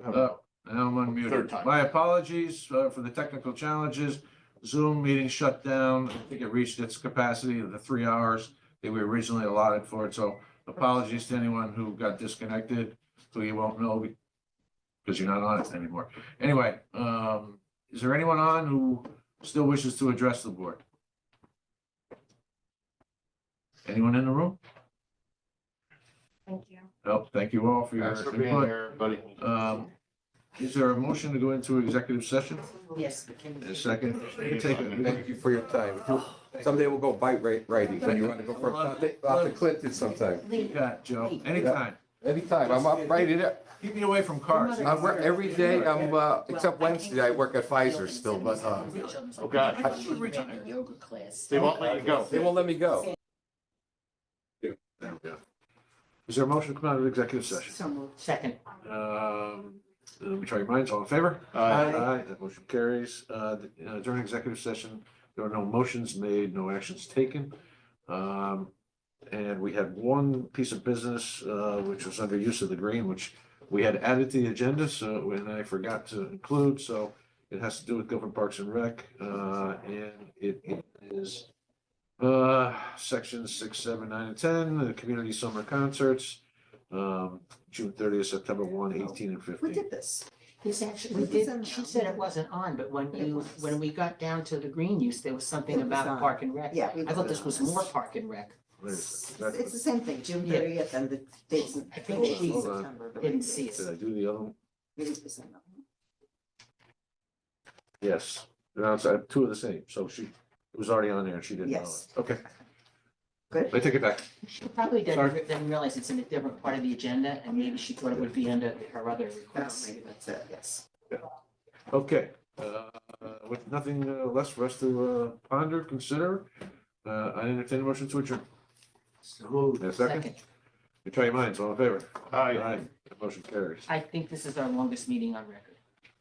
Now I'm unmuted. Third time. My apologies for the technical challenges. Zoom meeting shut down. I think it reached its capacity of the 3 hours that we originally allotted for it. So apologies to anyone who got disconnected, who you won't know because you're not on it anymore. Anyway, is there anyone on who still wishes to address the board? Anyone in the room? Thank you. Well, thank you all for your Thanks for being input. here, everybody. Is there a motion to go into executive session? Yes. A second. Thank you for your time. Someday we'll go bite righty, when you want to go for off the Clinton sometime. Yeah, Joe, anytime. Anytime, I'm up right in it. Keep me away from cars. I work every day, except Wednesday, I work at Pfizer still, but, Okay. Yoga class. They won't let you go. they won't let me go. Is there a motion to come out of executive session? So moved. Second. Let me try your minds, all in favor? Aye. That motion carries. During executive session, there were no motions made, no actions taken. And we had one piece of business, which was under use of the green, which we had added to the agenda, so, and I forgot to include, so it has to do with Guilford Parks and Rec, and it is sections 6, 7, 9, and 10, the community summer concerts, June 30th, September 1, 18, and 15. We did this. This actually, we did, she said it wasn't on, but when we got down to the green use, there was something It was about on. park and rec. Yeah. I thought this was more park and rec. Wait a second. It's the same thing, June Yeah. 30th and the dates in I think we Hold on. September. didn't see Did it. I do the other one? Maybe it's the same. Yes, no, it's, two of the same, so it was already on there and she didn't know Yes. it. Okay, Good. I take it back. She probably Sorry. didn't realize it's in a different part of the agenda, and maybe she thought it would be under her other Oh, requests. maybe that's it, yes. Okay, with nothing less for us to ponder, consider, I entertain a motion to adjourn. So In a second? You try your minds, all in favor? Aye. The motion carries. I think this is our longest meeting on record.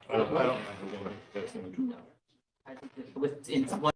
I don't. No. I think that with, in one